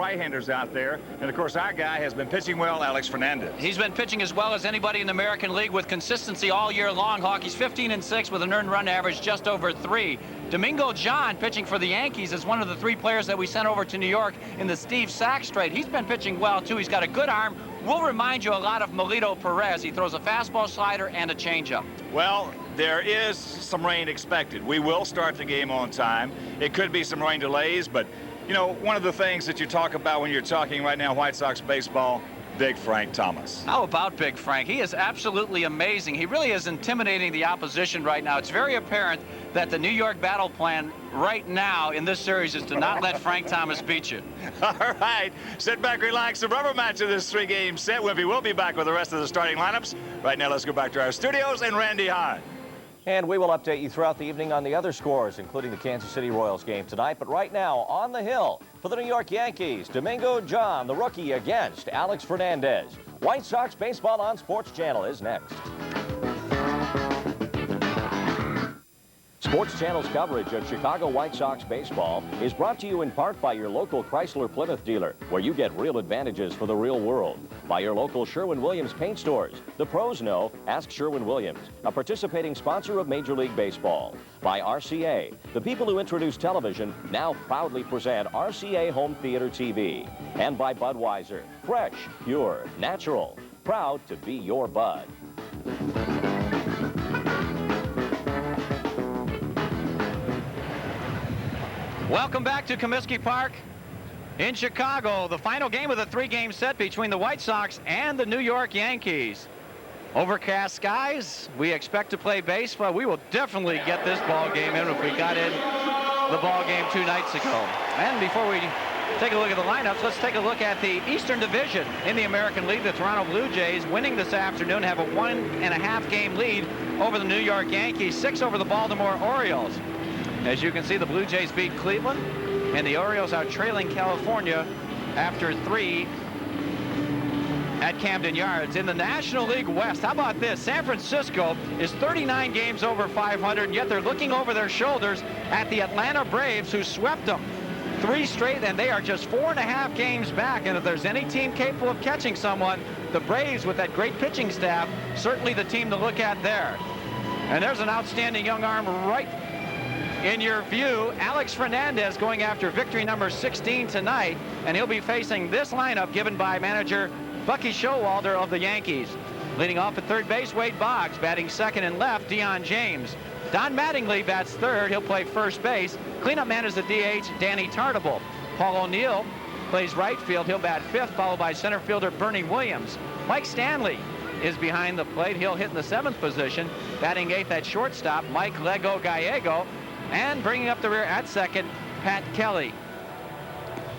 right-handers out there, and of course our guy has been pitching well, Alex Fernandez. He's been pitching as well as anybody in the American League with consistency all year long. Hawk, he's 15-6 with an earned run average just over 3. Domingo John, pitching for the Yankees, is one of the 3 players that we sent over to New York in the Steve Sachs trade. He's been pitching well too. He's got a good arm. Will remind you a lot of Melito Perez. He throws a fastball, slider, and a changeup. Well, there is some rain expected. We will start the game on time. It could be some rain delays, but you know, one of the things that you talk about when you're talking right now White Sox baseball, Big Frank Thomas. How about Big Frank? He is absolutely amazing. He really is intimidating the opposition right now. It's very apparent that the New York battle plan right now in this series is to not let Frank Thomas beat you. All right, sit back, relax. The rubber match of this 3-game set. Wimpy will be back with the rest of the starting lineups. Right now, let's go back to our studios and Randy Hahn. And we will update you throughout the evening on the other scores, including the Kansas City Royals game tonight. But right now, on the hill for the New York Yankees, Domingo John, the rookie, against Alex Fernandez. White Sox baseball on Sports Channel is next. Sports Channel's coverage of Chicago White Sox baseball is brought to you in part by your local Chrysler Plymouth dealer, where you get real advantages for the real world. By your local Sherwin-Williams paint stores. The pros know, ask Sherwin-Williams, a participating sponsor of Major League Baseball. By RCA, the people who introduced television now proudly present RCA Home Theater TV. And by Budweiser, fresh, pure, natural, proud to be your Bud. Welcome back to Comiskey Park in Chicago, the final game of the 3-game set between the White Sox and the New York Yankees. Overcast skies. We expect to play baseball. We will definitely get this ball game in if we got in the ball game 2 nights ago. And before we take a look at the lineups, let's take a look at the Eastern Division in the American League. The Toronto Blue Jays, winning this afternoon, have a 1.5-game lead over the New York Yankees, 6 over the Baltimore Orioles. As you can see, the Blue Jays beat Cleveland, and the Orioles are trailing California after 3 at Camden Yards. In the National League West, how about this? San Francisco is 39 games over 500, and yet they're looking over their shoulders at the Atlanta Braves, who swept them 3 straight, and they are just 4.5 games back. And if there's any team capable of catching someone, the Braves, with that great pitching staff, certainly the team to look at there. And there's an outstanding young arm right in your view, Alex Fernandez going after victory number 16 tonight, and he'll be facing this lineup given by manager Bucky Showalter of the Yankees. Leading off at third base, Wade Boggs. Batting second and left, Deion James. Don Mattingly bats third. He'll play first base. Cleanup man is the DH, Danny Tartable. Paul O'Neill plays right field. He'll bat fifth, followed by center fielder Bernie Williams. Mike Stanley is behind the plate. He'll hit in the 7th position. Batting 8th at shortstop, Mike Lego Gallego. And bringing up the rear at second, Pat Kelly.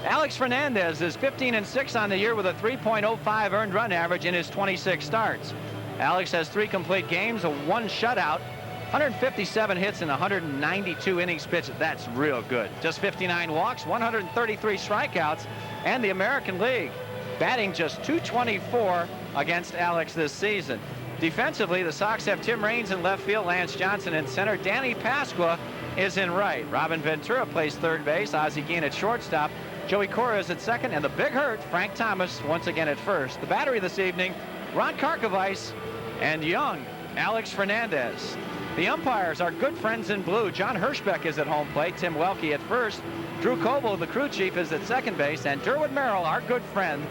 Alex Fernandez is 15-6 on the year with a 3.05 earned run average in his 26 starts. Alex has 3 complete games, 1 shutout, 157 hits, and 192 innings pitched. That's real good. Just 59 walks, 133 strikeouts, and the American League batting just .224 against Alex this season. Defensively, the Sox have Tim Raines in left field, Lance Johnson in center, Danny Pasqua is in right. Robin Ventura plays third base, Ozzie Guillen at shortstop, Joey Cora is at second, and the big hurt, Frank Thomas, once again at first. The battery this evening, Ron Karkovice and young Alex Fernandez. The umpires are good friends in blue. John Hirschbeck is at home plate, Tim Welke at first, Drew Coble, the crew chief, is at second base, and Derwin Merrill, our good friend,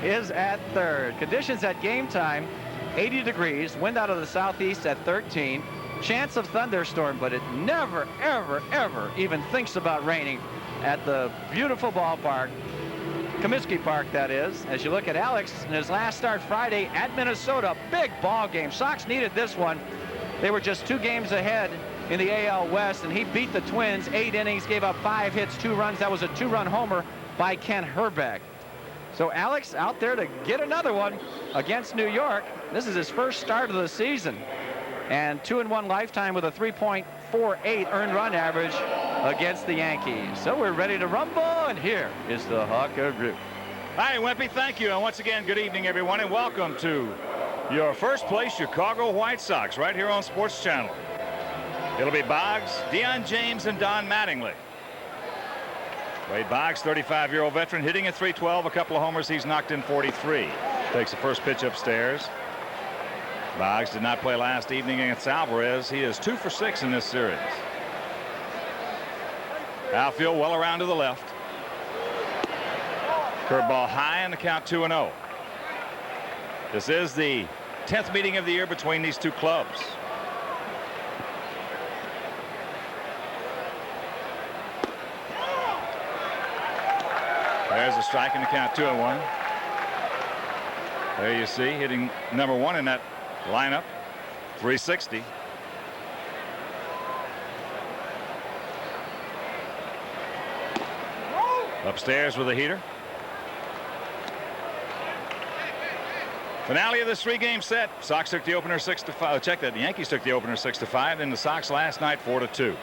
is at third. Conditions at game time, 80 degrees, wind out of the southeast at 13. Chance of thunderstorm, but it never, ever, ever even thinks about raining at the beautiful ballpark, Comiskey Park, that is. As you look at Alex in his last start Friday at Minnesota, big ball game. Sox needed this one. They were just 2 games ahead in the AL West, and he beat the Twins. 8 innings, gave up 5 hits, 2 runs. That was a 2-run homer by Ken Herbeck. So Alex out there to get another one against New York. This is his first start of the season. And 2-1 lifetime with a 3.48 earned run average against the Yankees. So we're ready to rumble, and here is the Hawk and Wimpy. Hi, Wimpy, thank you. And once again, good evening, everyone, and welcome to your first place Chicago White Sox right here on Sports Channel. It'll be Boggs, Deion James, and Don Mattingly. Wade Boggs, 35-year-old veteran, hitting at .312, a couple of homers. He's knocked in 43. Takes the first pitch upstairs. Boggs did not play last evening against Alvarez. He is 2 for 6 in this series. Outfield well around to the left. Curveball high, and the count 2-0. This is the 10th meeting of the year between these two clubs. There's a strike, and the count 2-1. There you see, hitting number 1 in that lineup, 360. Upstairs with a heater. Finale of this 3-game set. Sox took the opener 6-5. Check that. The Yankees took the opener 6-5. Then the Sox last night 4-2.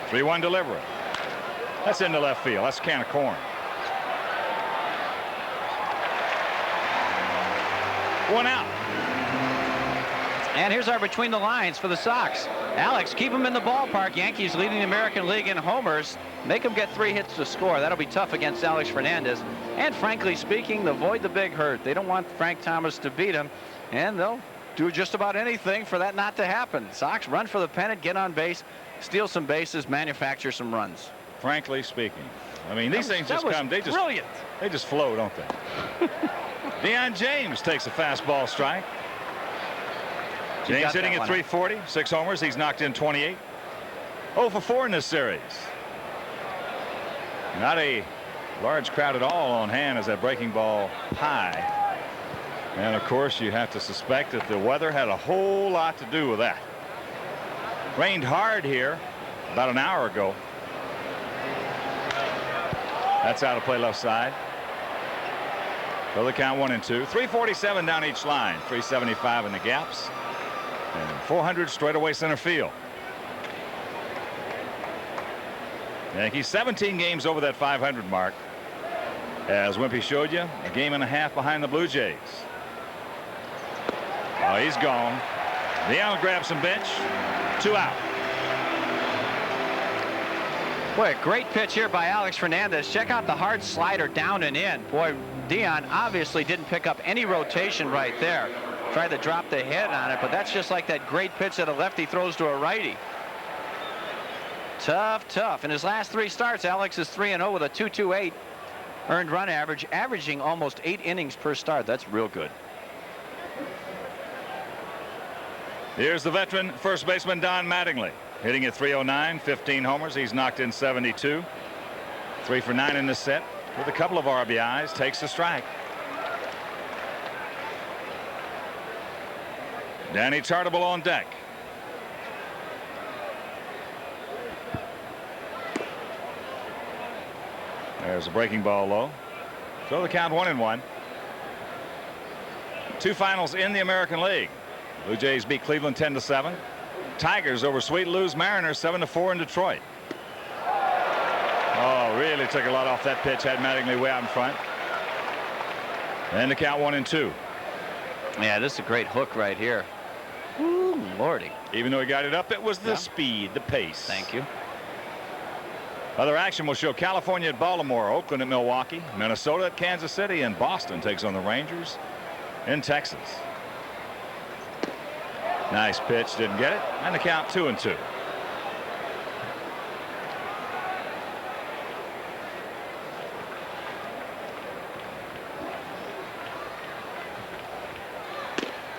3-1 delivery. That's into left field. That's a can of corn. 1 out. And here's our between the lines for the Sox. Alex, keep them in the ballpark. Yankees leading the American League in homers. Make them get 3 hits to score. That'll be tough against Alex Fernandez. And frankly speaking, avoid the big hurt. They don't want Frank Thomas to beat him, and they'll do just about anything for that not to happen. Sox run for the pennant, get on base, steal some bases, manufacture some runs. Frankly speaking, I mean, these things just come. They just flow, don't they? Deion James takes a fastball strike. James hitting at .340, 6 homers. He's knocked in 28. 0 for 4 in this series. Not a large crowd at all on hand as that breaking ball high. And of course, you have to suspect that the weather had a whole lot to do with that. Rained hard here about an hour ago. That's out of play left side. So the count 1-2. 347 down each line. 375 in the gaps. And 400 straight away center field. Yankees 17 games over that 500 mark. As Wimpy showed you, a game and a half behind the Blue Jays. Oh, he's gone. Deion grabs some bench. 2 out. Boy, a great pitch here by Alex Fernandez. Check out the hard slider down and in. Boy, Deion obviously didn't pick up any rotation right there. Tried to drop the head on it, but that's just like that great pitch that a lefty throws to a righty. Tough. In his last 3 starts, Alex is 3-0 with a 2.28 earned run average, averaging almost 8 innings per start. That's real good. Here's the veteran first baseman Don Mattingly, hitting at .309, 15 homers. He's knocked in 72. 3 for 9 in this set with a couple of RBIs. Takes the strike. Danny Chartable on deck. There's a breaking ball low. So the count 1-1. 2 finals in the American League. Blue Jays beat Cleveland 10-7. Tigers over Sweet Lou's Mariners 7-4 in Detroit. Oh, really took a lot off that pitch. Had Mattingly way out in front. And the count 1-2. Yeah, this is a great hook right here. Ooh, Lordy. Even though he got it up, it was the speed, the pace. Thank you. Other action will show California at Baltimore, Oakland at Milwaukee, Minnesota at Kansas City, and Boston takes on the Rangers in Texas. Nice pitch, didn't get it, and the count 2-2.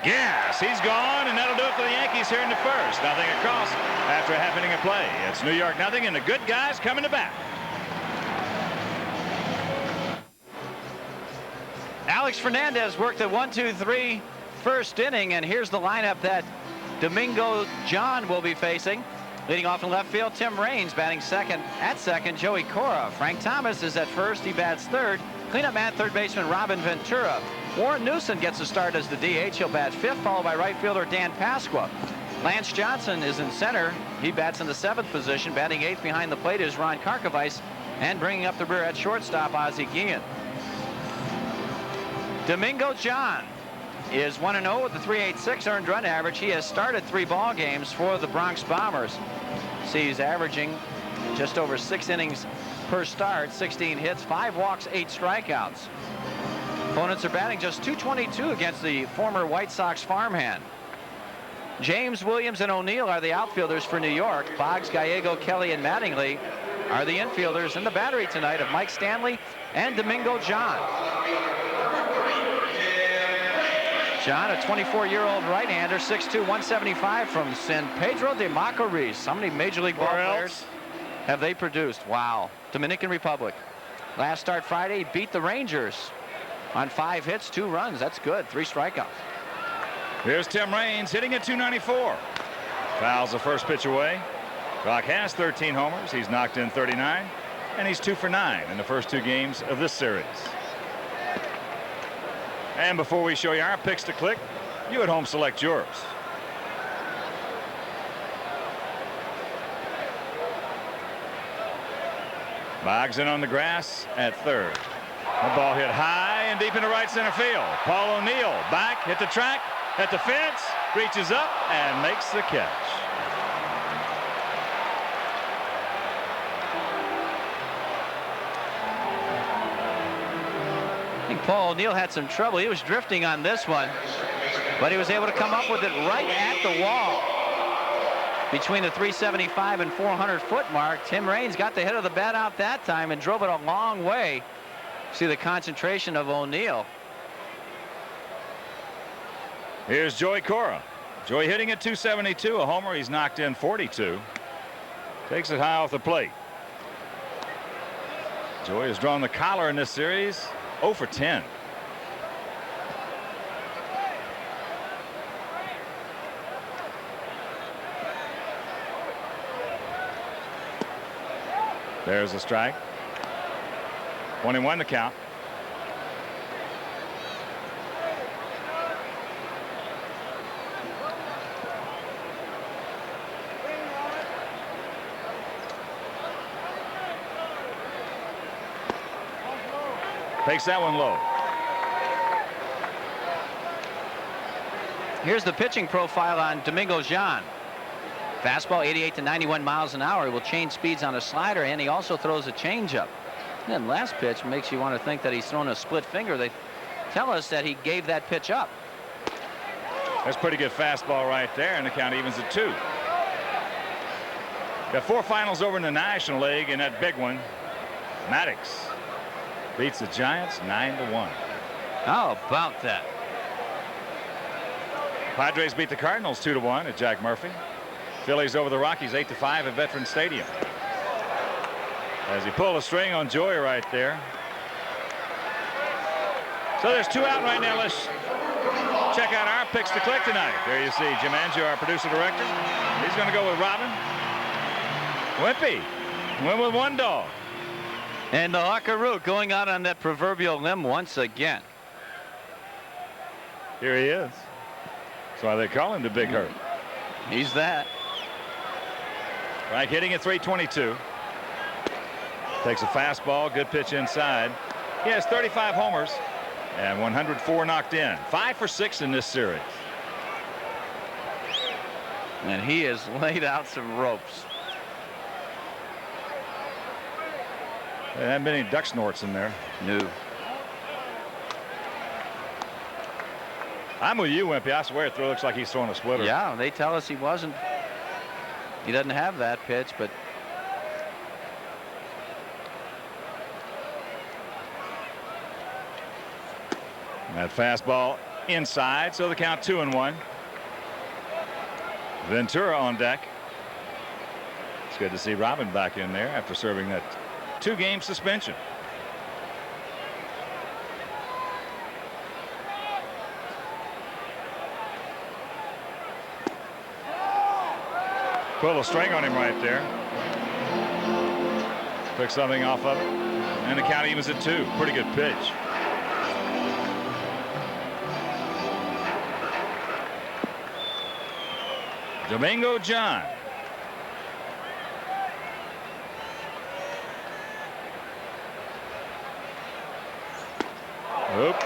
Yes, he's gone, and that'll do it for the Yankees here in the first. Nothing across after a half inning of play. It's New York nothing, and the good guys coming to bat. Alex Fernandez worked the 1-2-3 first inning, and here's the lineup that Domingo John will be facing. Leading off in left field, Tim Raines batting second. At second, Joey Cora. Frank Thomas is at first. He bats third. Cleanup man, third baseman Robin Ventura. Warren Newson gets a start as the DH. He'll bat fifth, followed by right fielder Dan Pasqua. Lance Johnson is in center. He bats in the 7th position. Batting 8th behind the plate is Ron Karkovice. And bringing up the rear at shortstop, Ozzie Guillen. Domingo John is 1-0 with the .386 earned run average. He has started 3 ball games for the Bronx Bombers. See, he's averaging just over 6 innings per start, 16 hits, 5 walks, 8 strikeouts. Opponents are batting just .222 against the former White Sox farmhand. James, Williams, and O'Neill are the outfielders for New York. Boggs, Gallego, Kelly, and Mattingly are the infielders in the battery tonight of Mike Stanley and Domingo John. John, a 24-year-old right-hander, 6'2", 175 from San Pedro de Macorís. How many Major League ball players have they produced? Wow. Dominican Republic. Last start Friday, beat the Rangers on 5 hits, 2 runs. That's good. 3 strikeouts. Here's Tim Raines hitting at .294. Fouls the first pitch away. Hawk has 13 homers. He's knocked in 39, and he's 2 for 9 in the first 2 games of this series. And before we show you our picks to click, you at home select yours. Boggs in on the grass at third. The ball hit high and deep into right center field. Paul O'Neill back, hit the track, at the fence, reaches up and makes the catch. I think Paul O'Neill had some trouble. He was drifting on this one, but he was able to come up with it right at the wall. Between the 375 and 400 foot mark, Tim Raines got the head of the bat out that time and drove it a long way. See the concentration of O'Neill. Here's Joey Cora. Joey hitting at .272, a homer. He's knocked in 42. Takes it high off the plate. Joey has drawn the collar in this series, 0 for 10. There's a strike. 1-1 to count. Takes that one low. Here's the pitching profile on Domingo John. Fastball 88 to 91 miles an hour. He will change speeds on a slider, and he also throws a changeup. And last pitch makes you want to think that he's thrown a split finger. They tell us that he gave that pitch up. That's pretty good fastball right there, and the count evens at 2. Got 4 finals over in the National League, and that big one, Maddox beats the Giants 9-1. How about that? Padres beat the Cardinals 2-1 at Jack Murphy. Phillies over the Rockies 8-5 at Veterans Stadium. As he pulled a string on Joey right there. So there's 2 out right now. Let's check out our picks to click tonight. There you see Jim Angio, our producer director. He's going to go with Robin. Wimpy went with 1 dog. And the Hawkaroo going out on that proverbial limb once again. Here he is. That's why they call him the Big Hurt. He's that. Right, hitting at .322. Takes a fastball, good pitch inside. He has 35 homers and 104 knocked in. 5 for 6 in this series. And he has laid out some ropes. There haven't been any duck snorts in there. No. I'm with you, Wimpy. I swear it looks like he's throwing a splitter. Yeah, they tell us he wasn't. He doesn't have that pitch, but that fastball inside, so the count 2-1. Ventura on deck. It's good to see Robin back in there after serving that 2-game suspension. Put a little string on him right there. Took something off of it. And the count evens at 2. Pretty good pitch. Domingo John. Oop.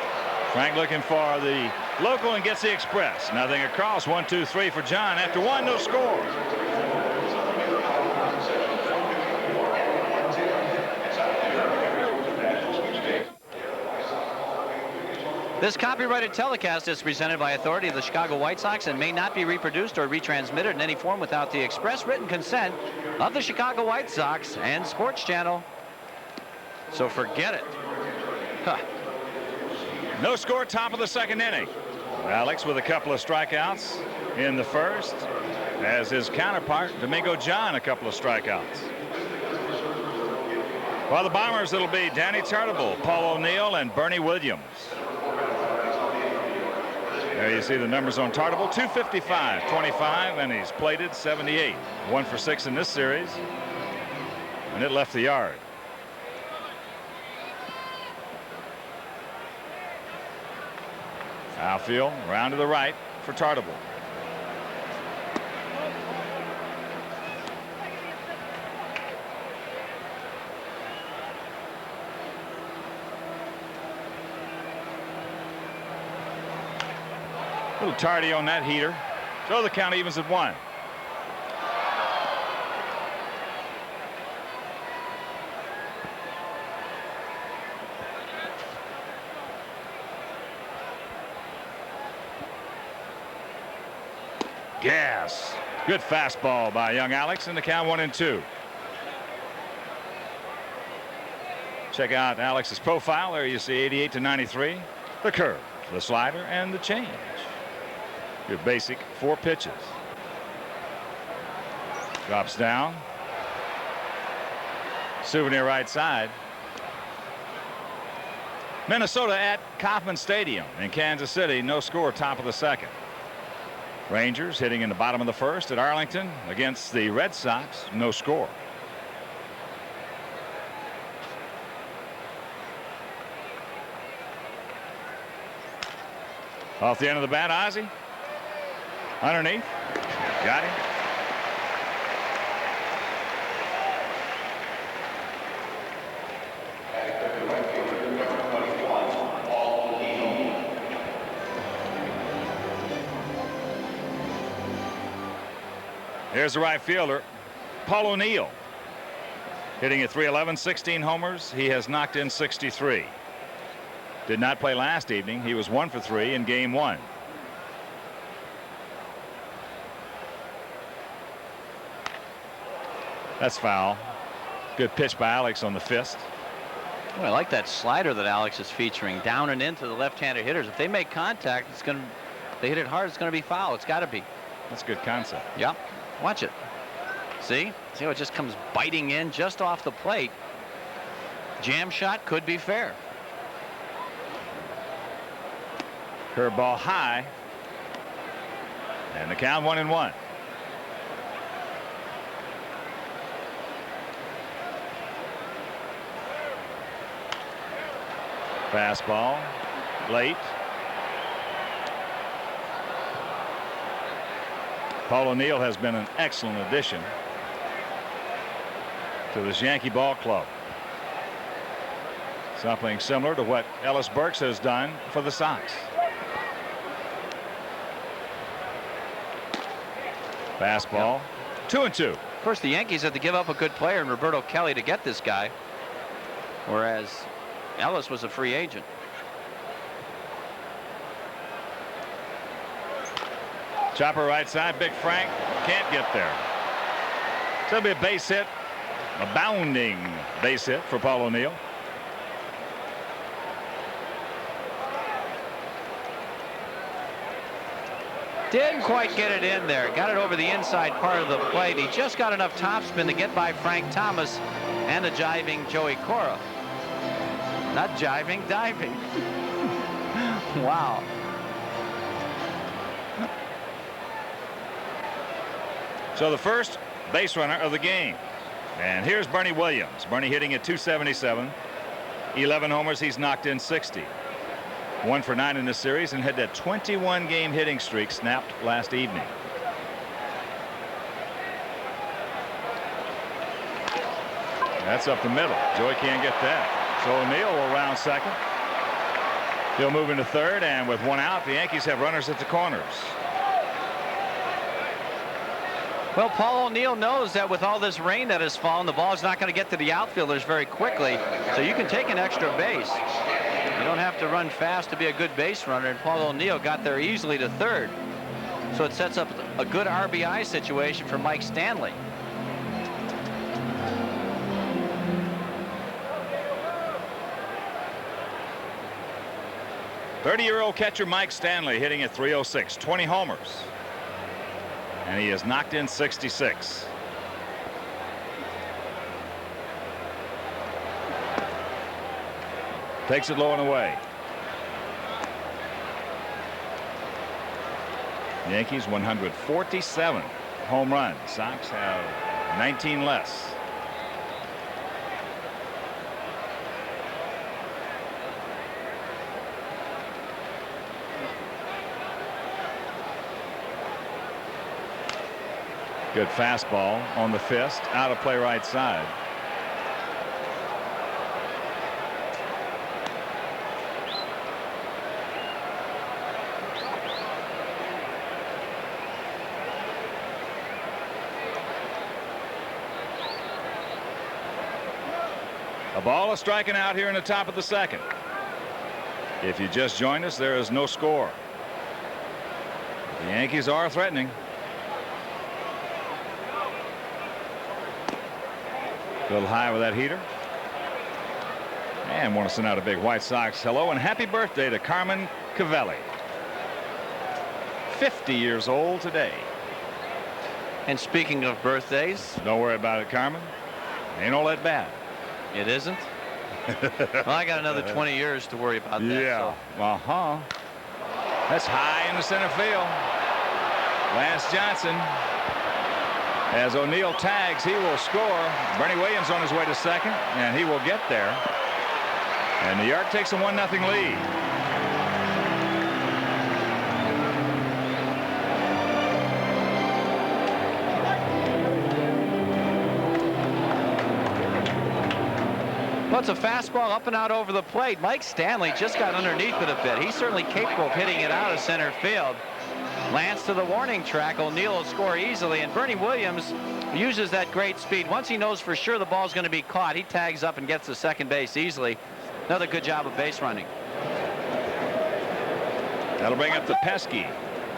Frank looking for the local and gets the express. Nothing across. 1, 2, 3 for John. After 1, no score. This copyrighted telecast is presented by authority of the Chicago White Sox and may not be reproduced or retransmitted in any form without the express written consent of the Chicago White Sox and Sports Channel. So forget it. Huh. No score, top of the second inning. Alex with a couple of strikeouts in the first, as his counterpart, Domingo John, a couple of strikeouts. While the Bombers, it'll be Danny Tartable, Paul O'Neill, and Bernie Williams. There you see the numbers on Tartable, 255, 25, and he's plated 78. 1 for 6 in this series, and it left the yard. Outfield, round to the right for Tartable. A little tardy on that heater. So the count evens at 1. Gas. Good fastball by young Alex, and the count 1-2. Check out Alex's profile. There you see 88 to 93. The curve, the slider, and the change. Your basic 4 pitches. Drops down. Souvenir right side. Minnesota at Kauffman Stadium in Kansas City. No score, top of the second. Rangers hitting in the bottom of the first at Arlington against the Red Sox. No score. Off the end of the bat, Ozzie. Underneath. Got him. Here's the right fielder, Paul O'Neill, hitting at .311, 16 homers. He has knocked in 63. Did not play last evening. He was 1 for 3 in game 1. That's foul. Good pitch by Alex on the fist. Well, I like that slider that Alex is featuring, down and into the left-handed hitters. If they make contact, it's going to, they hit it hard, it's going to be foul. It's got to be. That's a good concept. Yep. Watch it. See how it just comes biting in just off the plate. Jam shot could be fair. Curveball high, and the count 1-1. Fastball late. Paul O'Neill has been an excellent addition to this Yankee ball club. Something similar to what Ellis Burks has done for the Sox. Fastball, 2-2. Of course, the Yankees had to give up a good player in Roberto Kelly to get this guy, whereas Ellis was a free agent. Chopper right side, Big Frank can't get there. So it'll be a base hit, a bounding base hit for Paul O'Neill. Didn't quite get it in there. Got it over the inside part of the plate. He just got enough topspin to get by Frank Thomas and the jiving Joey Cora. Not jiving, diving. Wow. So the first base runner of the game. And here's Bernie Williams. Bernie hitting at .277. 11 homers. He's knocked in 60. 1 for 9 in this series and had that 21 game hitting streak snapped last evening. That's up the middle. Joey can't get that. So O'Neill will round second. He'll move into third, and with 1 out, the Yankees have runners at the corners. Well, Paul O'Neill knows that with all this rain that has fallen, the ball is not going to get to the outfielders very quickly, so you can take an extra base. You don't have to run fast to be a good base runner, and Paul O'Neill got there easily to third. So it sets up a good RBI situation for Mike Stanley. '30-year-old catcher Mike Stanley hitting at .306, 20 homers. And he has knocked in 66. Takes it low and away. Yankees 147 home runs. Sox have 19 less. Good fastball on the fist, out of play right side. A ball is striking out here in the top of the second. If you just joined us, there is no score. The Yankees are threatening. A little high with that heater. And want to send out a big White Sox hello and happy birthday to Carmen Cavelli. 50 years old today. And speaking of birthdays. Don't worry about it, Carmen. Ain't all that bad. It isn't? Well, I got another 20 years to worry about that. Yeah. So. That's high in the center field. Lance Johnson. As O'Neill tags, he will score. Bernie Williams on his way to second, and he will get there. And New York takes a 1-0 lead. Well, it's a fastball up and out over the plate. Mike Stanley just got underneath it a bit. He's certainly capable of hitting it out of center field. Lance to the warning track. O'Neill will score easily, and Bernie Williams uses that great speed. Once he knows for sure the ball's going to be caught, he tags up and gets to second base easily. Another good job of base running. That'll bring up the pesky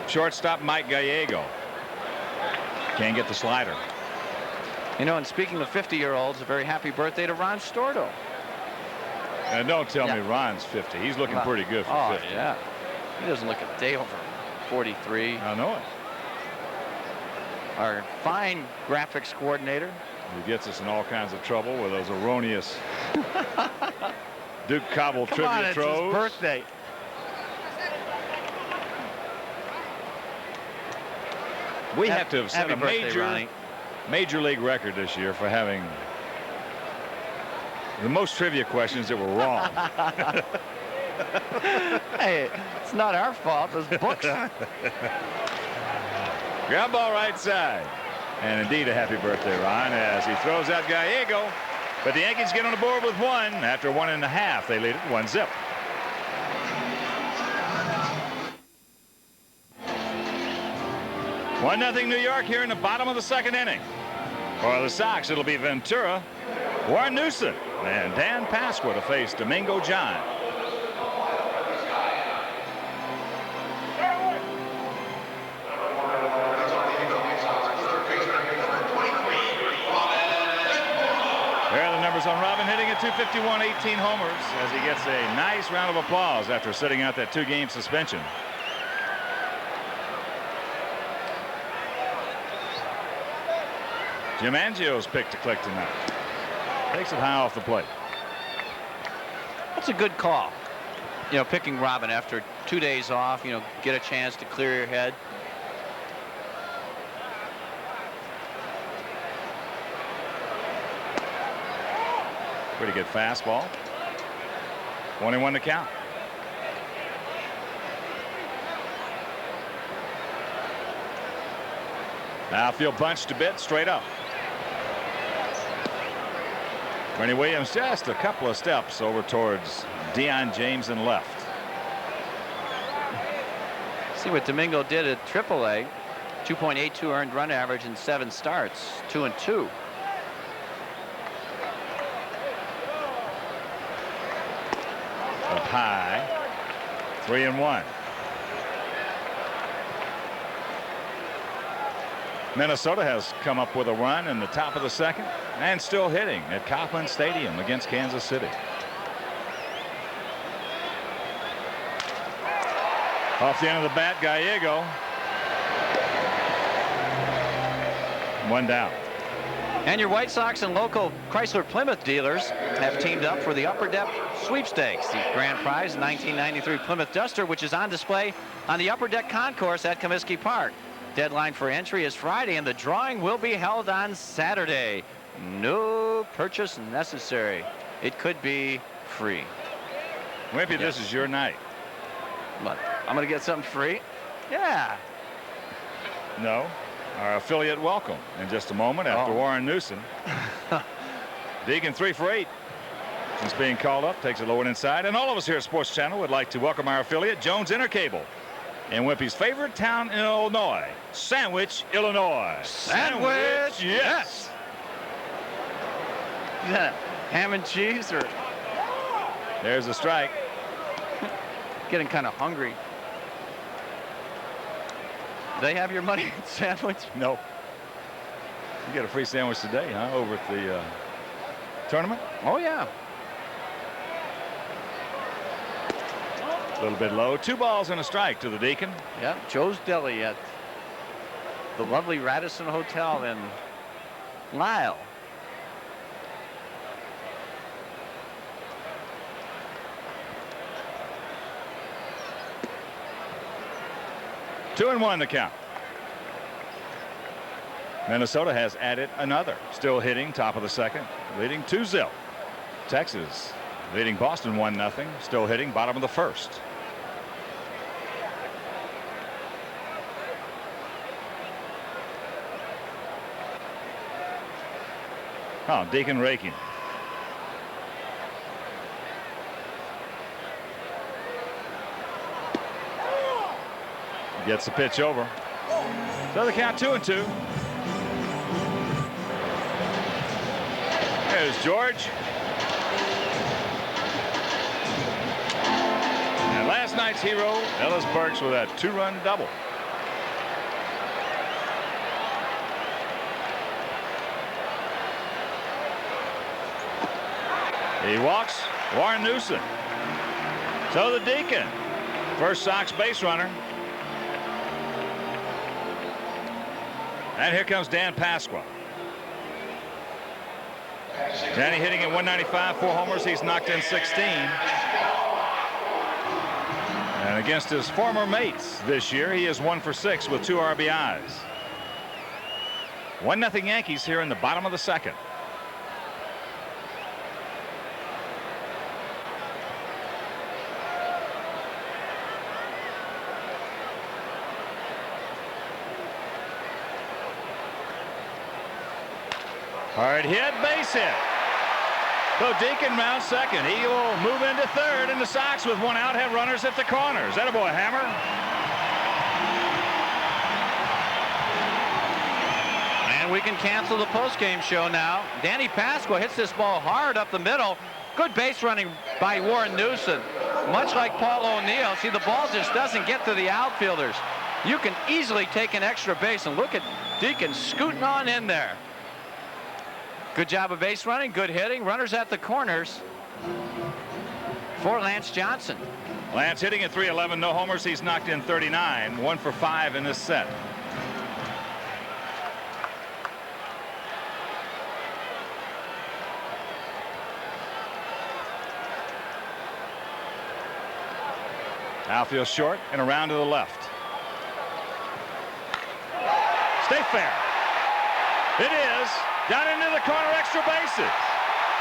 shortstop Mike Gallego. Can't get the slider. You know, and speaking of 50-year-olds, a very happy birthday to Ron Stordo. And don't tell me Ron's 50. He's looking pretty good for 50. Yeah. He doesn't look a day over 43. I know it. Our fine graphics coordinator. He gets us in all kinds of trouble with those erroneous Duke Cobble trivia throws. It's his birthday. We have to have set a birthday, major league record this year for having the most trivia questions that were wrong. Hey, it's not our fault. Those books. Ground ball right side. And indeed a happy birthday, Ron, as he throws out Gallego. But the Yankees get on the board with one. After 1.5, they lead it 1-0. One nothing New York here in the bottom of the second inning. For the Sox, it'll be Ventura, Warren Newson, and Dan Pasqua to face Domingo John. There are the numbers on Robin, hitting at .251, 18 homers, as he gets a nice round of applause after sitting out that 2-game suspension. Jim Angio's pick to click tonight. Takes it high off the plate. That's a good call. You know, picking Robin after 2 days off, you know, get a chance to clear your head. Pretty good fastball. 21 to count. Outfield bunched a bit, straight up. Bernie Williams just a couple of steps over towards Deion James and left. See what Domingo did at AAA. 2.82 earned run average in 7 starts. 2-2. A high. 3-1. Minnesota has come up with a run in the top of the second and still hitting at Kauffman Stadium against Kansas City. Off the end of the bat, Gallego. 1 down. And your White Sox and local Chrysler Plymouth dealers have teamed up for the Upper Deck Sweepstakes, the grand prize 1993 Plymouth Duster, which is on display on the Upper Deck Concourse at Comiskey Park. Deadline for entry is Friday, and the drawing will be held on Saturday. No purchase necessary. It could be free. Wimpy, this is your night. But I'm going to get something free? Yeah. No. Our affiliate welcome in just a moment after Warren Newson. Deacon 3 for 8. Since being called up, takes it low and inside. And all of us here at Sports Channel would like to welcome our affiliate, Jones Intercable, in Wimpy's favorite town in Illinois, Sandwich, Illinois. Sandwich, yes. Yeah, ham and cheese or? There's a strike. Getting kind of hungry. They have your money sandwich? No. You get a free sandwich today, huh? Over at the tournament? Oh, yeah. A little bit low. 2 balls and a strike to the Deacon. Yep, Joe's Deli at the lovely Radisson Hotel in Lisle. Two and 1 to count. Minnesota has added another. Still hitting top of the second, leading 2-0. Texas leading Boston 1-0. Still hitting bottom of the first. Oh, Deacon raking. Gets the pitch over. So the count 2-2. There's George. And last night's hero, Ellis Burks, with that 2-run double. He walks Warren Newson. So the Deacon, first Sox base runner. And here comes Dan Pasqua. Danny hitting at 195, 4 homers. He's knocked in 16. And against his former mates this year, he is 1 for 6 with 2 RBIs. 1-0 Yankees here in the bottom of the second. Hard hit, base hit. So Deacon rounds second. He will move into third, and the Sox with 1 out have runners at the corners. Attaboy, Hammer. And we can cancel the postgame show now. Danny Pasqua hits this ball hard up the middle. Good base running by Warren Newson. Much like Paul O'Neill. See, the ball just doesn't get to the outfielders. You can easily take an extra base, and look at Deacon scooting on in there. Good job of base running, good hitting. Runners at the corners for Lance Johnson. Lance hitting at .311, no homers. He's knocked in 39, 1 for 5 in this set. Outfield short and around to the left. Stay fair. It is. Down into the corner, extra bases.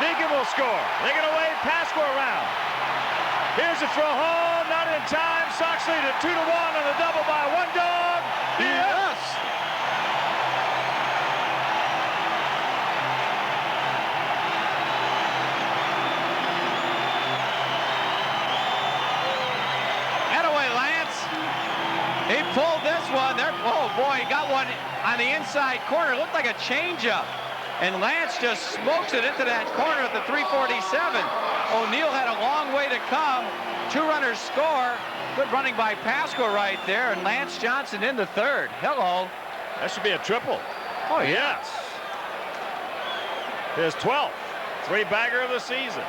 Deacon will score. Taking away, Pasqua around. Here's a throw home, not in time. Sox lead at 2-1 on the double by 1 dog. Yes! Attaway, Lance. He pulled this one there. Oh boy, he got one on the inside corner. Looked like a changeup. And Lance just smokes it into that corner at the 347. O'Neill had a long way to come Two runners score. Good running by Pasco right there, and Lance Johnson in the third. Hello. That should be a triple. Oh, yeah. Yes. His 12th three-bagger of the season.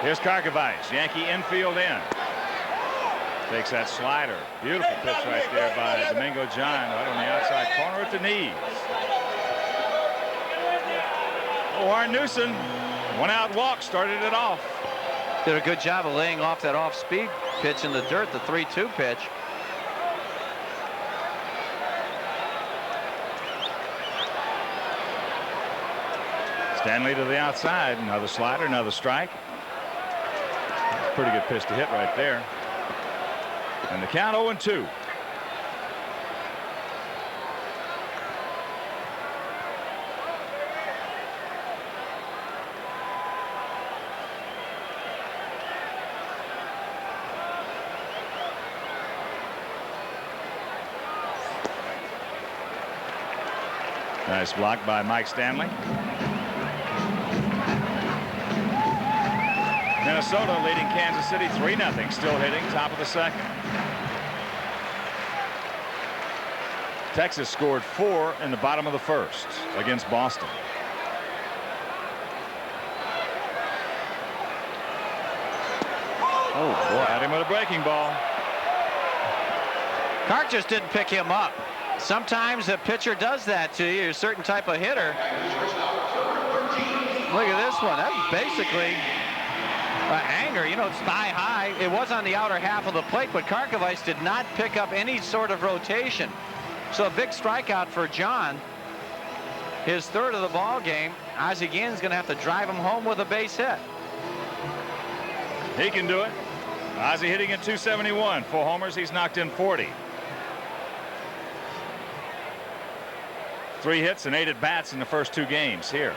Here's Karkovice, Yankee infield in. Takes that slider. Beautiful pitch right there by Domingo John right on the outside corner at the knees. Warren Newsom, one-out walk, started it off. Did a good job of laying off that off-speed pitch in the dirt, the 3-2 pitch. Stanley to the outside, another slider, another strike. Pretty good pitch to hit right there. And the count 0-2. Nice block by Mike Stanley. Minnesota leading Kansas City 3-0, still hitting, top of the second. Texas scored 4 in the bottom of the first against Boston. Oh, boy. Had him with a breaking ball. Clark just didn't pick him up. Sometimes a pitcher does that to you, a certain type of hitter. Look at this one. That's basically a hanger. You know, it's thigh high. It was on the outer half of the plate, but Karkovice did not pick up any sort of rotation. So a big strikeout for John. His third of the ball game. Ozzie Guillen's going to have to drive him home with a base hit. He can do it. Ozzie hitting at .271. 4 homers. He's knocked in 40. 3 hits and 8 at bats in the first 2 games here.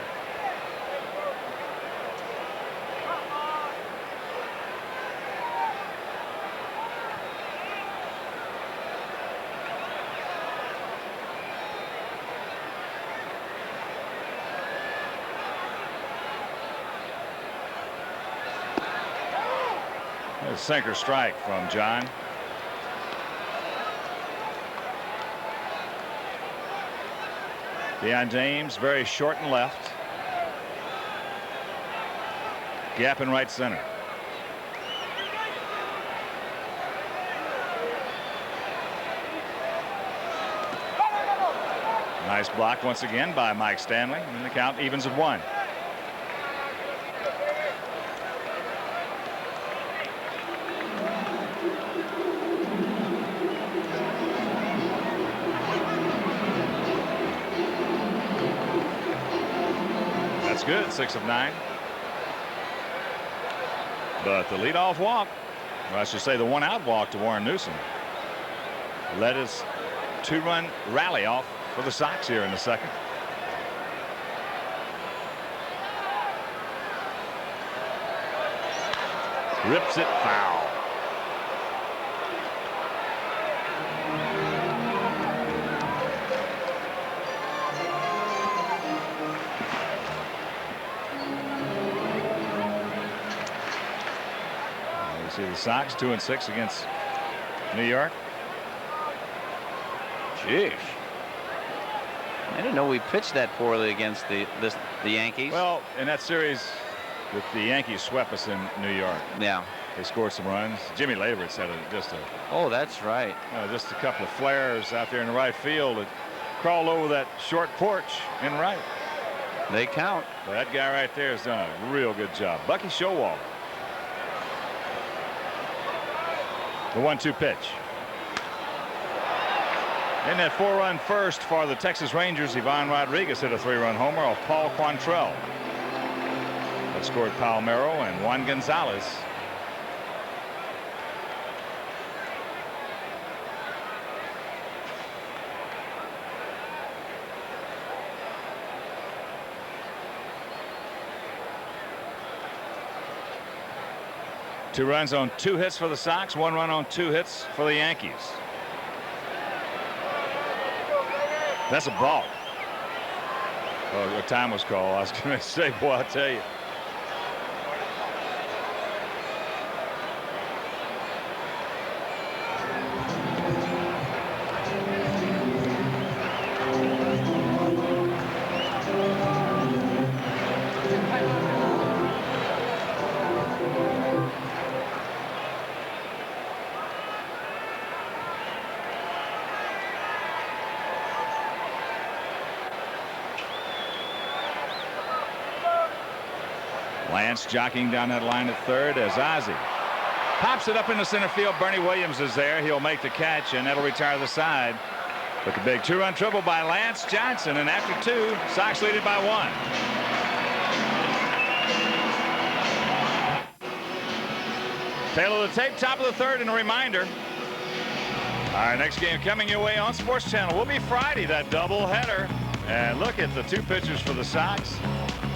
There's a sinker strike from John. Deion James very short and left. Gap in right center. Nice block once again by Mike Stanley, and the count evens at 1. Good, 6 of 9. But the leadoff walk, or I should say the one-out walk to Warren Newsom, led his 2-run rally off for the Sox here in the second. Rips it foul. See the Sox 2-6 against New York. Jeez. I didn't know we pitched that poorly against the Yankees. Well, in that series that the Yankees swept us in New York. Yeah. They scored some runs. Jimmy Leyritz had oh, that's right. Just a couple of flares out there in the right field. It crawled over that short porch in right. They count. But that guy right there has done a real good job. Bucky Showalter. The 1-2 pitch. In that 4-run first for the Texas Rangers, Ivan Rodriguez hit a 3-run homer off Paul Quantrill. That scored Palmeiro and Juan Gonzalez. Two runs on 2 hits for the Sox, 1 run on 2 hits for the Yankees. That's a ball. Oh, time was called. I was going to say, boy, I'll tell you. Lance jockeying down that line at third as Ozzie pops it up into center field. Bernie Williams is there. He'll make the catch, and that'll retire the side. But the big two-run triple by Lance Johnson, and after two, Sox lead it by one. Tail of the tape, top of the third, and a reminder. Our next game coming your way on Sports Channel will be Friday, that doubleheader. And look at the two pitchers for the Sox.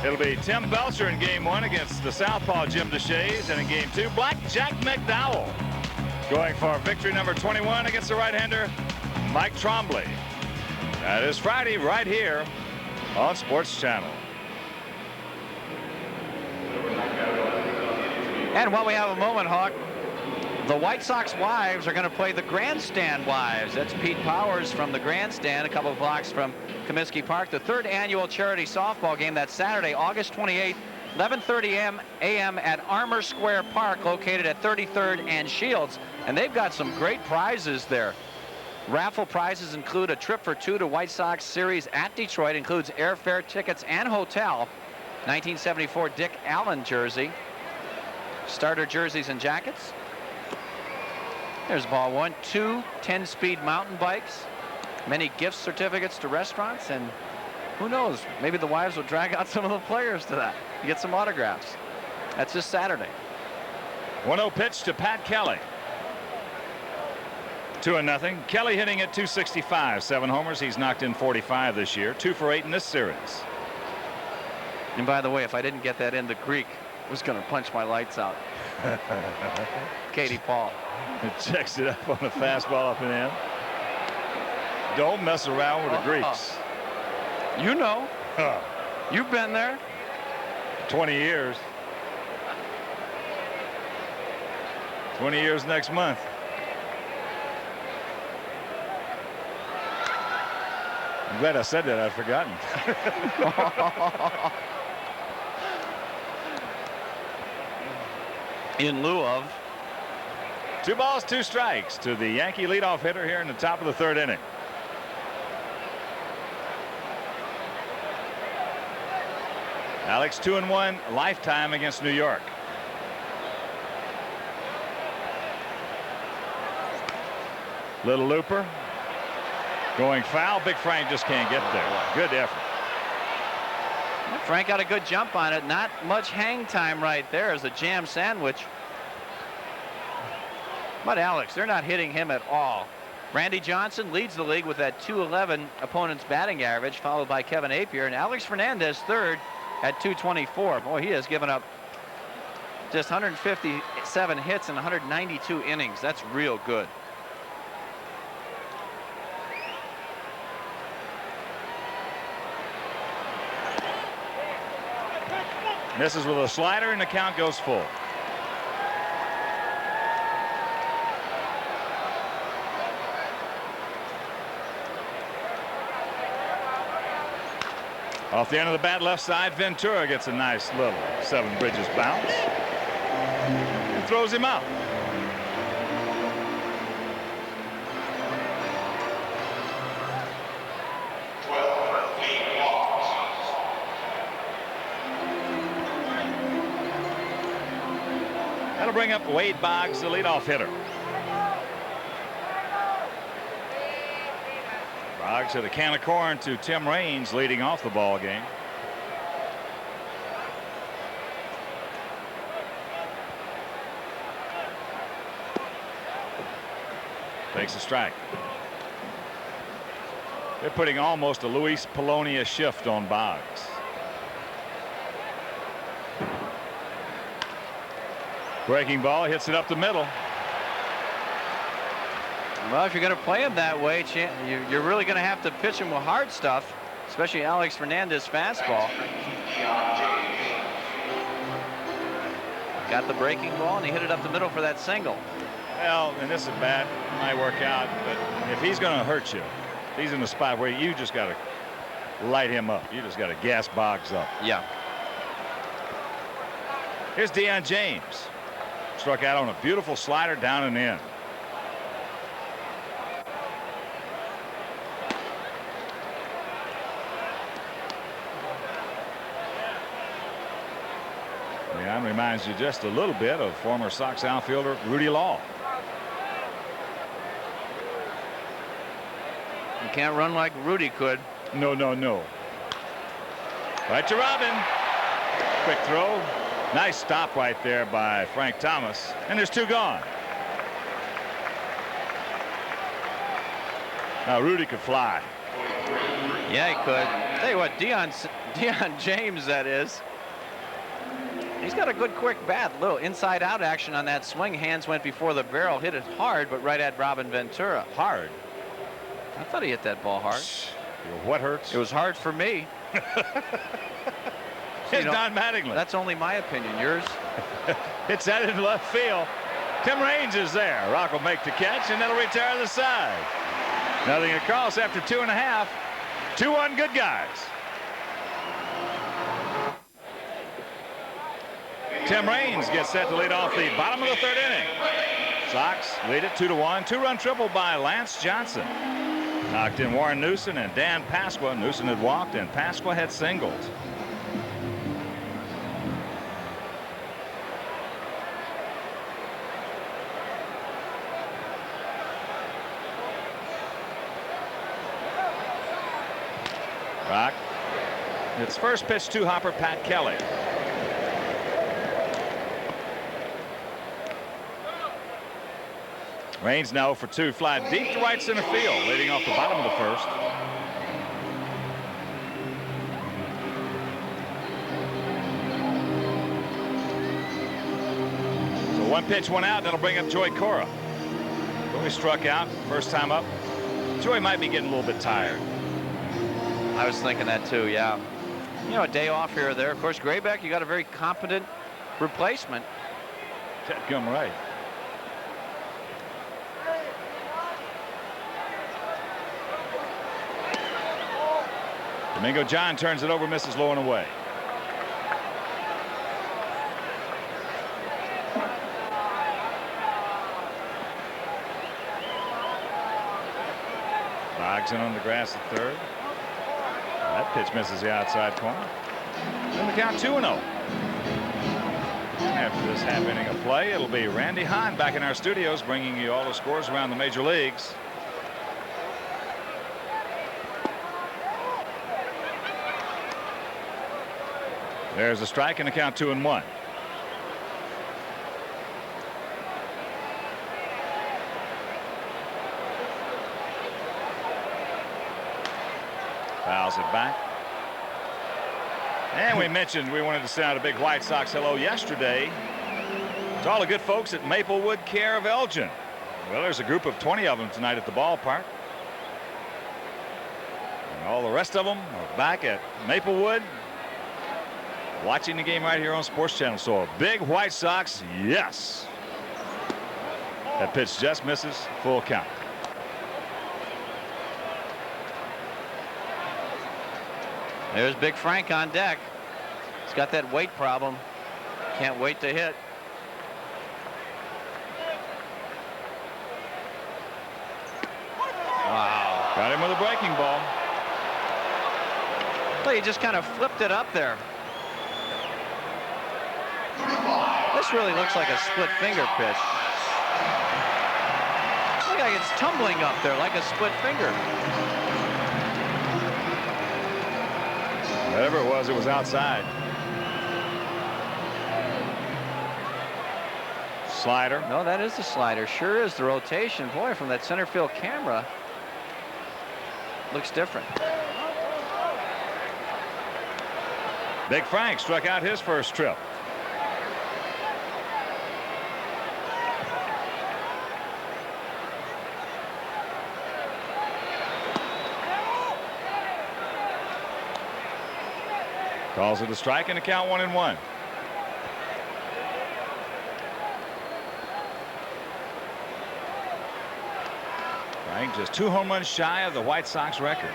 It'll be Tim Belcher in game one against the southpaw Jim Deshaies, and in game two, Black Jack McDowell going for victory number 21 against the right-hander Mike Trombley. That is Friday right here on Sports Channel. And while we have a moment, Hawk, the White Sox wives are going to play the Grandstand Wives. That's Pete Powers from the Grandstand, a couple of blocks from Comiskey Park. The third annual charity softball game. That's Saturday, August 28th, 11:30 a.m. at Armour Square Park, located at 33rd and Shields. And they've got some great prizes there. Raffle prizes include a trip for two to White Sox series at Detroit, includes airfare, tickets, and hotel. 1974 Dick Allen jersey, starter jerseys and jackets. There's ball one. 2 10-speed mountain bikes, many gift certificates to restaurants, and who knows, maybe the wives will drag out some of the players to that to get some autographs. That's this Saturday. 1-0 pitch to Pat Kelly. 2-0. Kelly hitting at .265, 7 homers. He's knocked in 45 this year, 2 for 8 in this series. And by the way, if I didn't get that in, the Greek was going to punch my lights out. Katie Paul. It checks it up on a fastball up and in. Don't mess around with the Greeks. You know. You've been there. 20 years. 20 years next month. I'm glad I said that. I'd forgotten. In lieu of 2 balls, 2 strikes to the Yankee leadoff hitter here in the top of the third inning. Alex 2-1 lifetime against New York. Little looper going foul. Big Frank just can't get there. Good effort. Frank got a good jump on it. Not much hang time right there as a jam sandwich. But Alex, they're not hitting him at all. Randy Johnson leads the league with that .211 opponent's batting average, followed by Kevin Appier, and Alex Fernandez third at .224. Boy, he has given up just 157 hits in 192 innings. That's real good. Misses with a slider, and the count goes full. Off the end of the bat, left side, Ventura gets a nice little Seven Bridges bounce and throws him out. That'll bring up Wade Boggs, the leadoff hitter. Boggs hit a can of corn to Tim Raines, leading off the ball game. Takes a strike. They're putting almost a Luis Polonia shift on Boggs. Breaking ball, hits it up the middle. Well, if you're going to play him that way, you're really going to have to pitch him with hard stuff. especially Alex Fernandez's fastball. Got the breaking ball, and he hit it up the middle for that single. Well, and this is bad. Might work out, but if he's going to hurt you, if he's in the spot where you just got to light him up. You just got to gas Boggs up. Yeah. Here's Deion James. Struck out on a beautiful slider down and in. Deion reminds you just a little bit of former Sox outfielder Rudy Law. You can't run like Rudy could. No, no, no. Right to Robin. Quick throw. Nice stop right there by Frank Thomas. And there's 2 gone. Now Rudy could fly. Yeah, he could. Tell you what, Deion James, that is. He's got a good quick bat. Little inside out action on that swing. Hands went before the barrel. Hit it hard, but right at Robin Ventura. Hard. I thought he hit that ball hard. What hurts? It was hard for me. It's Don Mattingly. That's only my opinion. Yours? It's that in left field. Tim Raines is there. Rock will make the catch, and that'll retire the side. Nothing across after 2.5. 2-1 good guys. Tim Raines gets set to lead off the bottom of the 3rd inning. Sox lead it 2-1. 2-run triple by Lance Johnson. Knocked in Warren Newson and Dan Pasqua. Newson had walked and Pasqua had singled. Rock. It's first pitch to hopper Pat Kelly. Raines now for 2, fly deep to right center field, leading off the bottom of the 1st. So 1 pitch, 1 out. That'll bring up Joey Cora. Joey struck out first time up. Joey might be getting a little bit tired. I was thinking that too. Yeah. You know, a day off here or there. Of course, Graybeck, you got a very competent replacement. Ted come right. Domingo John turns it over, misses low and away. Boggs in on the grass at 3rd. That pitch misses the outside corner. Then the count 2-0. After this half inning of play, it'll be Randy Hahn back in our studios, bringing you all the scores around the major leagues. There's a strike and a count 2-1. Fouls it back. And we mentioned we wanted to send out a big White Sox hello yesterday to all the good folks at Maplewood Care of Elgin. Well, there's a group of 20 of them tonight at the ballpark. And all the rest of them are back at Maplewood, watching the game right here on Sports Channel. So a big White Sox, yes. That pitch just misses, full count. There's Big Frank on deck. He's got that weight problem. Can't wait to hit. Wow. Got him with a breaking ball. Well, he just kind of flipped it up there. This really looks like a split finger pitch. Look like it's tumbling up there like a split finger. Whatever it was outside. Slider. No, that is the slider. Sure is. The rotation, boy, from that center field camera looks different. Big Frank struck out his first trip. Calls it a strike and a count 1-1. Frank just 2 home runs shy of the White Sox record.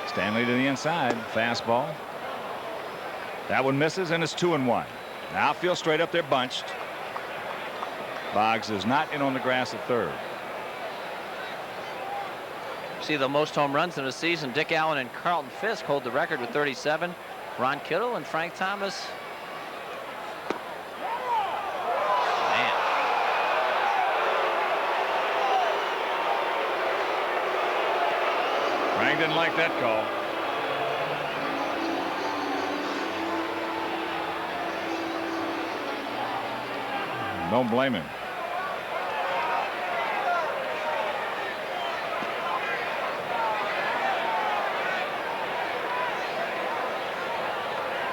Stanley to the inside. Fastball. That one misses, and it's 2-1. Outfield straight up there bunched. Boggs is not in on the grass at third. See the most home runs in a season. Dick Allen and Carlton Fisk hold the record with 37. Ron Kittle and Frank Thomas. Man. Frank didn't like that call. Don't blame him.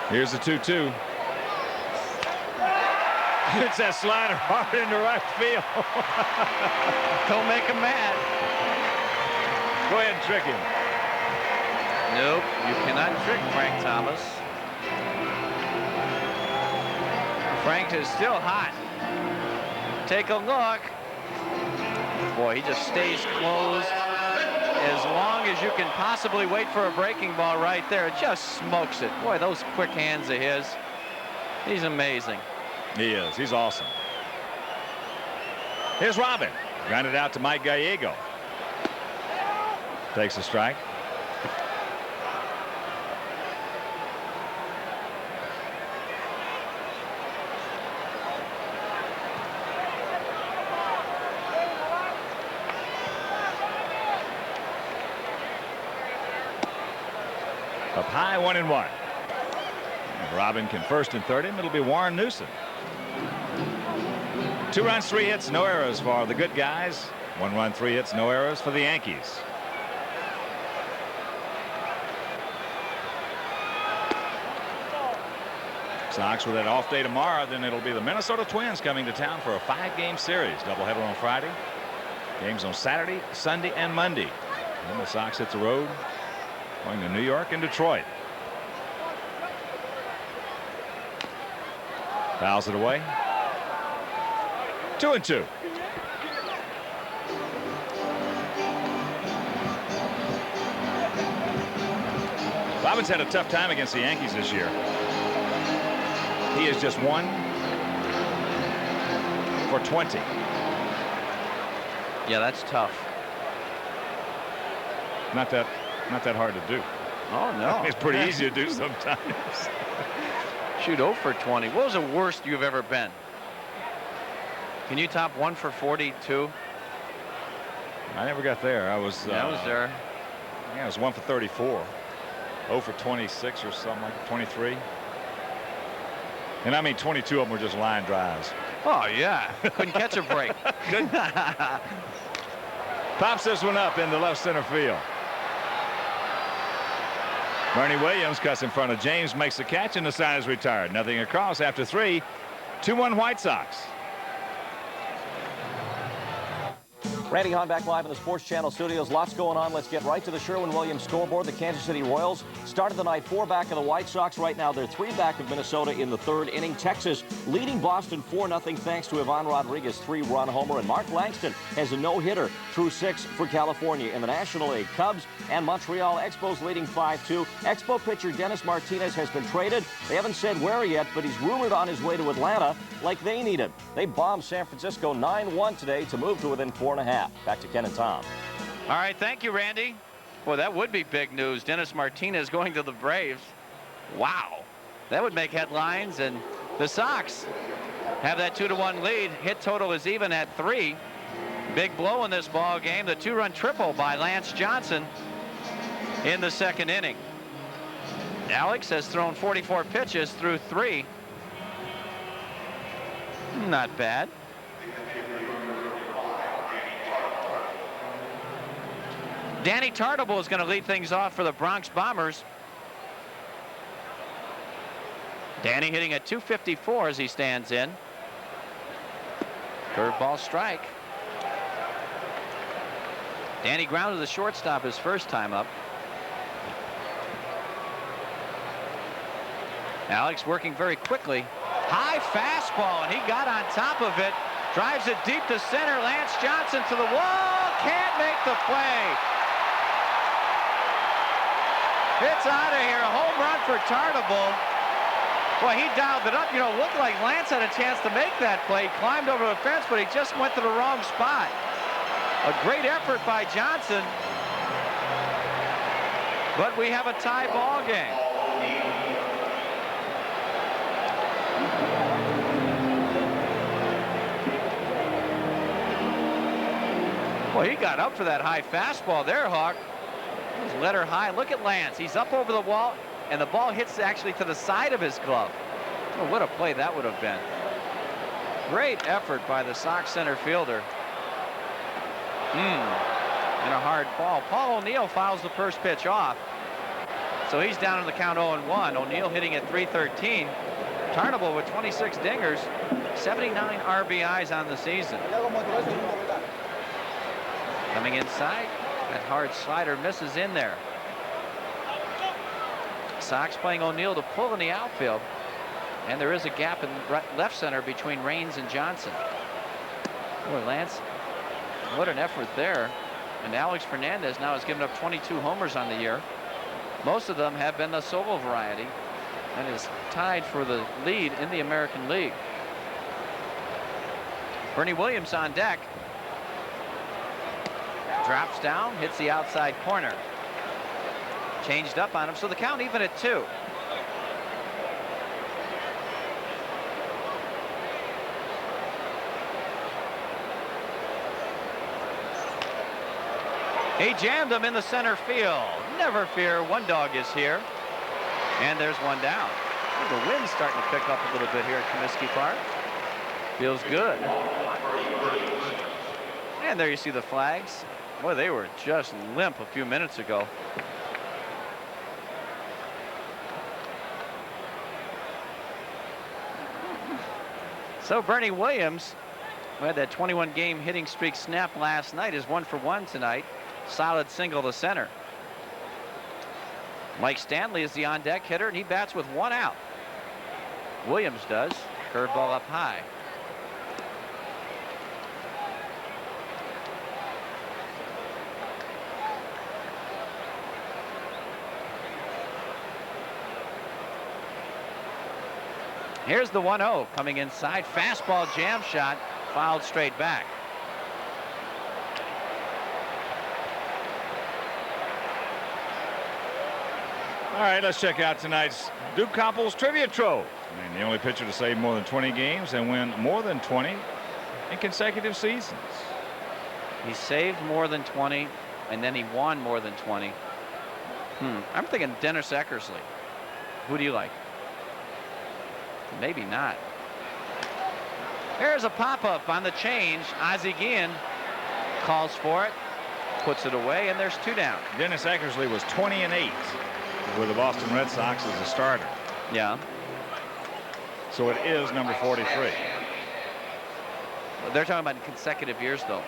Here's the 2-2. It's that slider hard into right field. Don't make him mad. Go ahead and trick him. Nope, you cannot trick Frank Thomas. Frank is still hot. Take a look. Boy, he just stays closed as long as you can possibly wait for a breaking ball right there. It just smokes it. Boy, those quick hands of his. He's amazing. He is. He's awesome. Here's Robin. Grounded out to Mike Gallego. Takes a strike. Up high, 1-1. If Robin can first and third him, it'll be Warren Newsom. 2 runs, 3 hits, no errors for the good guys. 1 run, 3 hits, no errors for the Yankees. Sox with that off day tomorrow, then it'll be the Minnesota Twins coming to town for a 5-game series. Doubleheader on Friday. Games on Saturday, Sunday, and Monday. Then the Sox hit the road, going to New York and Detroit. Fouls it away. 2-2. Robin's had a tough time against the Yankees this year. He is just 1 for 20. Yeah, that's tough. Not that hard to do. Oh, no. It's pretty easy to do sometimes. Shoot 0 for 20. What was the worst you've ever been? Can you top 1 for 42? I never got there. I was there. Yeah, I was 1 for 34. 0 for 26 or something like 23. And I mean 22 of them were just line drives. Oh, yeah. Couldn't catch a break. Good. Pops this one up in the left center field. Bernie Williams cuts in front of James, makes the catch, and the sign is retired. Nothing across after 3. 2-1 White Sox. Randy Hahn back live in the Sports Channel studios. Lots going on. Let's get right to the Sherwin-Williams scoreboard. The Kansas City Royals started the night 4 back of the White Sox. Right now they're 3 back of Minnesota in the 3rd inning. Texas leading Boston 4-0 thanks to Ivan Rodriguez' 3-run homer. And Mark Langston has a no-hitter through 6 for California. In the National League, Cubs and Montreal Expos leading 5-2. Expo pitcher Dennis Martinez has been traded. They haven't said where yet, but he's rumored on his way to Atlanta like they need him. They bombed San Francisco 9-1 today to move to within 4.5. Back to Ken and Tom. All right, thank you, Randy. Boy, that would be big news. Dennis Martinez going to the Braves. Wow. That would make headlines, and the Sox have that 2-1 lead. Hit total is even at 3. Big blow in this ball game. The 2-run triple by Lance Johnson in the 2nd inning. Alex has thrown 44 pitches through 3. Not bad. Danny Tartable is going to lead things off for the Bronx Bombers. Danny hitting at .254 as he stands in. Curveball strike. Danny grounded the shortstop his first time up. Alex working very quickly. High fastball, and he got on top of it. Drives it deep to center. Lance Johnson to the wall. Can't make the play. It's out of here. A home run for Tarnable. Boy, he dialed it up. You know, looked like Lance had a chance to make that play. He climbed over the fence, but he just went to the wrong spot. A great effort by Johnson. But we have a tie ball game. Well, he got up for that high fastball there, Hawk. He's let her high. Look at Lance. He's up over the wall, and the ball hits actually to the side of his glove. Oh, what a play that would have been. Great effort by the Sox center fielder. And a hard ball. Paul O'Neill fouls the first pitch off. So he's down in the count 0-1. O'Neill hitting at .313. Tarnable with 26 dingers, 79 RBIs on the season. Coming inside, that hard slider misses in there. Sox playing O'Neill to pull in the outfield, and there is a gap in left center between Raines and Johnson. Boy, Lance, what an effort there. And Alex Fernandez now has given up 22 homers on the year. Most of them have been the solo variety, and is tied for the lead in the American League. Bernie Williams on deck. Drops down, hits the outside corner. Changed up on him, so the count even at 2. He jammed him in the center field. Never fear, one dog is here. And there's one down. The wind's starting to pick up a little bit here at Comiskey Park. Feels good. And there you see the flags. Boy, they were just limp a few minutes ago. So Bernie Williams, who had that 21-game hitting streak snap last night, is 1 for 1 tonight. Solid single to center. Mike Stanley is the on-deck hitter, and he bats with 1 out. Williams does. Curveball up high. Here's the 1-0 coming inside. Fastball jam shot, fouled straight back. All right, let's check out tonight's Duke Coppels Trivia Trove. And the only pitcher to save more than 20 games and win more than 20 in consecutive seasons. He saved more than 20, and then he won more than 20. I'm thinking Dennis Eckersley. Who do you like? Maybe not. There's a pop-up on the change. Ozzie Guillen calls for it, puts it away, and there's 2 down. Dennis Eckersley was 20-8 with the Boston Red Sox as a starter. Yeah. So it is number 43. They're talking about in consecutive years, though.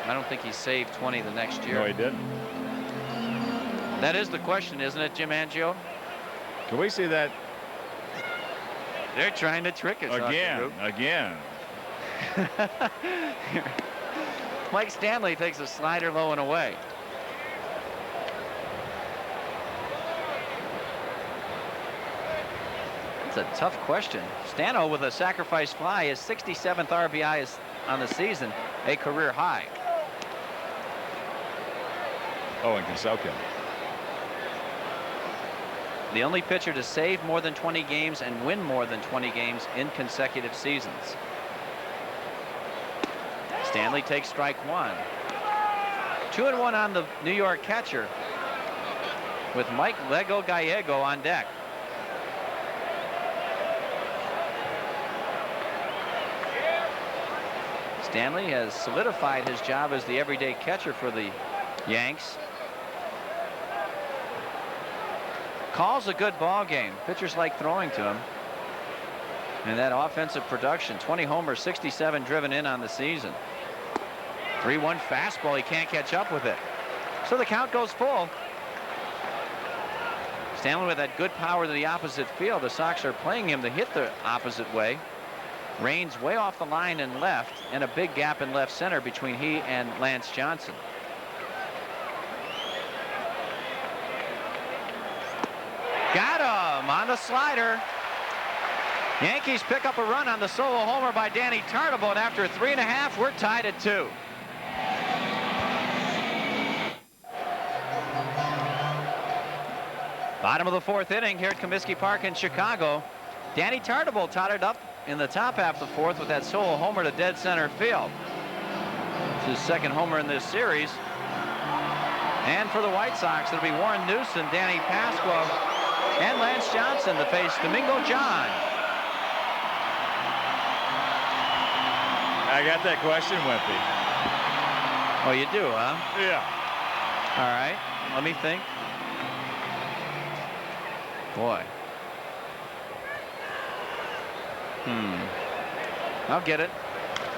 I don't think he saved 20 the next year. No, he didn't. That is the question, isn't it, Jim Angio? Can we see that? They're trying to trick us. Again. Mike Stanley takes a slider low and away. It's a tough question. Stano with a sacrifice fly, his 67th RBI is on the season, a career high. Oh, and Kinselkin. The only pitcher to save more than 20 games and win more than 20 games in consecutive seasons. Stanley takes strike 1. 2-1 on the New York catcher with Mike Lego Gallego on deck. Stanley has solidified his job as the everyday catcher for the Yanks. Calls a good ball game. Pitchers like throwing to him. And that offensive production, 20 homers, 67 driven in on the season. 3-1 fastball. He can't catch up with it. So the count goes full. Stanley with that good power to the opposite field. The Sox are playing him to hit the opposite way. Rains way off the line in left, and a big gap in left center between he and Lance Johnson. Got him on the slider. Yankees pick up a run on the solo homer by Danny Tartabull, and after 3.5, we're tied at 2. Bottom of the 4th inning here at Comiskey Park in Chicago. Danny Tartabull tottered up in the top half of the 4th with that solo homer to dead center field. It's his 2nd homer in this series. And for the White Sox, it'll be Warren Newson, Danny Pasqua, and Lance Johnson to face Domingo John. I got that question, Wimpy. Oh, you do, huh? Yeah. All right, let me think. Boy. I'll get it.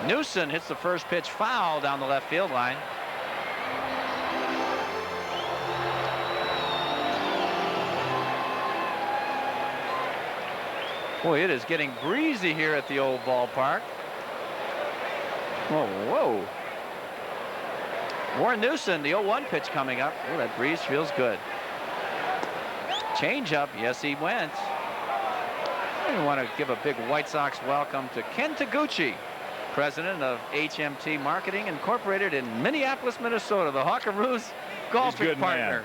Newson hits the first pitch foul down the left field line. Boy, it is getting breezy here at the old ballpark. Whoa, whoa. Warren Newson, the 0-1 pitch coming up. Oh, that breeze feels good. Change up, yes, he went. I want to give a big White Sox welcome to Ken Taguchi, president of HMT Marketing Incorporated in Minneapolis, Minnesota, the Hawkaroos golfing partner. Man.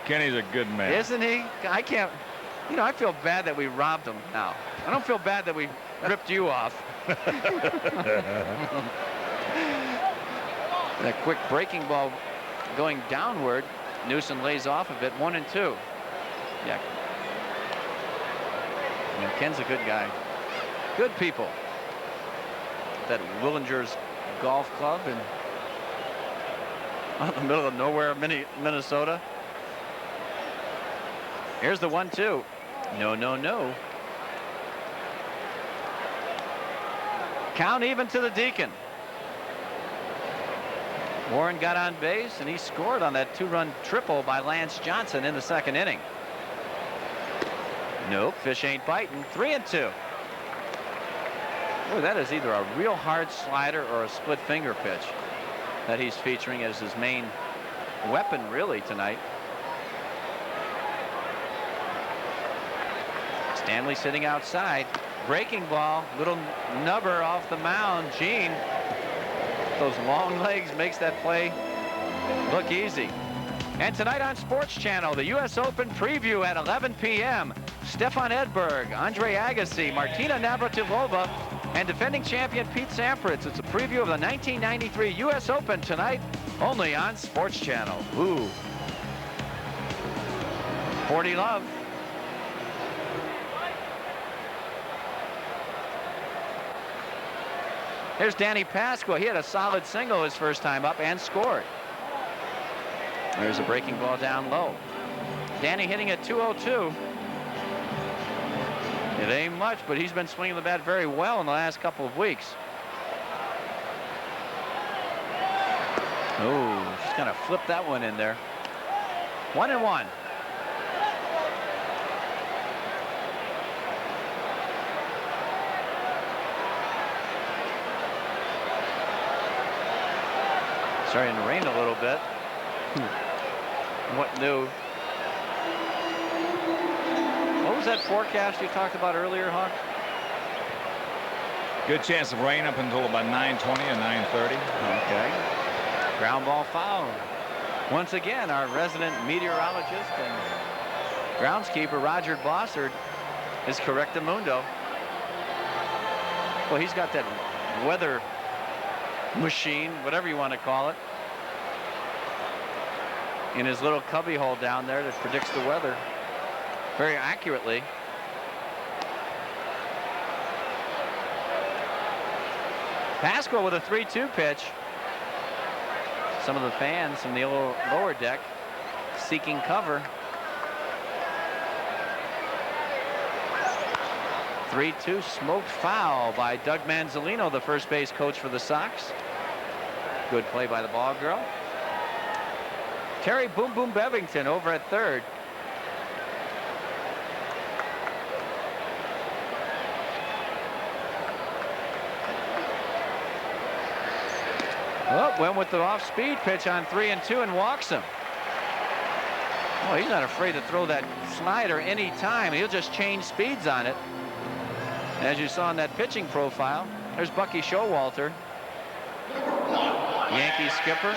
Kenny's a good man. Isn't he? I can't, you know, I feel bad that we robbed him now. I don't feel bad that we ripped you off. That quick breaking ball going downward. Newson lays off of it, 1-2. Yeah. I mean, Ken's a good guy. Good people. That Willinger's Golf Club in the middle of nowhere, Minnesota. Here's the 1-2. No, no, no. Count even to the Deacon. Warren got on base, and he scored on that 2-run triple by Lance Johnson in the 2nd inning. Nope, fish ain't biting. 3-2. Boy, that is either a real hard slider or a split finger pitch that he's featuring as his main weapon really tonight. Stanley sitting outside. Breaking ball, little nubber off the mound. Gene, those long legs makes that play look easy. And tonight on Sports Channel, the U.S. Open preview at 11 p.m. Stefan Edberg, Andre Agassi, Martina Navratilova, and defending champion Pete Sampras. It's a preview of the 1993 U.S. Open tonight, only on Sports Channel. Ooh. 40 love. Here's Danny Pasqua. He had a solid single his first time up and scored. There's a breaking ball down low. Danny hitting at 202. It ain't much, but he's been swinging the bat very well in the last couple of weeks. Oh, just kind of flipped that one in there. 1-1. Starting to rain a little bit. What new? What was that forecast you talked about earlier, Hawk? Good chance of rain up until about 9:20 and 9:30. Okay. Ground ball foul. Once again, our resident meteorologist and groundskeeper Roger Bossard is correctamundo. Well, he's got that weather machine, whatever you want to call it, in his little cubby hole down there that predicts the weather very accurately. Pasqua with a 3-2 pitch. Some of the fans from the lower deck seeking cover. 3-2 smoked foul by Doug Manzolino, the first base coach for the Sox. Good play by the ball girl. Terry Boom Boom Bevington over at third. Well, went with the off-speed pitch on 3-2 and walks him. Well, he's not afraid to throw that slider any time. He'll just change speeds on it. As you saw in that pitching profile, there's Bucky Showalter, Yankees skipper.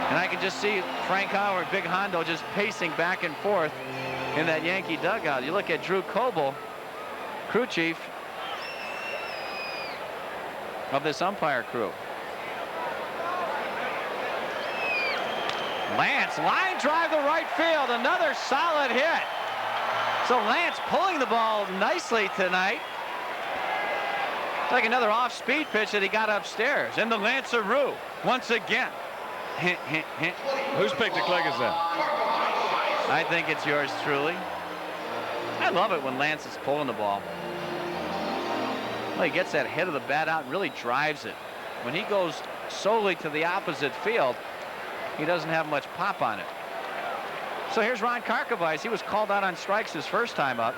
And I can just see Frank Howard, Big Hondo, just pacing back and forth in that Yankee dugout. You look at Drew Coble, crew chief of this umpire crew. Lance, line drive to right field, another solid hit. So Lance pulling the ball nicely tonight. It's like another off-speed pitch that he got upstairs. And the Lanceroo once again. Hint, hint, hint. Whose pick to click is that? I think it's yours truly. I love it when Lance is pulling the ball. Well, he gets that head of the bat out and really drives it. When he goes solely to the opposite field, he doesn't have much pop on it. So here's Ron Karkovice. He was called out on strikes his first time up.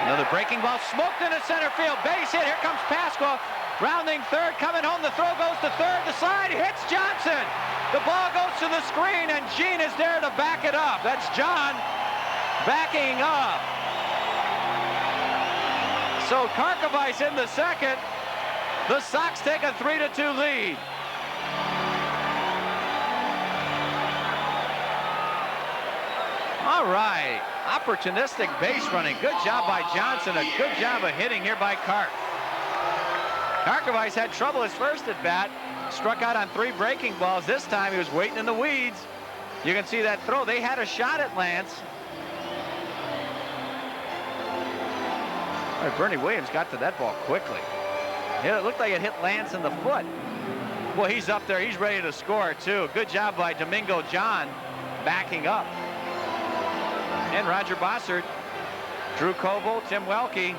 Another breaking ball smoked into center field. Base hit. Here comes Pasqua. Rounding third. Coming home. The throw goes to third. The slide hits Johnson. The ball goes to the screen, and Gene is there to back it up. That's John backing up. So Karkovice in the second. The Sox take a 3-2 lead. All right. Opportunistic base running. Good job by Johnson. A good job of hitting here by Kark. Karkovice had trouble his first at bat. Struck out on 3 breaking balls. This time he was waiting in the weeds. You can see that throw. They had a shot at Lance. All right, Bernie Williams got to that ball quickly. It looked like it hit Lance in the foot. Well, he's up there. He's ready to score, too. Good job by Domingo John backing up. And Roger Bossert, Drew Coble, Tim Welke.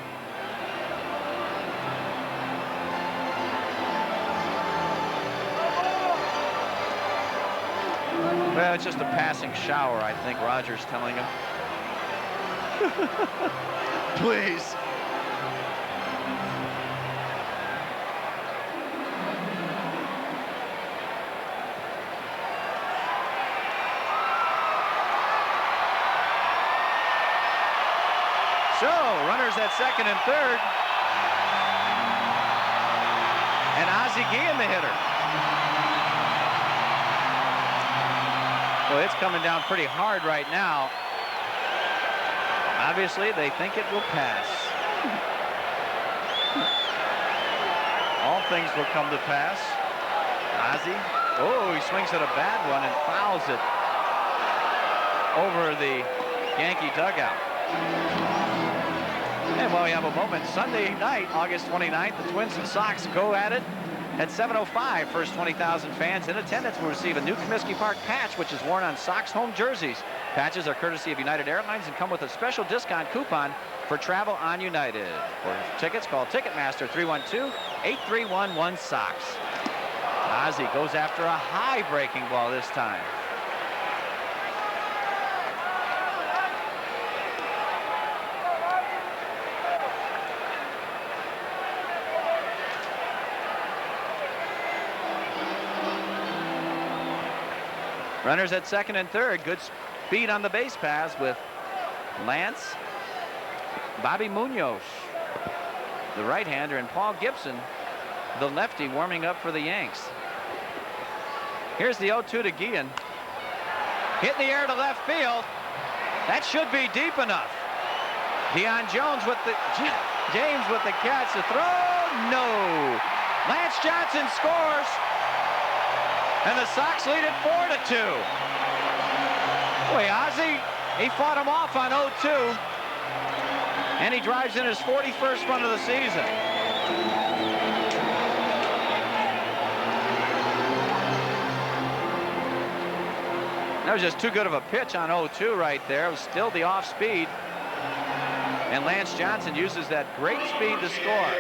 Well, it's just a passing shower, I think Roger's telling him. Please. So, runners at second and third. And Ozzie Guillen, the hitter. Well, it's coming down pretty hard right now. Obviously, they think it will pass. All things will come to pass. Ozzie. Oh, he swings at a bad one and fouls it over the Yankee dugout. And while we have a moment, Sunday night, August 29th, the Twins and Sox go at it at 7:05. First 20,000 fans in attendance will receive a new Comiskey Park patch, which is worn on Sox home jerseys. Patches are courtesy of United Airlines and come with a special discount coupon for travel on United. For tickets, call Ticketmaster 312-8311-SOX. Ozzie goes after a high breaking ball this time. Runners at second and third. Good speed on the base paths with Lance, Bobby Munoz, the right-hander, and Paul Gibson, the lefty, warming up for the Yanks. Here's the 0-2 to Guillen. Hit in the air to left field. That should be deep enough. Deion Jones with the James with the catch. The throw, no. Lance Johnson scores. And the Sox lead it 4-2. Boy, Ozzie, he fought him off on 0-2. And he drives in his 41st run of the season. That was just too good of a pitch on 0-2 right there. It was still the off speed. And Lance Johnson uses that great speed to score.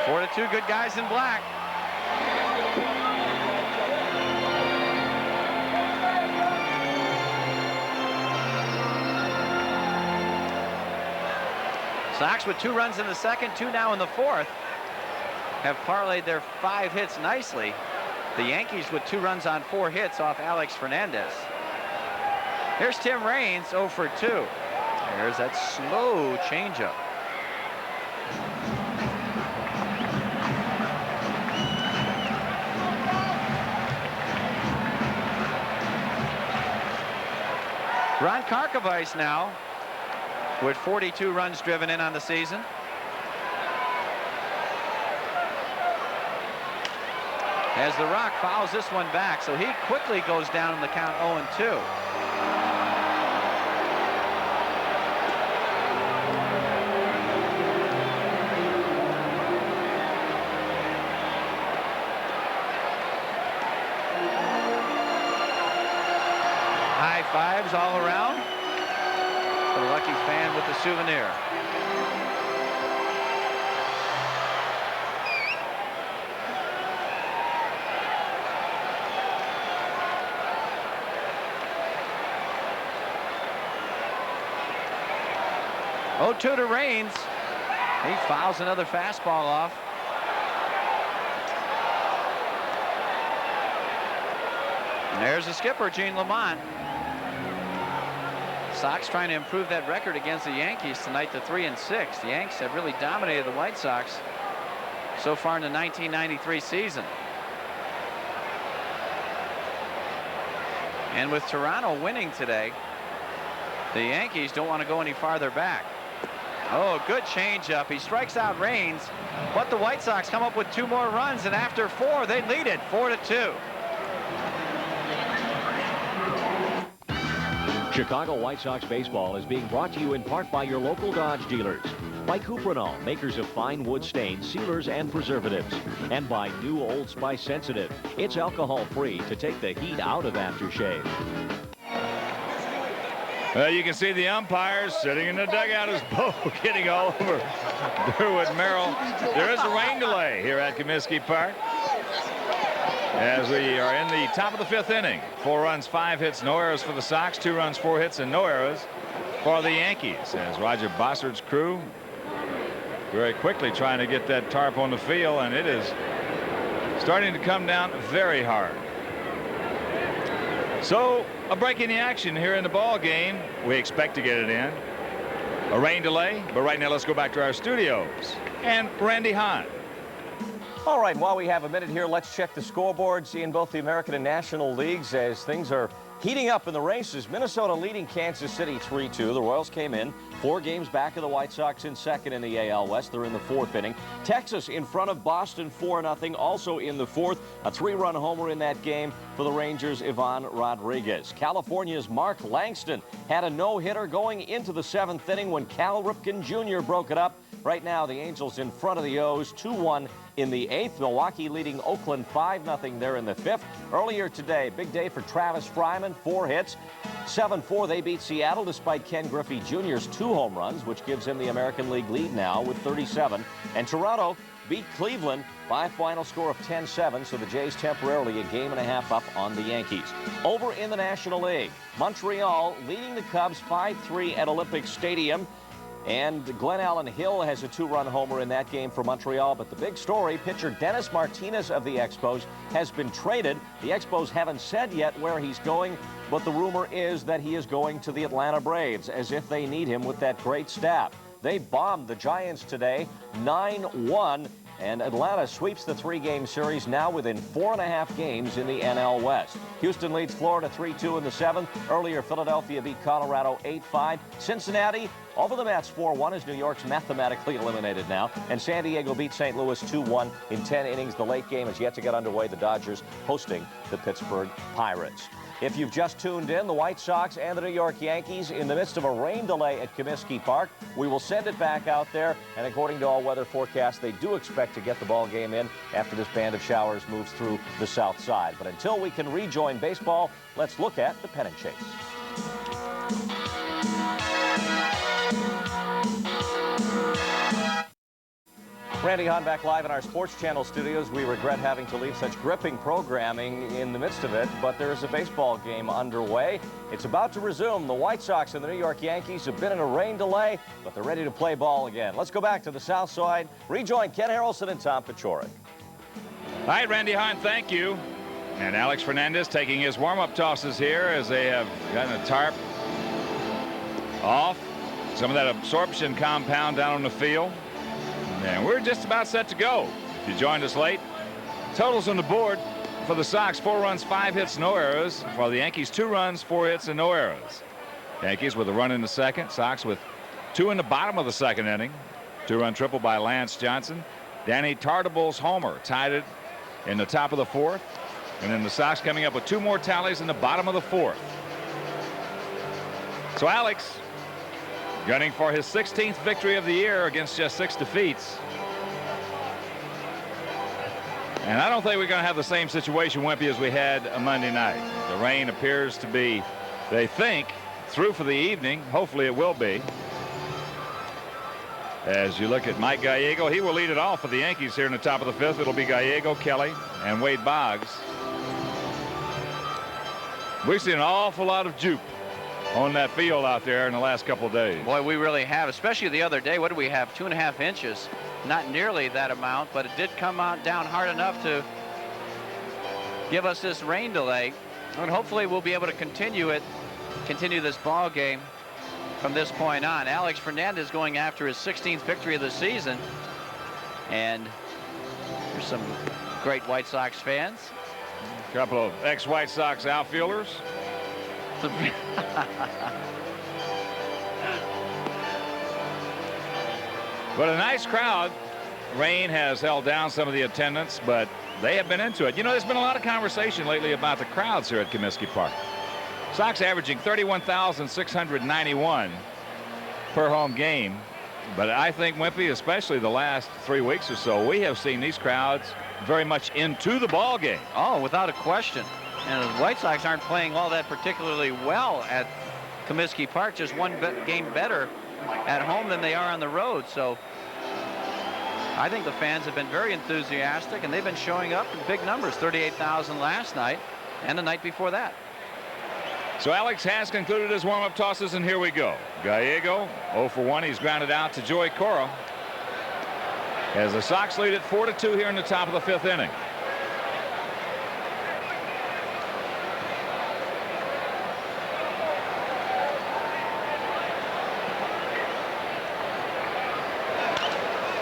4-2, good guys in black. Sox with 2 runs in the second, 2 now in the fourth, have parlayed their 5 hits nicely. The Yankees with 2 runs on 4 hits off Alex Fernandez. Here's Tim Raines, 0 for 2. There's that slow changeup. Ron Karkovice now with 42 runs driven in on the season. As the Rock fouls this one back, so he quickly goes down in the count 0-2. High fives all around. The lucky fan with the souvenir. Oh, 2 to Raines. He fouls another fastball off. And there's the skipper, Gene Lamont. Sox trying to improve that record against the Yankees tonight to 3-6. The Yanks have really dominated the White Sox so far in the 1993 season. And with Toronto winning today, the Yankees don't want to go any farther back. Oh, good changeup. He strikes out Raines, but the White Sox come up with 2 more runs, and after 4, they lead it 4-2. Chicago White Sox baseball is being brought to you in part by your local Dodge dealers, by Cuprinol, makers of fine wood stains, sealers, and preservatives, and by new Old Spice Sensitive. It's alcohol-free to take the heat out of aftershave. You can see the umpires sitting in the dugout as Bo getting all over Durwood Merrill. There is a rain delay here at Comiskey Park as we are in the top of the 5th inning. 4 runs, 5 hits, no errors for the Sox. 2 runs, 4 hits, and no errors for the Yankees, as Roger Bossard's crew very quickly trying to get that tarp on the field, and it is starting to come down very hard. So a break in the action here in the ball game. We expect to get it in. A rain delay, but right now let's go back to our studios and Randy Hahn. All right, while we have a minute here, let's check the scoreboards in both the American and National Leagues as things are heating up in the races. Minnesota leading Kansas City 3-2. The Royals came in 4 games back of the White Sox in second in the AL West. They're in the 4th inning. Texas in front of Boston 4-0, also in the 4th. A 3-run homer in that game for the Rangers' Ivan Rodriguez. California's Mark Langston had a no-hitter going into the 7th inning when Cal Ripken Jr. broke it up. Right now, the Angels in front of the O's, 2-1 in the 8th. Milwaukee leading Oakland 5-0 there in the 5th. Earlier today, big day for Travis Fryman, 4 hits. 7-4, they beat Seattle despite Ken Griffey Jr.'s 2 home runs, which gives him the American League lead now with 37. And Toronto beat Cleveland by a final score of 10-7, so the Jays temporarily a game and a half up on the Yankees. Over in the National League, Montreal leading the Cubs 5-3 at Olympic Stadium. And Glenn Allen Hill has a 2-run homer in that game for Montreal. But the big story, pitcher Dennis Martinez of the Expos has been traded. The Expos haven't said yet where he's going, but the rumor is that he is going to the Atlanta Braves, as if they need him with that great staff. They bombed the Giants today, 9-1. And Atlanta sweeps the 3-game series now within 4.5 games in the NL West. Houston leads Florida 3-2 in the 7th. Earlier, Philadelphia beat Colorado 8-5. Cincinnati over the Mets 4-1 as New York's mathematically eliminated now. And San Diego beat St. Louis 2-1 in 10 innings. The late game is yet to get underway. The Dodgers hosting the Pittsburgh Pirates. If you've just tuned in, the White Sox and the New York Yankees in the midst of a rain delay at Comiskey Park. We will send it back out there, and according to all weather forecasts, they do expect to get the ball game in after this band of showers moves through the south side. But until we can rejoin baseball, let's look at the pennant chase. Randy Hahn back live in our Sports Channel studios. We regret having to leave such gripping programming in the midst of it, but there is a baseball game underway. It's about to resume. The White Sox and the New York Yankees have been in a rain delay, but they're ready to play ball again. Let's go back to the South Side. Rejoin Ken Harrelson and Tom Paciorek. All right, Randy Hahn, thank you. And Alex Fernandez taking his warm-up tosses here as they have gotten a tarp off. Some of that absorption compound down on the field. And we're just about set to go. If you joined us late, totals on the board for the Sox: 4 runs, 5 hits, no errors. For the Yankees, 2 runs, 4 hits, and no errors. Yankees with a run in the second. Sox with 2 in the bottom of the second inning. 2-run triple by Lance Johnson. Danny Tartable's homer tied it in the top of the 4th. And then the Sox coming up with 2 more tallies in the bottom of the 4th. So Alex gunning for his 16th victory of the year against just 6 defeats. And I don't think we're going to have the same situation, Wimpy, as we had Monday night. The rain appears to be, they think, through for the evening. Hopefully it will be. As you look at Mike Gallego, he will lead it off for the Yankees here in the top of the 5th. It'll be Gallego, Kelly, and Wade Boggs. We've seen an awful lot of juke on that field out there in the last couple of days. Boy, we really have, especially the other day. What did we have? 2.5 inches. Not nearly that amount, but it did come out down hard enough to give us this rain delay. And hopefully we'll be able to continue this ball game from this point on. Alex Fernandez going after his 16th victory of the season. And there's some great White Sox fans. A couple of ex-White Sox outfielders. But a nice crowd. Rain has held down some of the attendance, but they have been into it. You know, there's been a lot of conversation lately about the crowds here at Comiskey Park. Sox averaging 31,691 per home game. But I think, Wimpy, especially the last 3 weeks or so, we have seen these crowds very much into the ball game. Oh, without a question. And the White Sox aren't playing all that particularly well at Comiskey Park, just one game better at home than they are on the road. So I think the fans have been very enthusiastic, and they've been showing up in big numbers. 38,000 last night and the night before that. So Alex has concluded his warm-up tosses, and here we go. Gallego 0 for 1. He's grounded out to Joey Cora as the Sox lead it 4-2 here in the top of the 5th inning.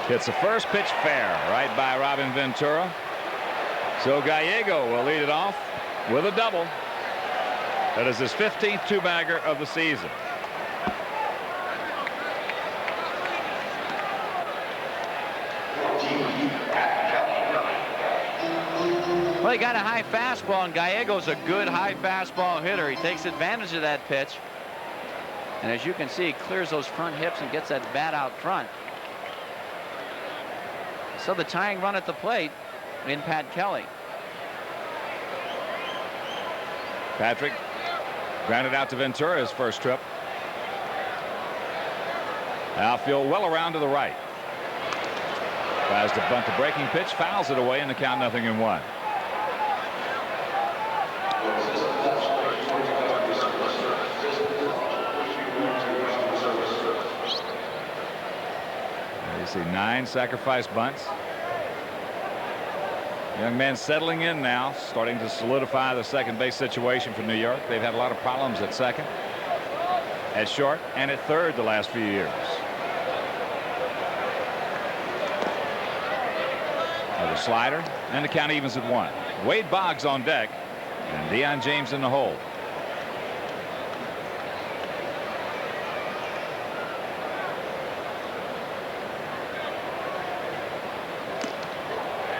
Hits the first pitch fair, right by Robin Ventura. So Gallego will lead it off with a double. That is his 15th two-bagger of the season. Well, he got a high fastball, and Gallego's a good high fastball hitter. He takes advantage of that pitch. And as you can see, he clears those front hips and gets that bat out front. So the tying run at the plate in Pat Kelly. Patrick grounded out to Ventura his first trip. Outfield well around to the right. Tries to bunt the breaking pitch, fouls it away, and the count 0-1. You see 9 sacrifice bunts. Young man settling in now, starting to solidify the second base situation for New York. They've had a lot of problems at second, at short, and at third the last few years. Another slider, and the count evens at 1. Wade Boggs on deck, and Deion James in the hole.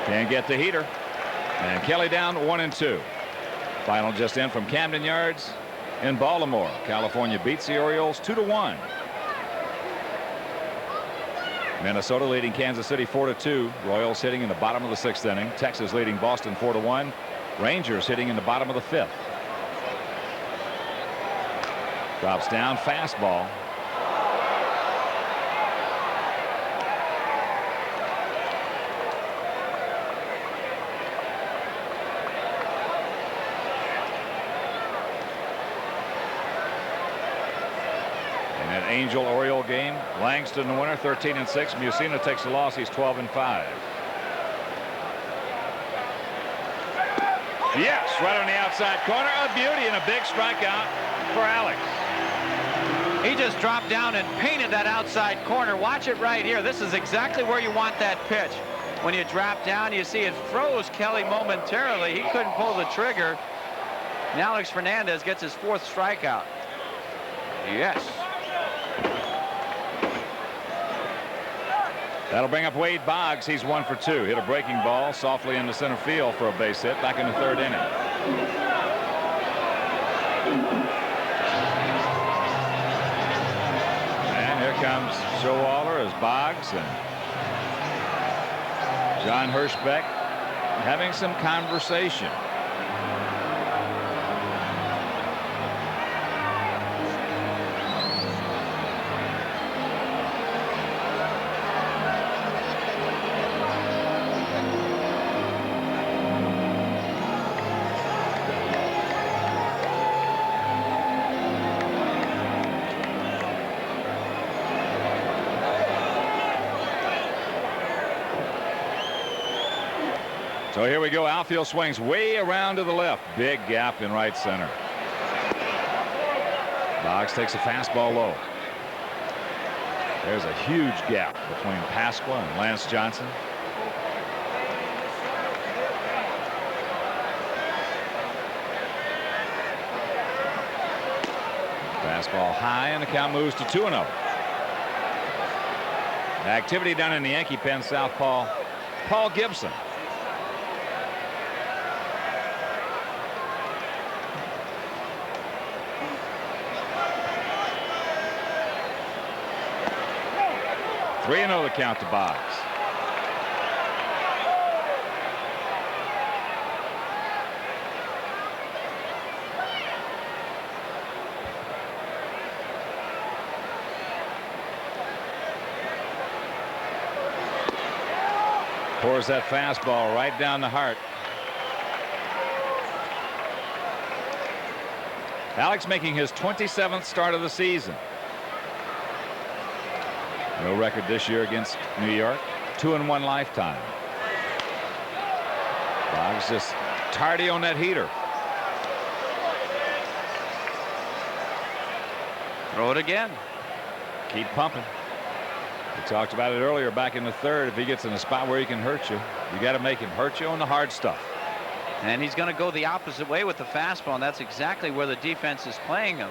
Can't get the heater. And Kelly down 1-2. Final just in from Camden Yards in Baltimore. California beats the Orioles 2-1. Minnesota leading Kansas City 4-2. Royals hitting in the bottom of the 6th inning. Texas leading Boston 4-1. Rangers hitting in the bottom of the 5th. Drops down, fastball. Angel-Oriole game. Langston the winner, 13-6. Musina takes the loss. He's 12-5. Yes, right on the outside corner. A beauty and a big strikeout for Alex. He just dropped down and painted that outside corner. Watch it right here. This is exactly where you want that pitch. When you drop down, you see it froze Kelly momentarily. He couldn't pull the trigger. And Alex Fernandez gets his 4th strikeout. Yes. That'll bring up Wade Boggs. He's 1 for 2. Hit a breaking ball softly into center field for a base hit back in the 3rd inning. And here comes Showalter as Boggs and John Hirschbeck having some conversation. So here we go. Outfield swings way around to the left. Big gap in right center. Boggs takes a fastball low. There's a huge gap between Pasqua and Lance Johnson. Fastball high, and the count moves to 2-0. Activity down in the Yankee pen. Southpaw Paul Gibson. Three 3-0 the count to Boggs. Pours that fastball right down the heart. Alex making his 27th start of the season. No record this year against New York. 2-1 lifetime. Boggs just tardy on that heater. Throw it again. Keep pumping. We talked about it earlier back in the 3rd. If he gets in a spot where he can hurt you, you got to make him hurt you on the hard stuff. And he's going to go the opposite way with the fastball, and that's exactly where the defense is playing him.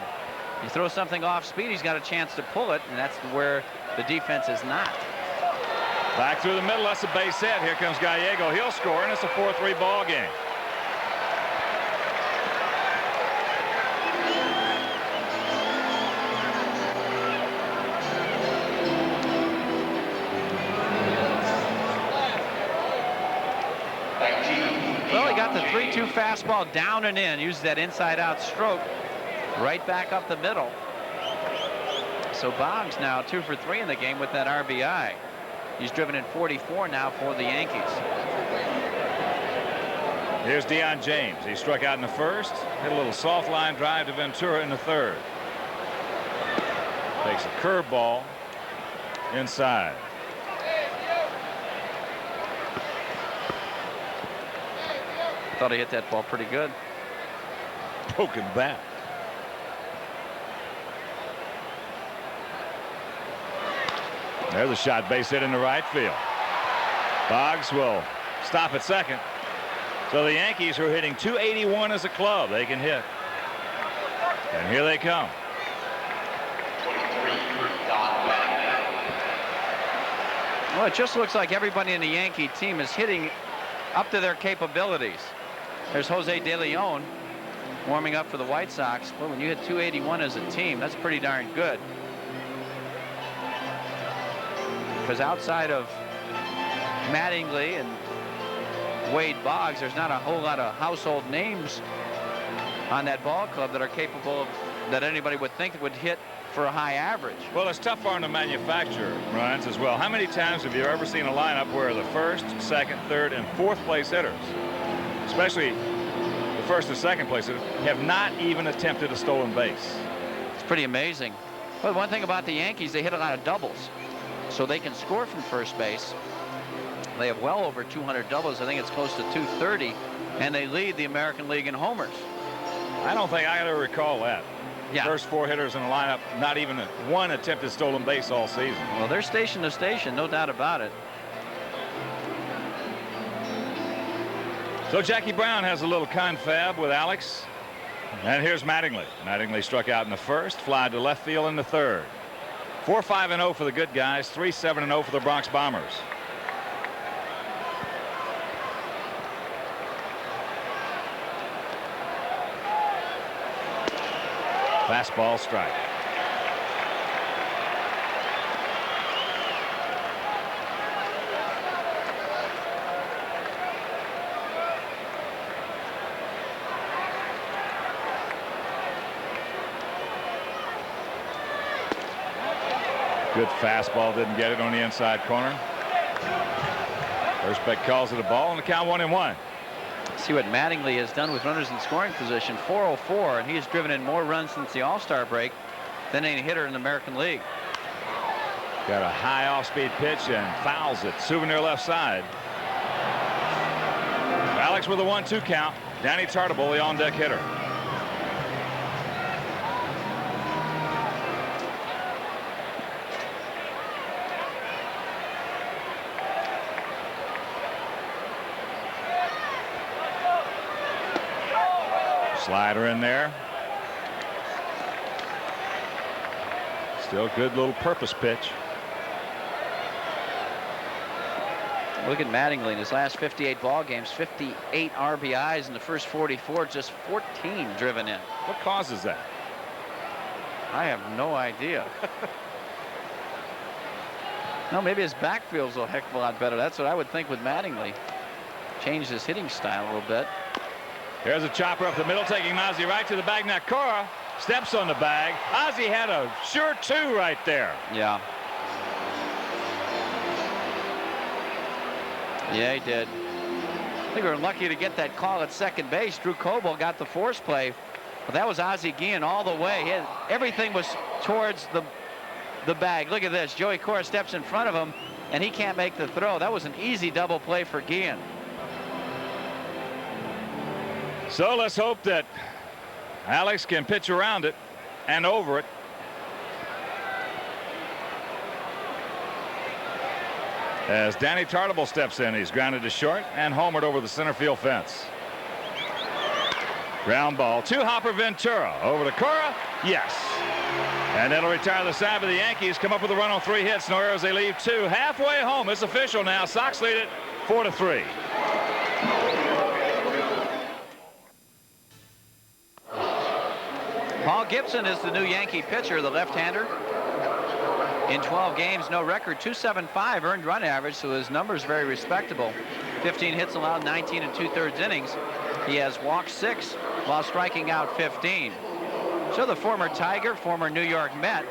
You throw something off speed, he's got a chance to pull it, and that's where the defense is not. Back through the middle, that's a base hit. Here comes Gallego. He'll score, and it's a 4-3 ball game. Well, he got the 3-2 fastball down and in. Used that inside-out stroke right back up the middle. So Boggs now 2 for 3 in the game with that RBI. He's driven in 44 now for the Yankees. Here's Deion James. He struck out in the 1st. Hit a little soft line drive to Ventura in the 3rd. Takes a curveball inside. Thought he hit that ball pretty good. Poking back. There's a shot, base hit in the right field. Boggs will stop at second. So the Yankees are hitting .281 as a club. They can hit. And here they come. Well, it just looks like everybody in the Yankee team is hitting up to their capabilities. There's Jose De Leon warming up for the White Sox. Well, when you hit .281 as a team, that's pretty darn good. Because outside of Mattingly and Wade Boggs, there's not a whole lot of household names on that ball club that are capable of, that anybody would think would hit for a high average. Well, it's tough for them to manufacture runs as well. How many times have you ever seen a lineup where the 1st, 2nd, 3rd, and 4th place hitters, especially the 1st and 2nd place hitters, have not even attempted a stolen base? It's pretty amazing. Well, one thing about the Yankees, they hit a lot of doubles, so they can score from first base. They have well over 200 doubles. I think it's close to 230, and they lead the American League in homers. I don't think I ever recall that. Yeah. First 4 hitters in the lineup, not even one attempted stolen base all season. Well, they're station to station, no doubt about it. So Jackie Brown has a little confab with Alex. And here's Mattingly. Mattingly struck out in the first, fly to left field in the third. 4-5-0 for the good guys, 3-7-0 for the Bronx Bombers. Fastball strike. Good fastball, didn't get it on the inside corner. First bet calls it a ball, and the count 1-1. See what Mattingly has done with runners in scoring position. 404, and he has driven in more runs since the All-Star break than any hitter in the American League. Got a high off-speed pitch and fouls it. Souvenir left side. Alex with a 1-2 count. Danny Tartabull, the on-deck hitter. Slider in there. Still good little purpose pitch. Look at Mattingly in his last 58 ball games, 58 RBIs in the first 44, just 14 driven in. What causes that? I have no idea. No, maybe his backfield's a heck of a lot better. That's what I would think with Mattingly. Changed his hitting style a little bit. Here's a chopper up the middle, taking Ozzie right to the bag. Now Cora steps on the bag. Ozzie had a sure 2 right there. Yeah. Yeah, he did. I think we were lucky to get that call at second base. Drew Coble got the force play, but that was Ozzie Guillen all the way. Everything was towards the bag. Look at this. Joey Cora steps in front of him, and he can't make the throw. That was an easy double play for Guillen. So let's hope that Alex can pitch around it and over it. As Danny Tartabull steps in, he's grounded to short and homered over the center field fence. Ground ball to Hopper Ventura. Over to Cora. Yes. And that'll retire the side of the Yankees. Come up with a run on 3 hits. No errors. They leave 2. Halfway home. It's official now. Sox lead it 4-3. Paul Gibson is the new Yankee pitcher, the left-hander. In 12 games, no record, 2.75 earned run average, so his numbers very respectable. 15 hits allowed, 19 2/3 innings. He has walked 6 while striking out 15. So the former Tiger, former New York Met,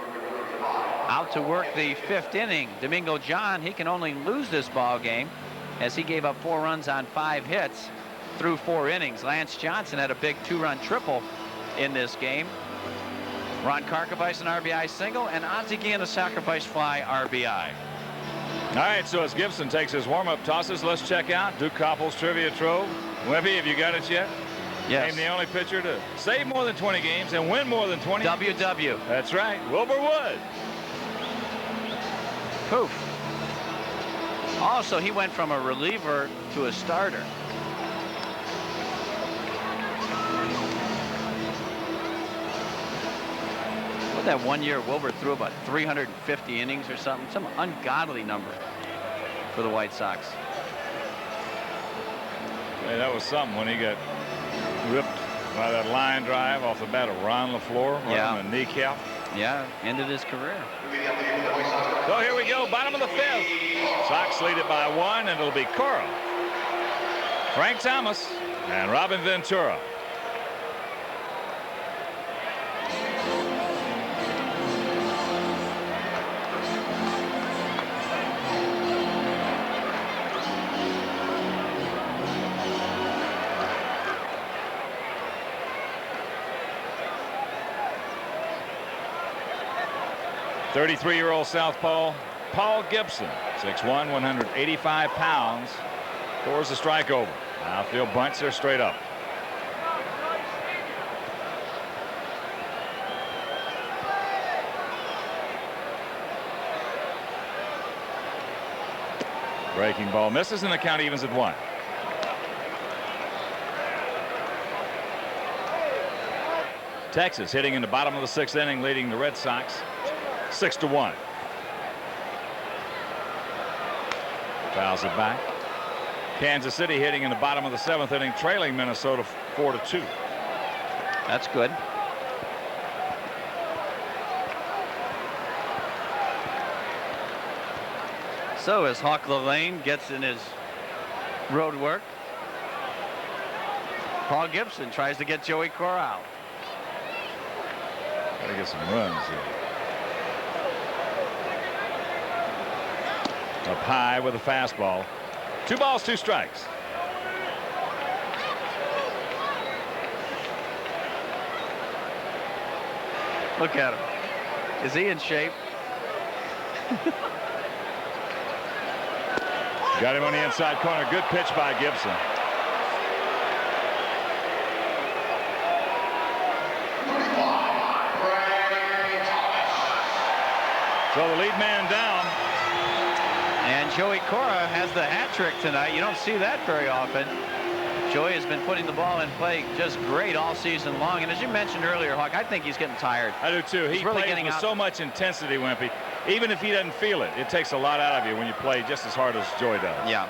out to work the 5th inning. Domingo John, he can only lose this ball game as he gave up 4 runs on 5 hits through 4 innings. Lance Johnson had a big 2-run triple in this game. Ron Karkovice an RBI single, and Ozzie Guillen a sacrifice fly RBI. All right, so as Gibson takes his warm-up tosses, let's check out Duke Koppel's Trivia Trove. Wimpy, have you got it yet? Yes. Name the only pitcher to save more than 20 games and win more than 20. WW. That's right, Wilbur Wood. Poof. Also, he went from a reliever to a starter. That 1 year Wilbur threw about 350 innings or something, some ungodly number for the White Sox. Hey, that was something when he got ripped by that line drive off the bat of Ron LaFleur right on the kneecap. Yeah, ended his career. So here we go, bottom of the 5th. Sox lead it by 1, and it'll be Cora, Frank Thomas, and Robin Ventura. 33-year-old southpaw Paul Gibson, 6'1", 185 pounds, throws the strike over. Outfield bunts, they're straight up. Breaking ball misses, and the count evens at 1. Texas hitting in the bottom of the 6th inning, leading the Red Sox 6-1. Fouls it back. Kansas City hitting in the bottom of the 7th inning, trailing Minnesota 4-2. That's good. So as Hawk Lane gets in his road work, Paul Gibson tries to get Joey Cora out. Gotta get some runs here. Up high with a fastball. 2 balls, 2 strikes. Look at him. Is he in shape? Got him on the inside corner. Good pitch by Gibson. So the lead man down. And Joey Cora has the hat trick tonight. You don't see that very often. Joey has been putting the ball in play just great all season long. And as you mentioned earlier, Hawk, I think he's getting tired. I do too. He really plays with so much intensity, Wimpy. Even if he doesn't feel it, it takes a lot out of you when you play just as hard as Joey does. Yeah.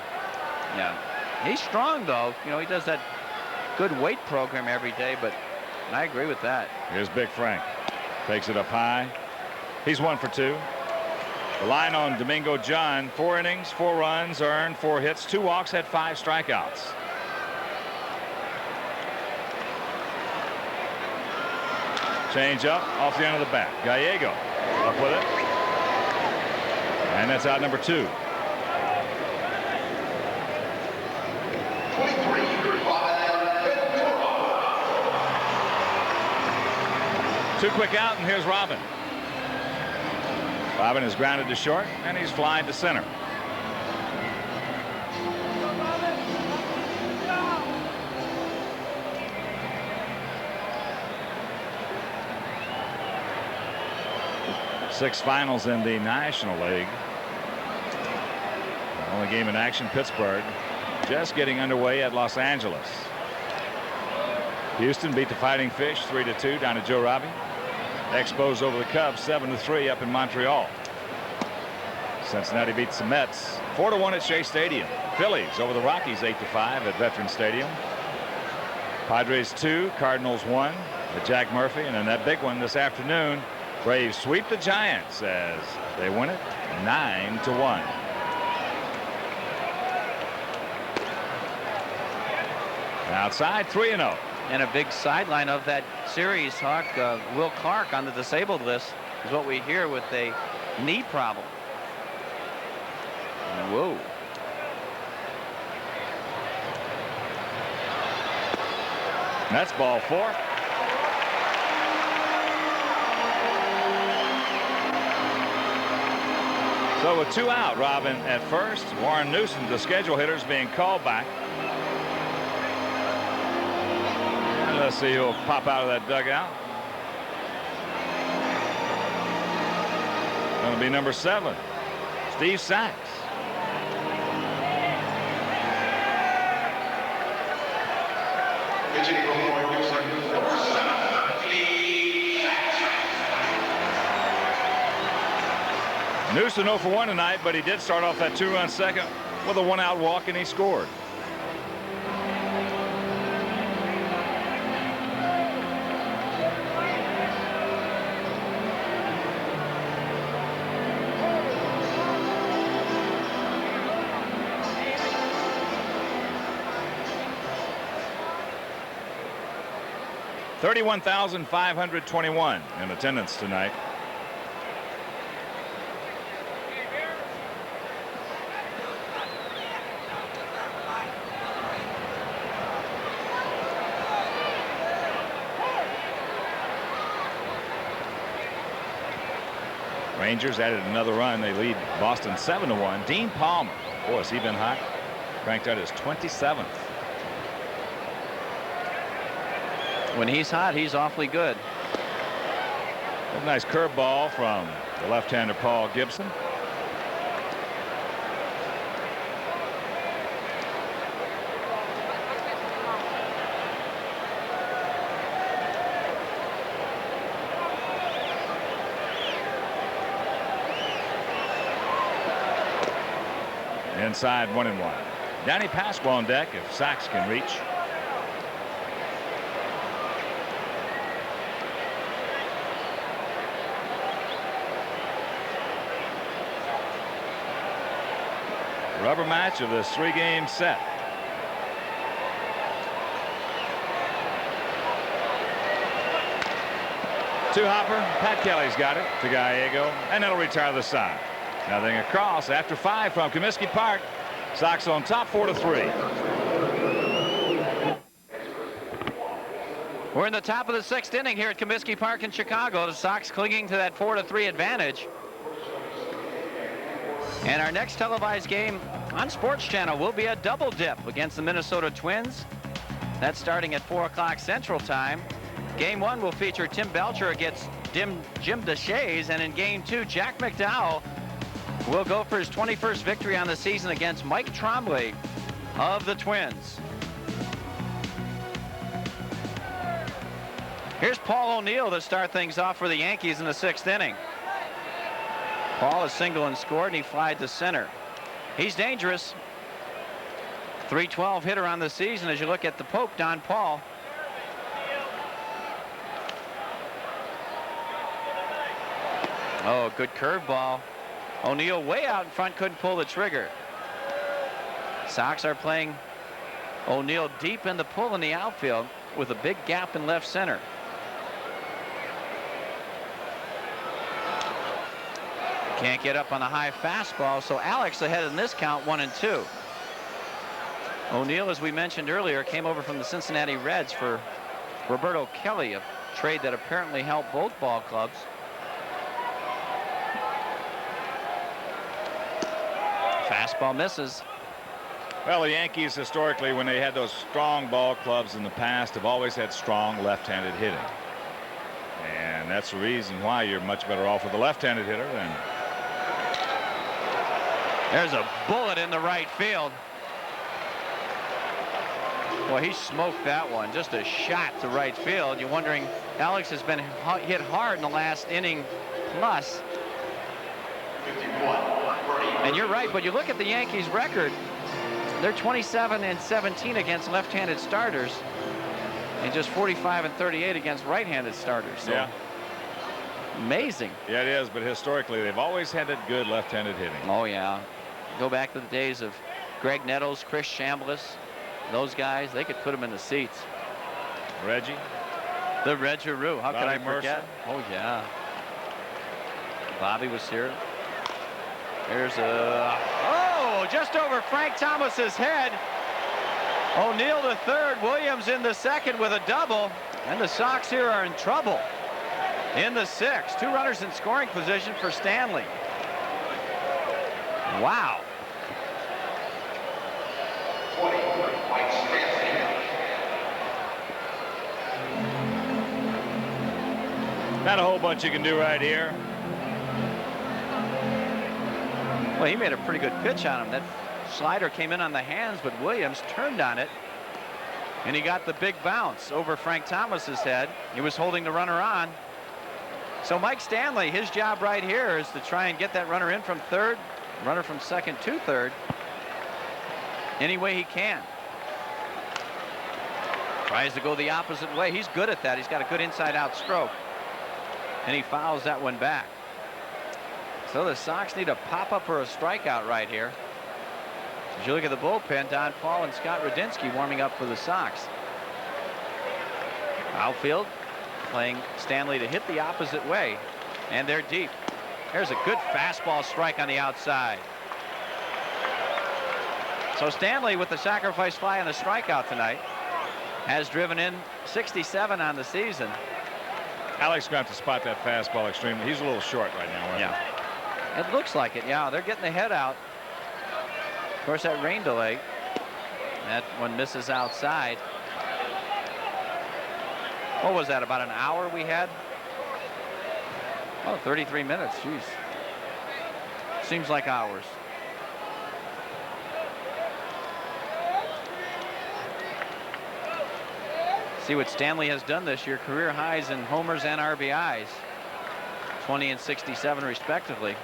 Yeah. He's strong, though. You know, he does that good weight program every day, but I agree with that. Here's Big Frank. Takes it up high. He's 1 for 2. The line on Domingo John, 4 innings, 4 runs earned, 4 hits, 2 walks, had 5 strikeouts. Change up off the end of the bat. Gallego up with it. And that's out number 2. Too quick out, and here's Robin. Robin is grounded to short, and he's flying to center. Six finals in the National League. The only game in action, Pittsburgh just getting underway at Los Angeles. Houston beat the Fighting Fish 3-2 down to Joe Robbie. Expos over the Cubs 7-3 up in Montreal. Cincinnati beats the Mets 4-1 at Shea Stadium. Phillies over the Rockies 8-5 at Veterans Stadium. Padres 2, Cardinals 1 at Jack Murphy, and then that big one this afternoon. Braves sweep the Giants as they win it 9-1. Outside 3-0. And a big sideline of that series, Hawk, Will Clark on the disabled list is what we hear with a knee problem. Whoa. That's ball 4. So with 2 out, Robin at first. Warren Newsom, the schedule hitters, being called back. And let's see who'll pop out of that dugout. Going to be number 7, Steve Sachs. Newsom 0 for 1 tonight, but he did start off that 2-run second with a 1-out walk, and he scored. $31,521 in attendance tonight. Rangers added another run. They lead Boston 7-1. Dean Palmer, boy, has he been hot. Ranked out as 27th. When he's hot, he's awfully good. A nice curveball from the left-hander Paul Gibson. Inside 1-1. Danny Pasquale on deck if Sox can reach. Rubber match of this 3-game set. Two-hopper. Pat Kelly's got it to Gallego, and that'll retire the side. Nothing across after 5 from Comiskey Park. Sox on top 4-3. We're in the top of the 6th inning here at Comiskey Park in Chicago. The Sox clinging to that 4-3 advantage. And our next televised game on SportsChannel will be a double dip against the Minnesota Twins. That's starting at 4 o'clock Central Time. Game 1 will feature Tim Belcher against Jim Deshaies, and in Game 2, Jack McDowell will go for his 21st victory on the season against Mike Trombley of the Twins. Here's Paul O'Neill to start things off for the Yankees in the 6th inning. Paul is single and scored, and he flied to center. He's dangerous. .312 hitter on the season as you look at the Pope, Don Paul. Oh, good curveball. O'Neill way out in front, couldn't pull the trigger. Sox are playing O'Neill deep in the pull in the outfield with a big gap in left center. Can't get up on a high fastball, so Alex ahead in this count, 1-2. O'Neill, as we mentioned earlier, came over from the Cincinnati Reds for Roberto Kelly, a trade that apparently helped both ball clubs. Fastball misses. Well, the Yankees historically, when they had those strong ball clubs in the past, have always had strong left-handed hitting. And that's the reason why you're much better off with a left-handed hitter than... There's a bullet in the right field. Boy, he smoked that one. Just a shot to right field. You're wondering, Alex has been hit hard in the last inning plus. And you're right, but you look at the Yankees record, they're 27-17 against left-handed starters and just 45-38 against right-handed starters. So yeah. Amazing. Yeah, it is, but historically they've always had that good left-handed hitting. Oh yeah. Go back to the days of Greg Nettles, Chris Chambliss, those guys, they could put them in the seats. Reggie. The Reggie-Roo, how could I forget? Mercer. Oh yeah. Bobby was here. There's a, oh, just over Frank Thomas's head. O'Neill the third, Williams in the second with a double, and the Sox here are in trouble. In the 6th, 2 runners in scoring position for Stanley. Wow. Not a whole bunch you can do right here. Well, he made a pretty good pitch on him. That slider came in on the hands, but Williams turned on it, and he got the big bounce over Frank Thomas's head. He was holding the runner on. So Mike Stanley, his job right here is to try and get that runner in from third, runner from second to third, any way he can. Tries to go the opposite way. He's good at that. He's got a good inside-out stroke, and he fouls that one back. So the Sox need a pop-up or a strikeout right here. As you look at the bullpen, Don Paul and Scott Radinsky warming up for the Sox. Outfield playing Stanley to hit the opposite way, and they're deep. There's a good fastball strike on the outside. So Stanley, with the sacrifice fly and a strikeout tonight, has driven in 67 on the season. Alex got to spot that fastball extremely. He's a little short right now. Yeah. It looks like it. Yeah, they're getting the head out. Of course, that rain delay. That one misses outside. What was that, about an hour we had? Oh, 33 minutes, jeez. Seems like hours. See what Stanley has done this year, career highs in homers and RBIs. 20 and 67 respectively.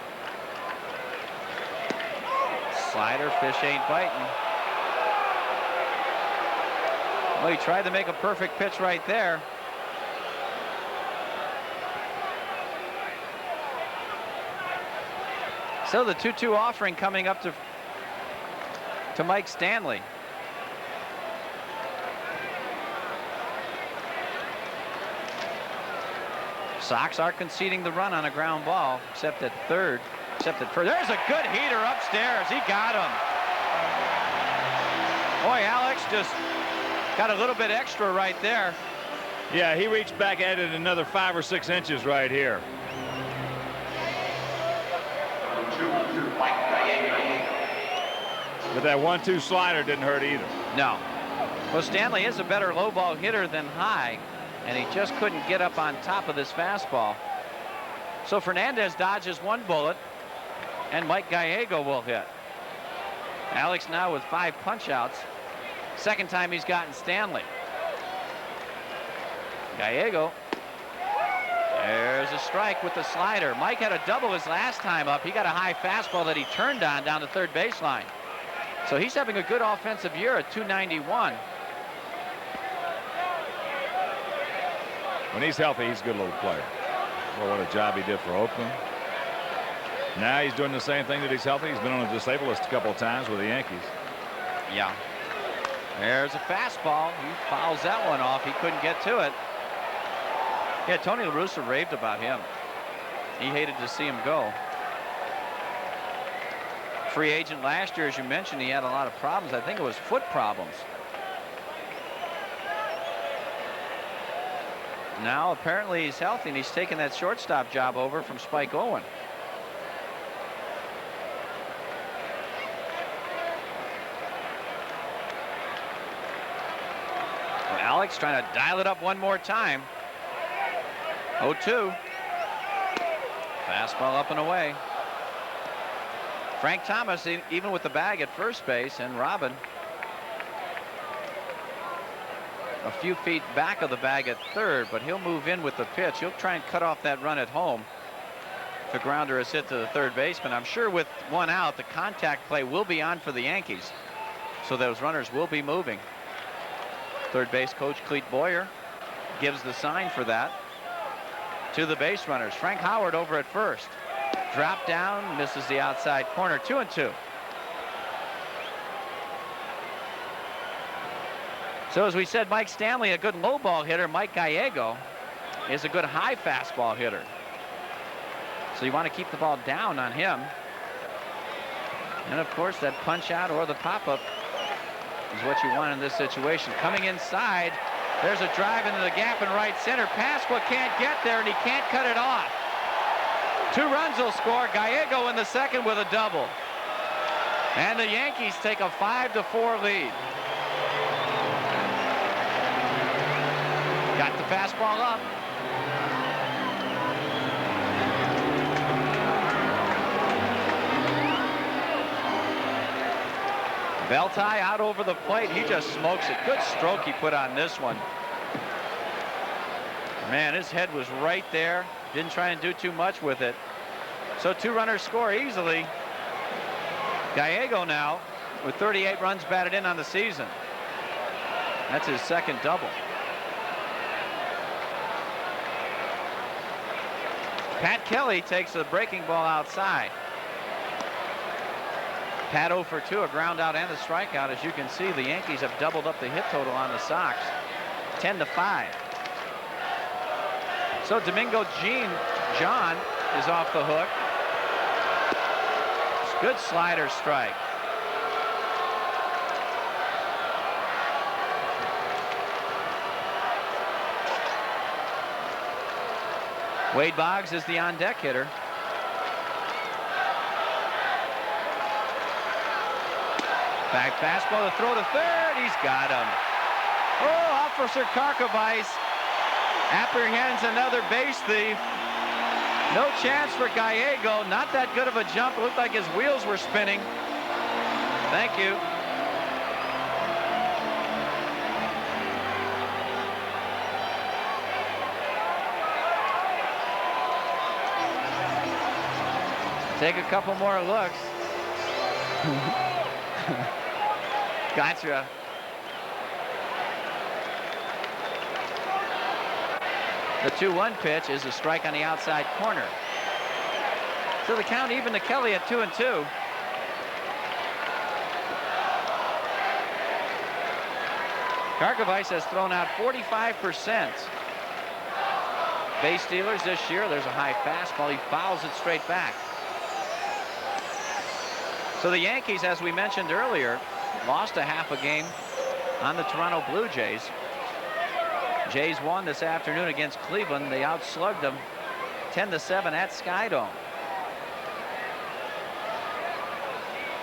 Slider, fish ain't biting. Well, he tried to make a perfect pitch right there. So the 2-2 offering coming up to Mike Stanley. Sox are conceding the run on a ground ball, except at third, except at first. There's a good heater upstairs. He got him. Boy, Alex just got a little bit extra right there. Yeah, he reached back at it another 5 or 6 inches right here. But that 1-2 slider didn't hurt either. No. Well, Stanley is a better low ball hitter than high, and he just couldn't get up on top of this fastball. So Fernandez dodges one bullet, and Mike Gallego will hit. Alex now with 5 punch-outs. Second time he's gotten Stanley. Gallego. There's a strike with the slider. Mike had a double his last time up. He got a high fastball that he turned on down the third baseline. So he's having a good offensive year at 291. When he's healthy, he's a good little player. Well, what a job he did for Oakland. Now he's doing the same thing that he's healthy. He's been on a disabled list a couple of times with the Yankees. Yeah. There's a fastball. He fouls that one off. He couldn't get to it. Yeah, Tony La Russa raved about him. He hated to see him go. Free agent last year, as you mentioned, he had a lot of problems. I think it was foot problems. Now apparently he's healthy, and he's taken that shortstop job over from Spike Owen. Well, Alex trying to dial it up one more time. 0-2. Fastball up and away. Frank Thomas, even with the bag at first base, and Robin a few feet back of the bag at third, but he'll move in with the pitch. He'll try and cut off that run at home. The grounder is hit to the third baseman. I'm sure with one out, the contact play will be on for the Yankees, so those runners will be moving. Third base coach Clete Boyer gives the sign for that to the base runners. Frank Howard over at first. Drop down, misses the outside corner. 2-2. So as we said, Mike Stanley, a good low ball hitter. Mike Gallego is a good high fastball hitter. So you want to keep the ball down on him. And of course, that punch out or the pop-up is what you want in this situation. Coming inside, there's a drive into the gap in right center. Pasqua can't get there, and he can't cut it off. 2 runs will score. Gallego in the second with a double. And the Yankees take a 5-4 lead. Got the fastball up. Veltai out over the plate. He just smokes it. Good stroke he put on this one. Man, his head was right there. Didn't try and do too much with it. So 2 runners score easily. Gallego now with 38 runs batted in on the season. That's his second double. Pat Kelly takes a breaking ball outside. Pat 0 for 2, a ground out and a strikeout. As you can see, the Yankees have doubled up the hit total on the Sox. 10-5. So Domingo John is off the hook. Good slider strike. Wade Boggs is the on-deck hitter. Back fastball to throw to third. He's got him. Oh, Officer Karkovice apprehends another base thief. No chance for Gallego. Not that good of a jump. It looked like his wheels were spinning. Thank you. Take a couple more looks. Gotcha. The 2-1 pitch is a strike on the outside corner. So the count even to Kelly at 2-2. Karkovice has thrown out 45%. Base stealers this year. There's a high fastball. He fouls it straight back. So the Yankees, as we mentioned earlier, lost a half a game on the Toronto Blue Jays. Jays won this afternoon against Cleveland. They outslugged them 10-7 at Skydome.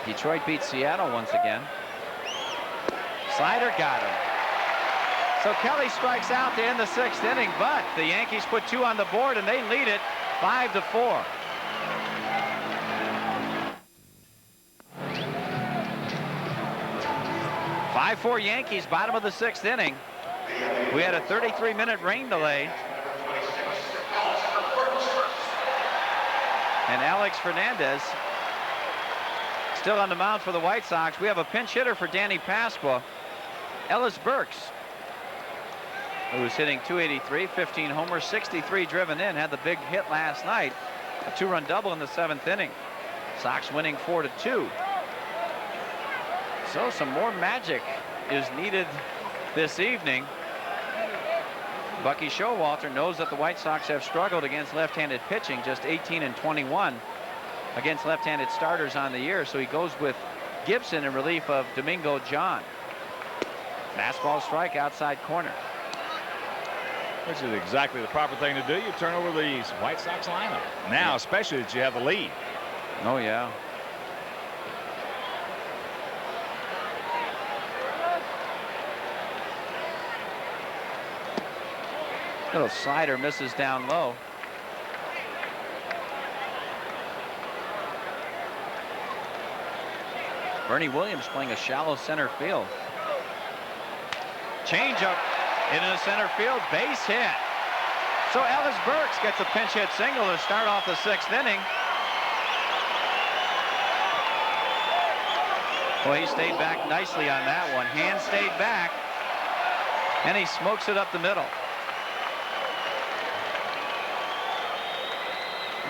Detroit beat Seattle once again. Slider got him. So Kelly strikes out to end the 6th inning, but the Yankees put 2 on the board and they lead it 5-4. Four Yankees, bottom of the 6th inning. We had a 33-minute rain delay. And Alex Fernandez still on the mound for the White Sox. We have a pinch hitter for Danny Pasqua, Ellis Burks, who was hitting .283, 15 homers, 63 driven in, had the big hit last night, a 2-run double in the 7th inning. Sox winning 4-2. So some more magic is needed this evening. Bucky Showalter knows that the White Sox have struggled against left-handed pitching, just 18-21 against left-handed starters on the year. So he goes with Gibson in relief of Domingo John. Fastball strike outside corner. Which is exactly the proper thing to do. You turn over the White Sox lineup. Now, especially that you have the lead. Oh, yeah. Little slider misses down low. Bernie Williams playing a shallow center field. Changeup into the center field, base hit. So Ellis Burks gets a pinch hit single to start off the 6th inning. Well, he stayed back nicely on that one. Hand stayed back, and he smokes it up the middle.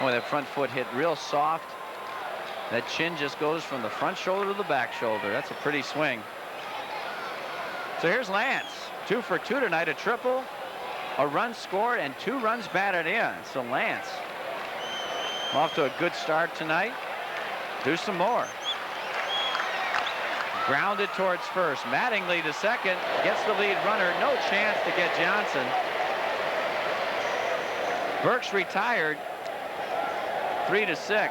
Oh, that front foot hit real soft. That chin just goes from the front shoulder to the back shoulder. That's a pretty swing. So here's Lance. 2 for 2 tonight, a triple, a run scored, and 2 runs batted in. So Lance off to a good start tonight. Do some more. Grounded towards first. Mattingly to second. Gets the lead runner. No chance to get Johnson. Burks retired. 3-6.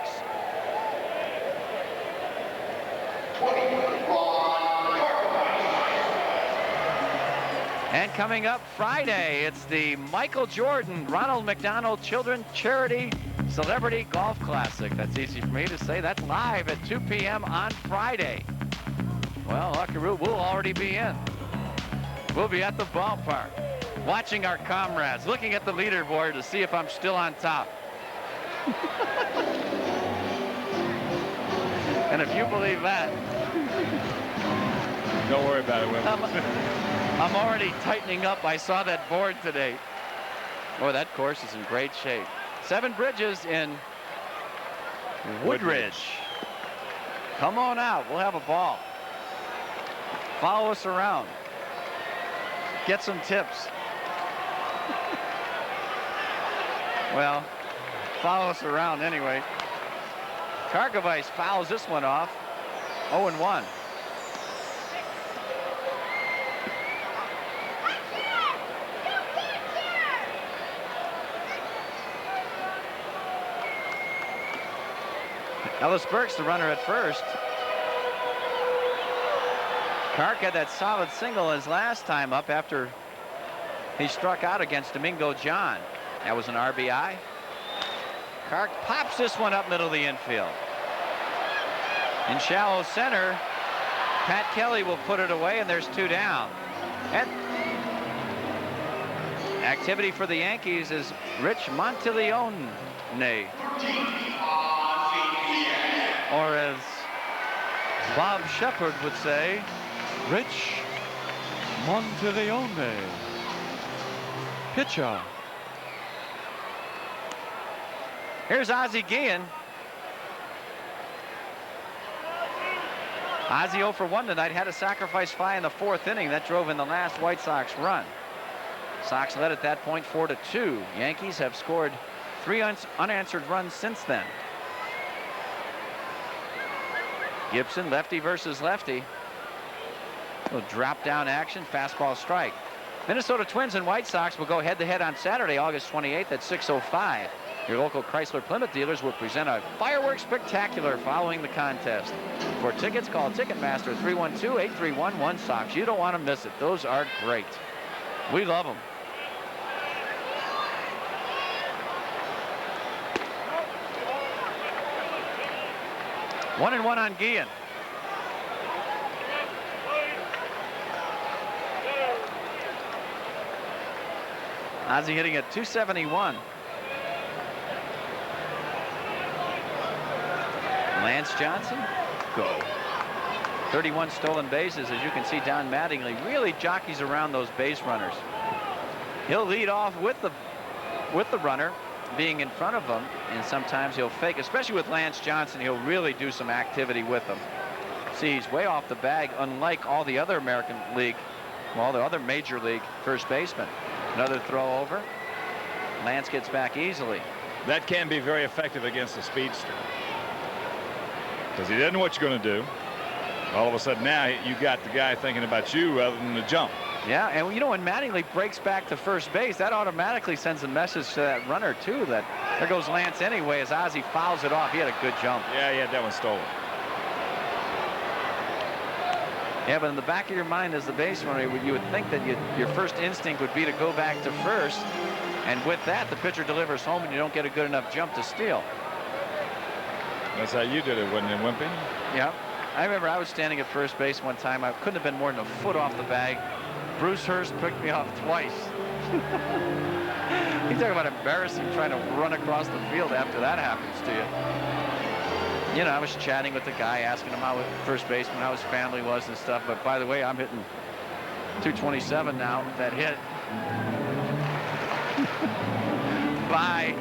And coming up Friday, it's the Michael Jordan Ronald McDonald Children's Charity Celebrity Golf Classic. That's easy for me to say. That's live at 2 p.m. on Friday. Well, Huckaroo will already be in. We'll be at the ballpark, watching our comrades, looking at the leaderboard to see if I'm still on top. And if you believe that, don't worry about it, Will. I'm already tightening up. I saw that board today. Boy, that course is in great shape. 7 Bridges in Woodridge. Come on out. We'll have a ball. Follow us around. Get some tips. Well, follow us around anyway. Karkovice fouls this one off. 0-1. Ellis Burks, the runner at first. Kark had that solid single his last time up after he struck out against Domingo John. That was an RBI. Kark pops this one up middle of the infield. In shallow center, Pat Kelly will put it away, and there's 2 down. And activity for the Yankees is Rich Monteleone. Or as Bob Shepard would say, Rich Monteleone. Pitcher. Here's Ozzie Guillen. Ozzie 0 for 1 tonight, had a sacrifice fly in the 4th inning. That drove in the last White Sox run. Sox led at that point 4-2. Yankees have scored 3 unanswered runs since then. Gibson, lefty versus lefty. A little drop down action, fastball strike. Minnesota Twins and White Sox will go head to head on Saturday, August 28th at 6:05. Your local Chrysler Plymouth dealers will present a fireworks spectacular following the contest. For tickets, call Ticketmaster 312-831-1SOX. You don't want to miss it. Those are great. We love them. One and one on Guillen. Ozzie hitting at 271. Lance Johnson, go. 31 stolen bases. As you can see, Don Mattingly really jockeys around those base runners. He'll lead off with the runner being in front of him, and sometimes he'll fake, especially with Lance Johnson. He'll really do some activity with him. See, he's way off the bag, unlike all the other American League, well, the other Major League first basemen. Another throw over. Lance gets back easily. That can be very effective against a speedster, because he doesn't know what you're going to do. All of a sudden now you got the guy thinking about you rather than the jump. Yeah, and you know, when Mattingly breaks back to first base, that automatically sends a message to that runner too that there goes Lance anyway, as Ozzie fouls it off. He had a good jump. Yeah, he had that one stolen. Yeah, but in the back of your mind as the base runner, you would think that your first instinct would be to go back to first, and with that the pitcher delivers home and you don't get a good enough jump to steal. That's how you did it, wasn't it, Wimpy? Yeah. I remember I was standing at first base one time. I couldn't have been more than a foot off the bag. Bruce Hurst picked me off twice. You talk about embarrassing trying to run across the field after that happens to you. You know, I was chatting with the guy, asking him how first baseman, how his family was and stuff. But by the way, I'm hitting 227 now with that hit. Bye.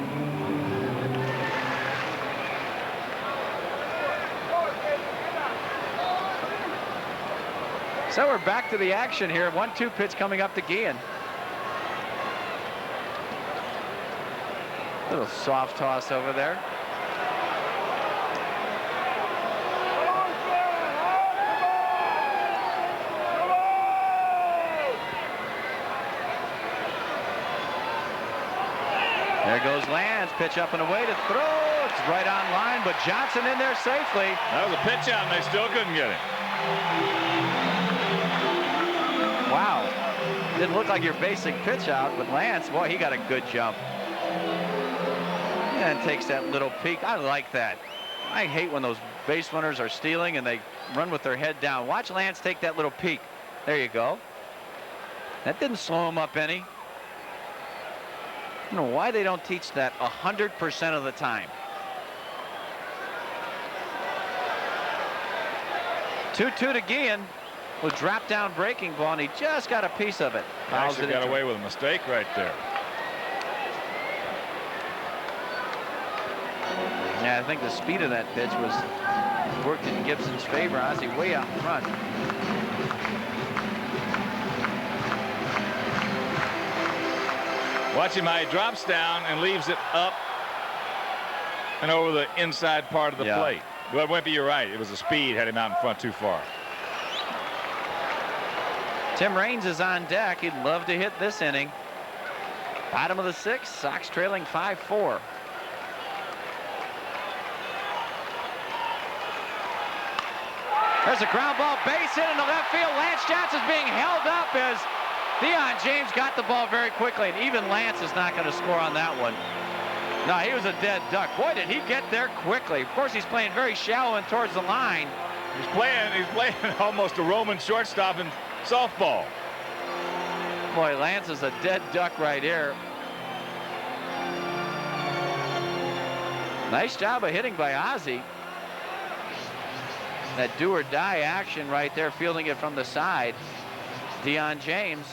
So we're back to the action here. 1-2 pitch coming up to Guillen. Little soft toss over there. There goes Lance. Pitch up and away to throw. It's right on line, but Johnson in there safely. That was a pitch out, and they still couldn't get it. Wow. Didn't look like your basic pitch out, but Lance, boy, he got a good jump. And takes that little peek. I like that. I hate when those base runners are stealing and they run with their head down. Watch Lance take that little peek. There you go. That didn't slow him up any. I don't know why they don't teach that 100% of the time. 2-2 to Guillen. With drop down breaking ball, and he just got a piece of it. Actually got away with a mistake right there. Yeah, I think the speed of that pitch worked in Gibson's favor. Ozzie way out in front. Watch him how he drops down and leaves it up and over the inside part of the plate. Well, Wimpy, you're right. It was the speed had him out in front too far. Tim Raines is on deck. He'd love to hit this inning. Bottom of the 6th, Sox trailing 5-4. There's a ground ball, base hit in the left field. Lance Johnson's being held up as Deion James got the ball very quickly, and even Lance is not going to score on that one. No, he was a dead duck. Boy, did he get there quickly. Of course, he's playing very shallow and towards the line. He's playing almost a Roman shortstop in softball. Boy, Lance is a dead duck right here. Nice job of hitting by Ozzie. That do or die action right there, fielding it from the side. Deion James.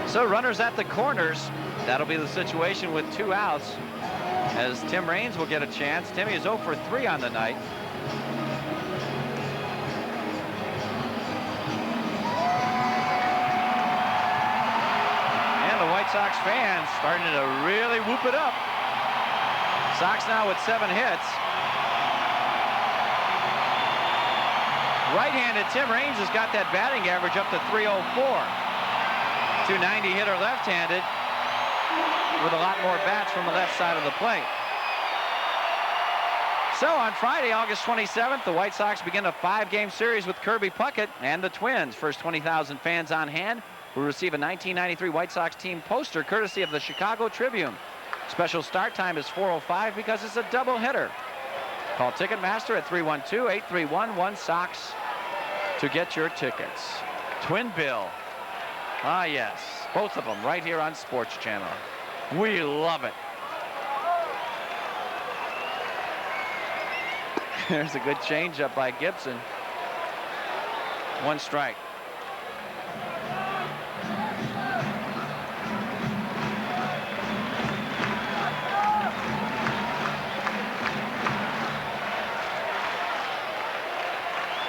So runners at the corners. That'll be the situation with 2 outs, as Tim Raines will get a chance. Timmy is 0 for 3 on the night. And the White Sox fans starting to really whoop it up. Sox now with 7 hits. Right-handed Tim Raines has got that batting average up to .304. 290 hitter left-handed with a lot more bats from the left side of the plate. So on Friday, August 27th, the White Sox begin a 5-game series with Kirby Puckett and the Twins. First 20,000 fans on hand will receive a 1993 White Sox team poster courtesy of the Chicago Tribune. Special start time is 4:05 because it's a doubleheader. Call Ticketmaster at 312-831-1SOX to get your tickets. Twin Bill. Ah, yes, both of them right here on Sports Channel. We love it. There's a good changeup by Gibson. 1 strike.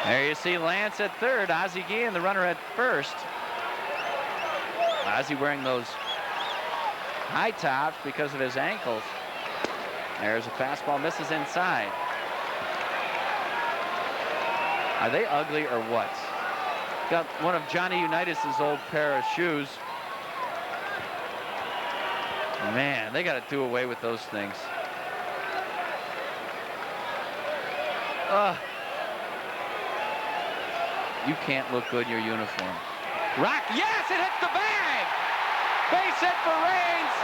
There you see Lance at third, Ozzie Guillen, the runner at first. Ozzie wearing those high tops because of his ankles. There's a fastball, misses inside. Are they ugly or what? Got one of Johnny Unitas's old pair of shoes. Man, they got to do away with those things. You can't look good in your uniform. Rock, yes, it hits the bag. Base hit for Raines.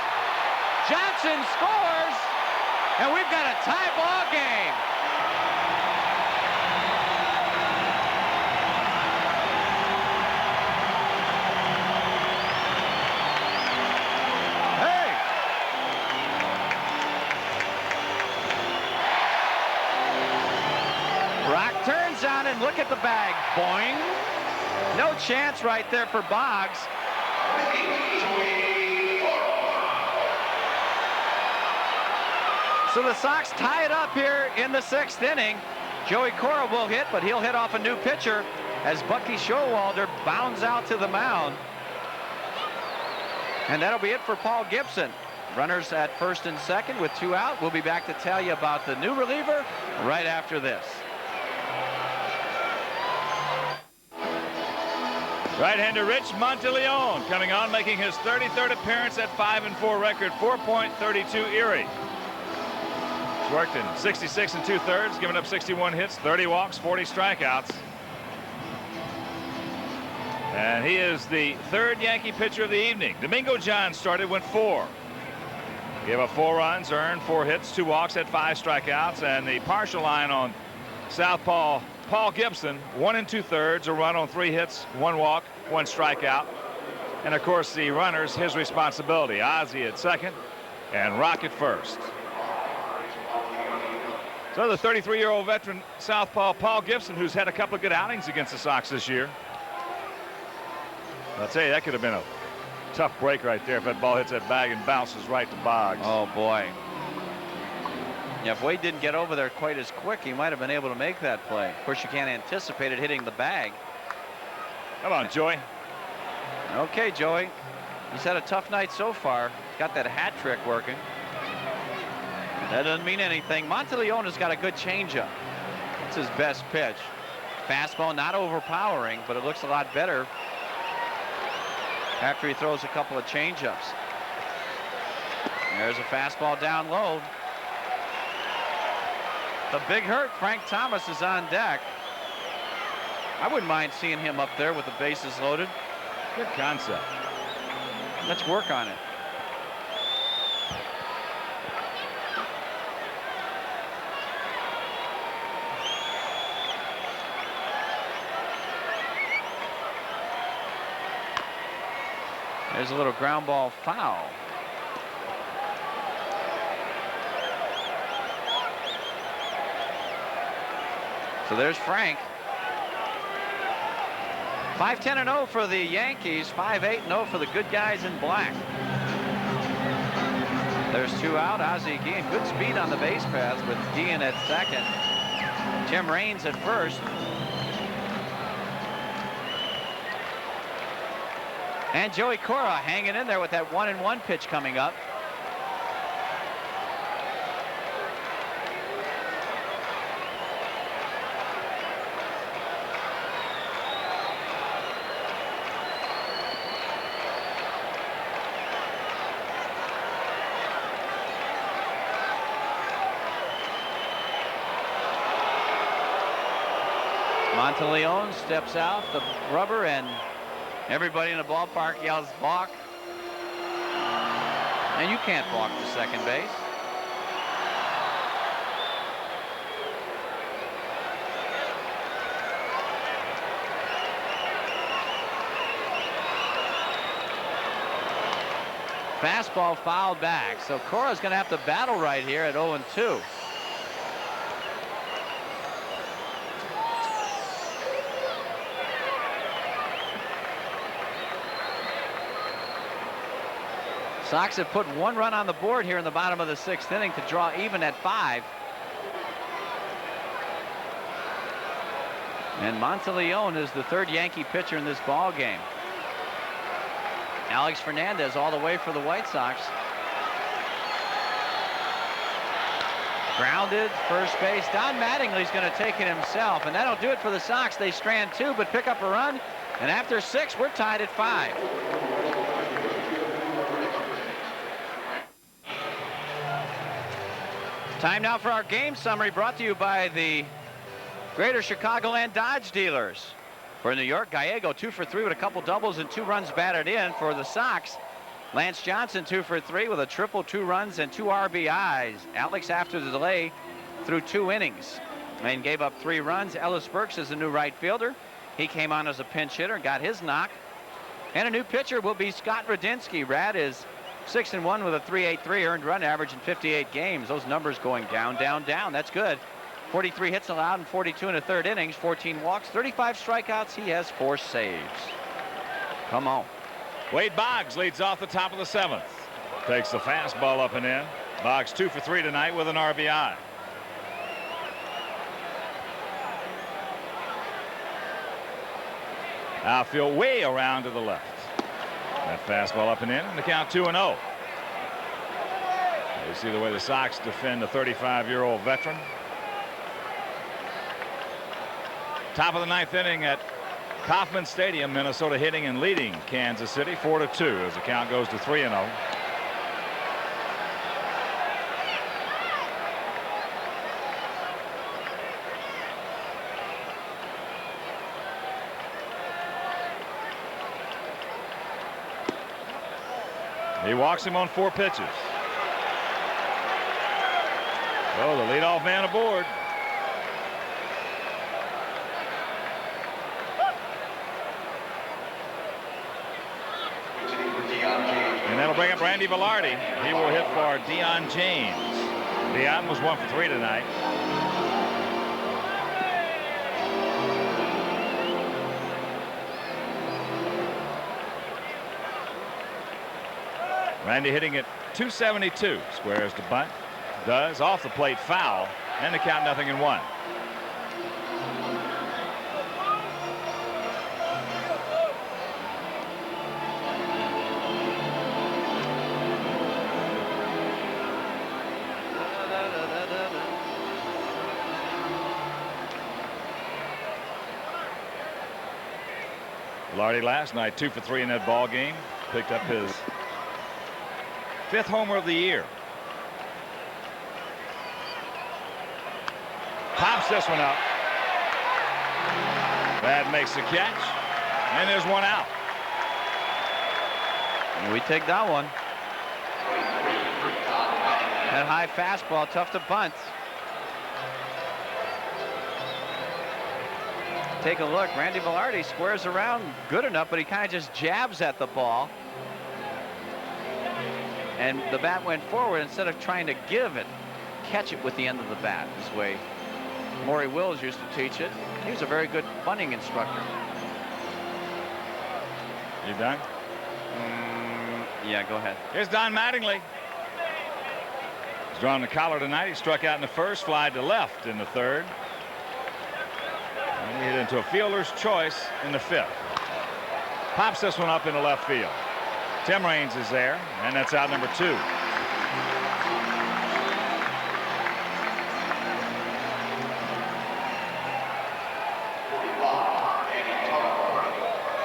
Johnson scores, and we've got a tie ball game. Hey. Rock turns on and look at the bag. Boing. No chance right there for Boggs. So the Sox tie it up here in the 6th inning. Joey Cora will hit, but he'll hit off a new pitcher as Bucky Showalter bounds out to the mound. And that'll be it for Paul Gibson. Runners at first and second with 2 out. We'll be back to tell you about the new reliever right after this. Right-hander Rich Monteleone coming on, making his 33rd appearance at 5-4 record, 4.32 ERA. He's worked in 66 2/3, given up 61 hits, 30 walks, 40 strikeouts. And he is the 3rd Yankee pitcher of the evening. Domingo John started, went 4. Gave up 4 runs, earned 4 hits, 2 walks, had 5 strikeouts, and the partial line on southpaw Paul Gibson, 1 2/3, a run on 3 hits, 1 walk, 1 strikeout. And of course the runners, his responsibility. Ozzie at second and Rock at first. So the 33-year-old veteran southpaw Paul Gibson, who's had a couple of good outings against the Sox this year. I'll tell you, that could have been a tough break right there if that ball hits that bag and bounces right to Boggs. Oh boy. Yeah, if Wade didn't get over there quite as quick, he might have been able to make that play. Of course, you can't anticipate it hitting the bag. Come on, Joey. Okay, Joey. He's had a tough night so far. Got that hat trick working. That doesn't mean anything. Monteleone has got a good changeup. It's his best pitch. Fastball not overpowering, but it looks a lot better after he throws a couple of changeups. There's a fastball down low. The big hurt, Frank Thomas, is on deck. I wouldn't mind seeing him up there with the bases loaded. Good concept. Let's work on it. There's a little ground ball foul. So there's Frank. 5-10-0 for the Yankees, 5-8-0 for the good guys in black. There's 2 out. Ozzie Guillen, good speed on the base paths with Guillen at second. Tim Raines at first. And Joey Cora hanging in there with that 1-1 pitch coming up. Monteleone steps out the rubber, and everybody in the ballpark yells balk. And you can't balk to second base. Fastball fouled back. So Cora's going to have to battle right here at 0-2. Sox have put 1 run on the board here in the bottom of the 6th inning to draw even at 5. And Monteleone is the 3rd Yankee pitcher in this ball game. Alex Fernandez all the way for the White Sox. Grounded, first base. Don Mattingly's going to take it himself, and that'll do it for the Sox. They strand 2, but pick up a run, and after 6, we're tied at 5. Time now for our game summary, brought to you by the Greater Chicagoland Dodge dealers. For New York, Gallego 2 for 3 with a couple doubles and 2 runs batted in. For the Sox, Lance Johnson 2 for 3 with a triple, 2 runs and 2 RBIs. Alex, after the delay, threw 2 innings and gave up 3 runs. Ellis Burks is the new right fielder. He came on as a pinch hitter and got his knock. And a new pitcher will be Scott Radinsky. Rad is 6-1 with a 3.83 earned run average in 58 games. Those numbers going down, down, down. That's good. 43 hits allowed in 42 and a third innings, 14 walks, 35 strikeouts. He has 4 saves. Come on. Wade Boggs leads off the top of the 7th. Takes the fastball up and in. Boggs 2 for 3 tonight with an RBI. Outfield way around to the left. That fastball up and in, and the count 2-0. You see the way the Sox defend a 35-year-old veteran. Top of the 9th inning at Kauffman Stadium, Minnesota hitting and leading Kansas City 4-2 as the count goes to 3-0. He walks him on 4 pitches. Oh, the leadoff man aboard. And that'll bring up Randy Velarde. He will hit for Deion James. Deion was 1 for 3 tonight. Randy hitting at 272. Squares to bunt. Does. Off the plate foul. And the count 0-1. Velarde last night 2 for 3 in that ball game. Picked up his 5th homer of the year. Pops this one up. That makes the catch. And there's one out. And we take that one. That high fastball, tough to bunt. Take a look. Randy Velarde squares around good enough, but he kind of just jabs at the ball. And the bat went forward instead of trying to give it. Catch it with the end of the bat. This way Maury Wills used to teach it. He was a very good bunting instructor. You done? Yeah, go ahead. Here's Don Mattingly. He's drawn the collar tonight. He struck out in the first, fly to left in the third. And he hit into a fielder's choice in the 5th. Pops this one up into left field. Tim Raines is there, and that's out number 2.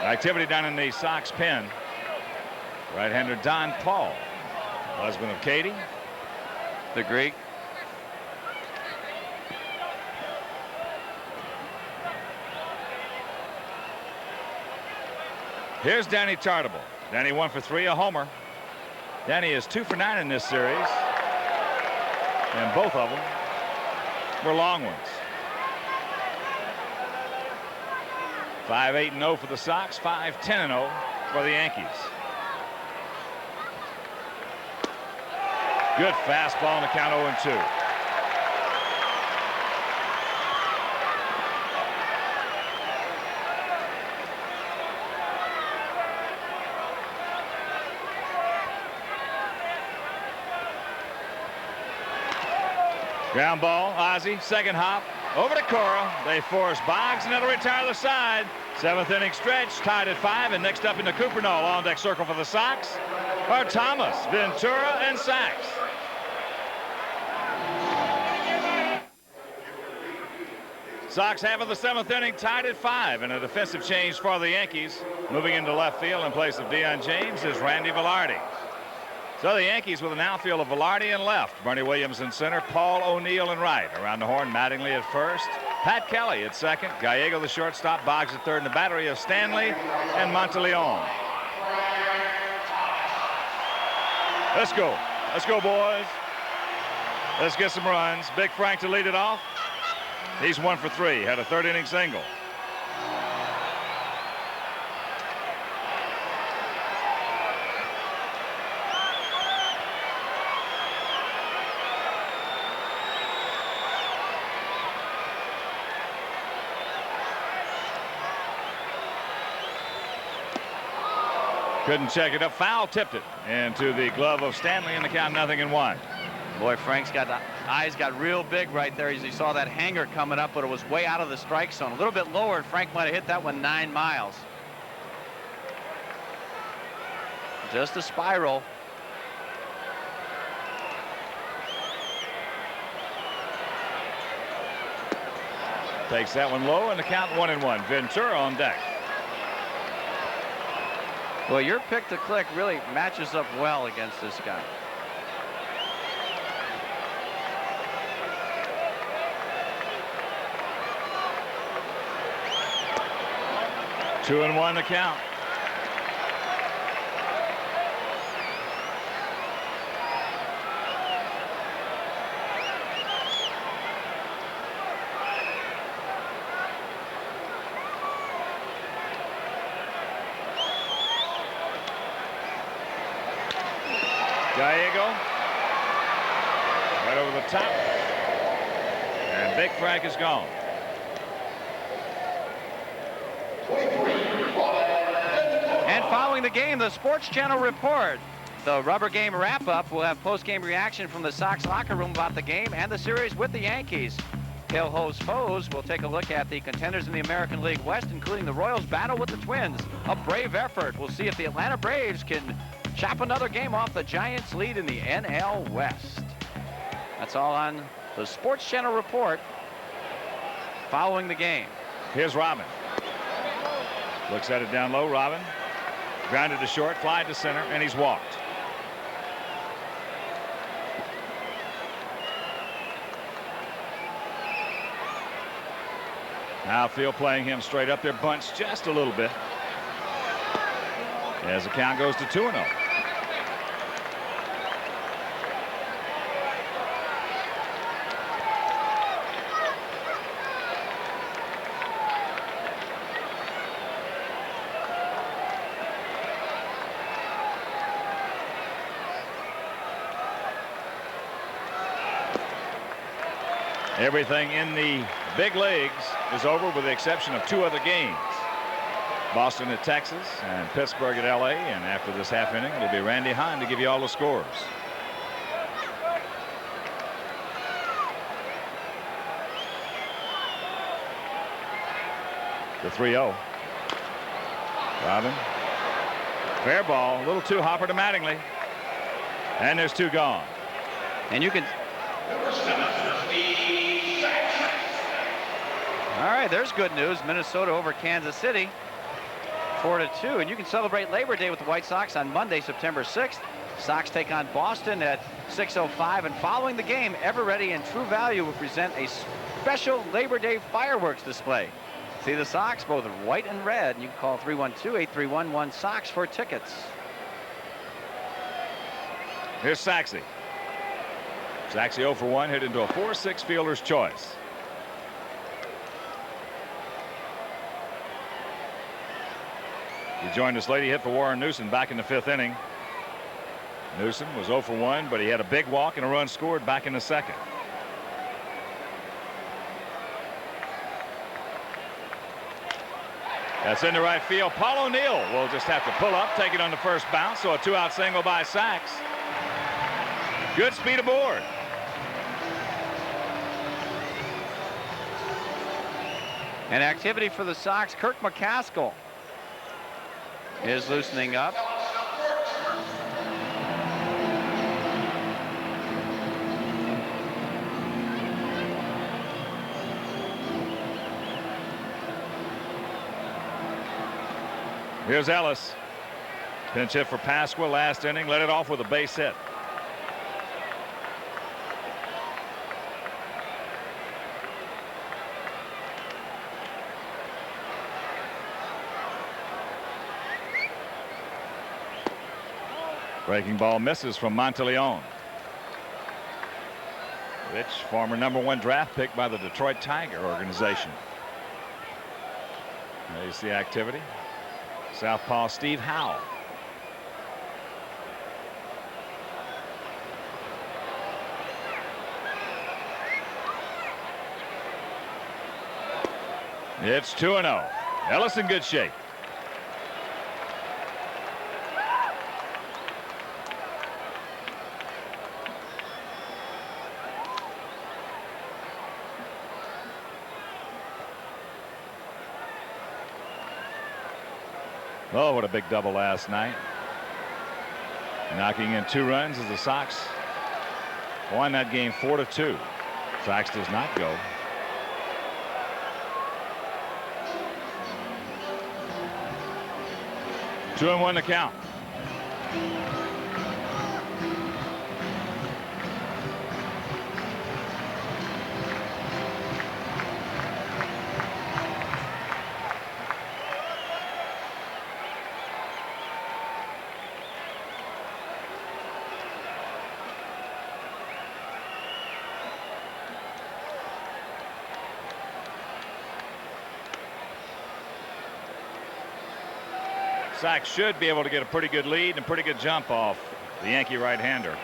Activity down in the Sox pen. Right-hander Don Paul, husband of Katie, the Greek. Here's Danny Tartable. Danny 1 for 3, a homer. Danny is 2 for 9 in this series, and both of them were long ones. 5-8-0 for the Sox, 5-10-0 for the Yankees. Good fastball on the count, 0-2. Ground ball, Ozzie, second hop, over to Cora. They force Boggs, and that'll retire the side. 7th inning stretch, tied at 5, and next up in the Coopernoll on deck circle for the Sox are Thomas, Ventura, and Sachs. Sox have in the 7th inning, tied at 5, and a defensive change for the Yankees. Moving into left field in place of Deion James is Randy Velarde. So the Yankees with an outfield of Velarde in left, Bernie Williams in center, Paul O'Neill in right. Around the horn, Mattingly at first, Pat Kelly at second, Gallego the shortstop, Boggs at third, and the battery of Stanley and Monteleone. Let's go. Let's go, boys. Let's get some runs. Big Frank to lead it off. He's 1 for 3, had a 3rd inning single. Couldn't check it up. Foul tipped it into the glove of Stanley, and the count 0-1. Boy, Frank's got the eyes got real big right there as he saw that hanger coming up, but it was way out of the strike zone. A little bit lower, and Frank might have hit that one 9 miles. Just a spiral. Takes that one low, and the count 1-1. Ventura on deck. Well, your pick to click really matches up well against this guy. Two and one the count. Gallego right over the top, and Big Frank is gone. And following the game, the Sports Channel report. The rubber game wrap-up will have post-game reaction from the Sox locker room about the game and the series with the Yankees. Tail host foes will take a look at the contenders in the American League West, including the Royals' battle with the Twins. A brave effort. We'll see if the Atlanta Braves can chop another game off the Giants' lead in the NL West. That's all on the Sports Channel report following the game. Here's Robin. Looks at it down low. Robin grounded to short, fly to center, and he's walked. Outfield playing him straight up there, bunched just a little bit as the count goes to 2-0. Everything in the big leagues is over with the exception of 2 other games. Boston at Texas and Pittsburgh at LA. And after this half inning, it'll be Randy Hahn to give you all the scores. The 3-0. Robin. Fair ball. A little too Hopper to Mattingly. And there's 2 gone. And you can. All right, there's good news. Minnesota over Kansas City, 4-2, and you can celebrate Labor Day with the White Sox on Monday, September 6th. Sox take on Boston at 6:05, and following the game, Eveready and True Value will present a special Labor Day fireworks display. See the Sox, both white and red. You can call 312-8311-SOX for tickets. Here's Saxey. Saxey 0 for 1, hit into a 4-6 fielder's choice. He joined us late. He hit for Warren Newsom back in the 5th inning. Newsom was 0 for 1, but he had a big walk and a run scored back in the 2nd. That's into right field. Paul O'Neill will just have to pull up, take it on the first bounce. So a 2-out single by Sachs. Good speed aboard. And activity for the Sox. Kirk McCaskill is loosening up. Here's Ellis. Pinch hit for Pasqua last inning. Let it off with a base hit. Breaking ball misses from Monteleone, which former #1 draft pick by the Detroit Tiger organization. There's the activity. Southpaw Steve Howe. It's 2-0. Ellis in good shape. Oh, what a big double last night. Knocking in 2 runs as the Sox won that game 4-2. Sox does not go. Two and 1 to count. Sox should be able to get a pretty good lead and pretty good jump off the Yankee right-hander.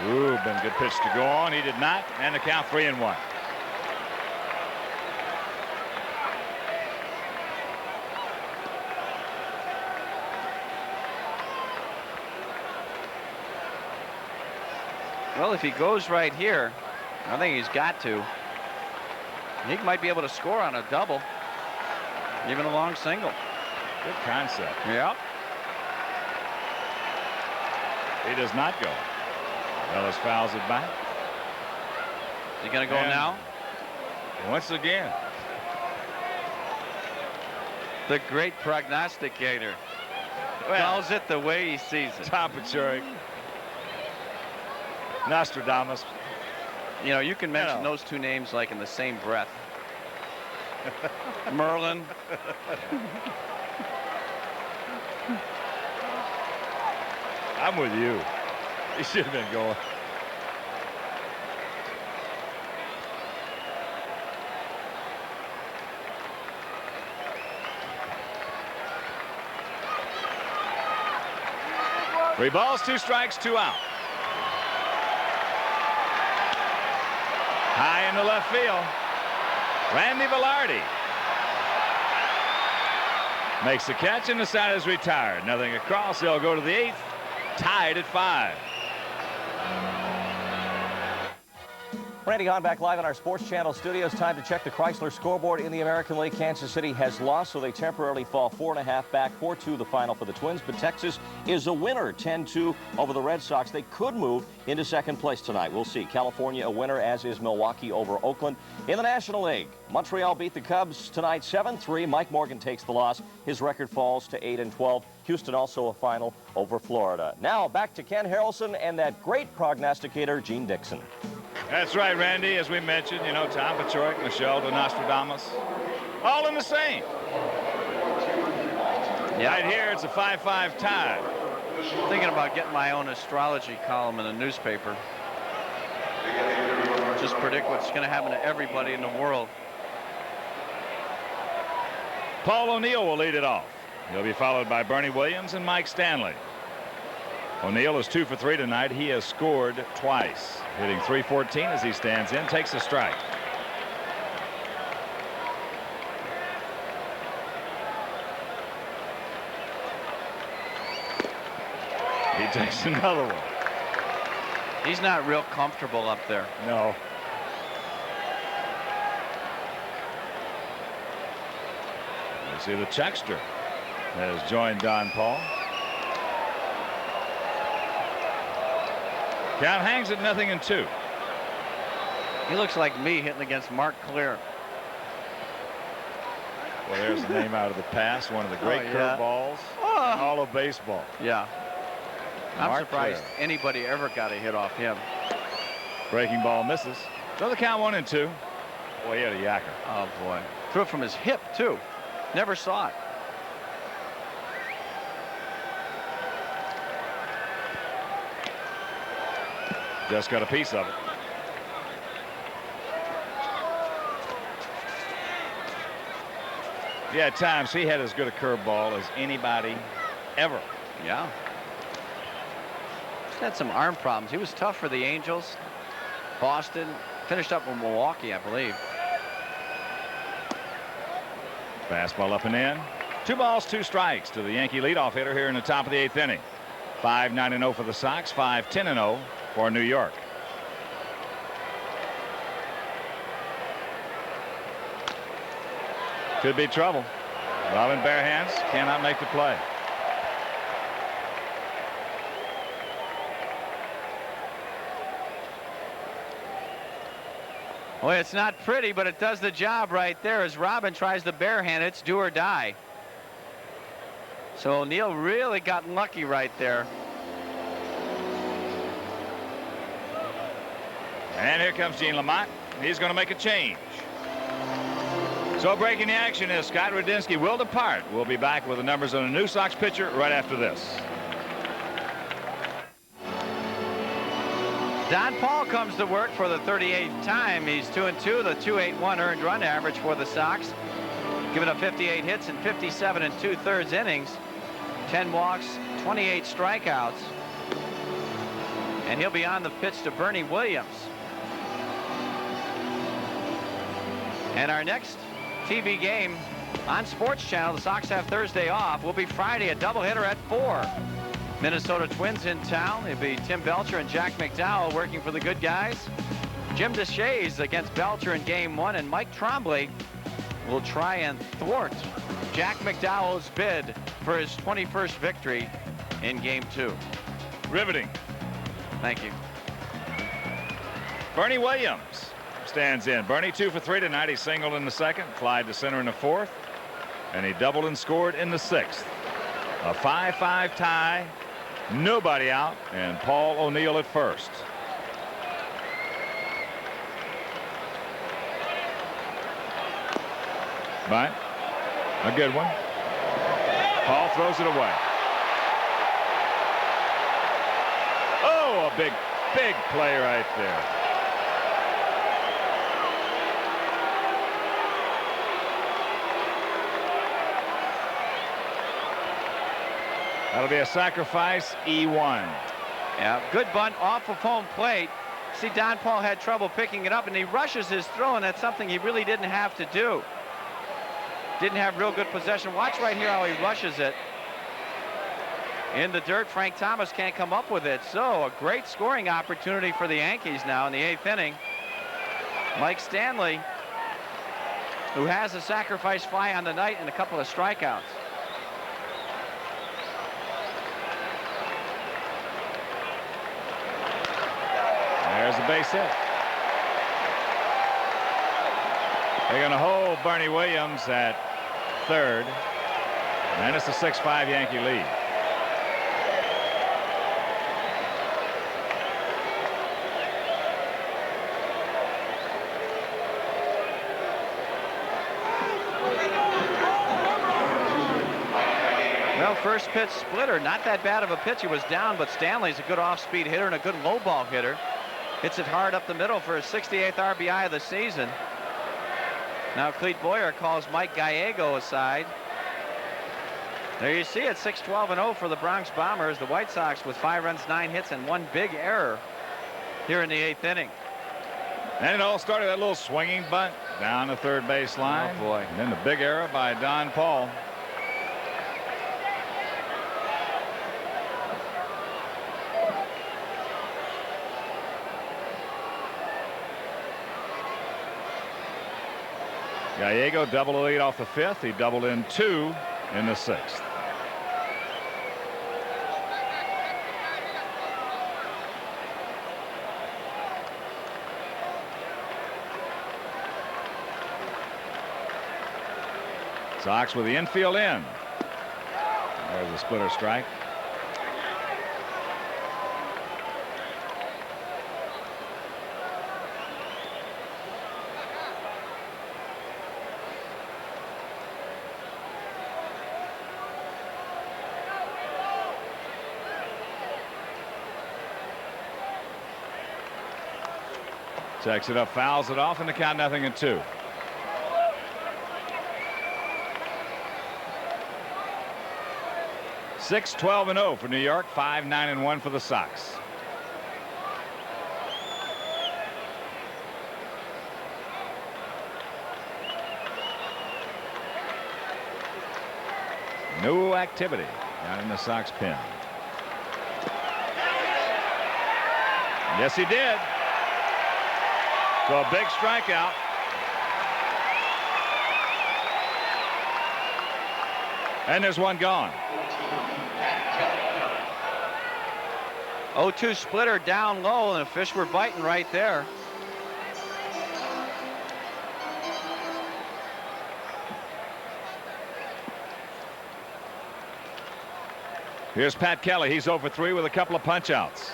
Ooh, been a good pitch to go on. He did not, and the count 3-1. Well, if he goes right here, I think he's got to. He might be able to score on a double, even a long single. Good concept. Yep. He does not go. Ellis fouls it back. Is he going to go now? Once again. The great prognosticator. Calls it the way he sees it. Tom Paciorek. Nostradamus. You know, you can mention those two names like in the same breath. Merlin. I'm with you. He should have been going. Three balls, 2 strikes, 2 out. High in the left field. Randy Velarde makes the catch, and the side is retired. Nothing across. They'll go to the 8th. Tied at 5. Randy Hahn back live in our Sports Channel studios. Time to check the Chrysler scoreboard in the American League. Kansas City has lost, so they temporarily fall 4.5 back. 4-2 the final for the Twins. But Texas is a winner, 10-2 over the Red Sox. They could move into second place tonight. We'll see. California a winner, as is Milwaukee over Oakland. In the National League, Montreal beat the Cubs tonight 7-3. Mike Morgan takes the loss. His record falls to 8-12. Houston also a final over Florida. Now back to Ken Harrelson and that great prognosticator, Gene Dixon. That's right, Randy. As we mentioned, you know, Tom Paciorek, Michelle de Nostradamus, all in the same. Yeah. Right here, it's a 5-5 tie. Thinking about getting my own astrology column in a newspaper. Just predict what's going to happen to everybody in the world. Paul O'Neill will lead it off. He'll be followed by Bernie Williams and Mike Stanley. O'Neill is 2 for 3 tonight. He has scored twice, hitting .314 as he stands in, takes a strike. He takes another one. He's not real comfortable up there. No. You see the Checkster has joined Don Paul. Count hangs at 0-2. He looks like me hitting against Mark Clear. Well, there's a name out of the past. One of the great curveballs in all of baseball. Yeah. I'm Mark surprised Clear. anybody ever got a hit off him. Breaking ball misses. So the count 1-2. Boy, he had a yacker. Oh, boy. Threw it from his hip, too. Never saw it. Just got a piece of it. Yeah, at times he had as good a curveball as anybody ever. Yeah. He's had some arm problems. He was tough for the Angels, Boston, finished up with Milwaukee, I believe. Fastball up and in. 2 balls, 2 strikes to the Yankee leadoff hitter here in the top of the 8th inning. 5-9-0 for the Sox, 5-10-0 for New York. Could be trouble. Robin Barehands cannot make the play. Well, it's not pretty, but it does the job right there as Robin tries the barehand. It's do or die. So O'Neill really got lucky right there. And here comes Gene Lamont. He's going to make a change. So breaking the action is Scott Radinsky will depart. We'll be back with the numbers on a new Sox pitcher right after this. Don Paul comes to work for the 38th time. He's 2-2, the .281 earned run average for the Sox. Giving up 58 hits in 57 2/3 innings, 10 walks, 28 strikeouts. And he'll be on the pitch to Bernie Williams. And our next TV game on SportsChannel, the Sox have Thursday off, will be Friday, a doubleheader at 4. Minnesota Twins in town. It'll be Tim Belcher and Jack McDowell working for the good guys. Jim Deshaies against Belcher in game 1, and Mike Trombley will try and thwart Jack McDowell's bid for his 21st victory in game 2. Riveting. Thank you. Bernie Williams stands in. Bernie 2 for 3 tonight. He singled in the second, flied to center in the fourth, and he doubled and scored in the sixth. A 5-5 tie, nobody out, and Paul O'Neill at first. But a good one. Paul throws it away. Oh, a big play right there. That'll be a sacrifice, E1. Yeah, good bunt off of home plate. See, Don Paul had trouble picking it up, and he rushes his throw, and that's something he really didn't have to do. Didn't have real good possession. Watch right here how he rushes it. In the dirt, Frank Thomas can't come up with it. So a great scoring opportunity for the Yankees now in the 8th inning. Mike Stanley, who has a sacrifice fly on the night and a couple of strikeouts. There's the base hit. They're going to hold Bernie Williams at third. And it's a 6-5 Yankee lead. Well, first pitch splitter, not that bad of a pitch. He was down, but Stanley's a good off-speed hitter and a good low ball hitter. Hits it hard up the middle for his 68th RBI of the season. Now Clete Boyer calls Mike Gallego aside. There you see it, 6-12-0 for the Bronx Bombers. The White Sox with 5 runs, 9 hits, and 1 big error here in the 8th inning. And it all started that little swinging bunt down the third base line. Oh boy. And then the big error by Don Paul. Gallego double a lead off the 5th. He doubled in 2 in the 6th. Sox with the infield in. There's a splitter strike. Checks it up, fouls it off, and the count 0-2. Six 12-0 for New York, 5-9-1 for the Sox. No activity down in the Sox pen. Yes, he did. So a big strikeout. And there's one gone. 0-2 splitter down low, and the fish were biting right there. Here's Pat Kelly. He's 0 for 3 with a couple of punch outs.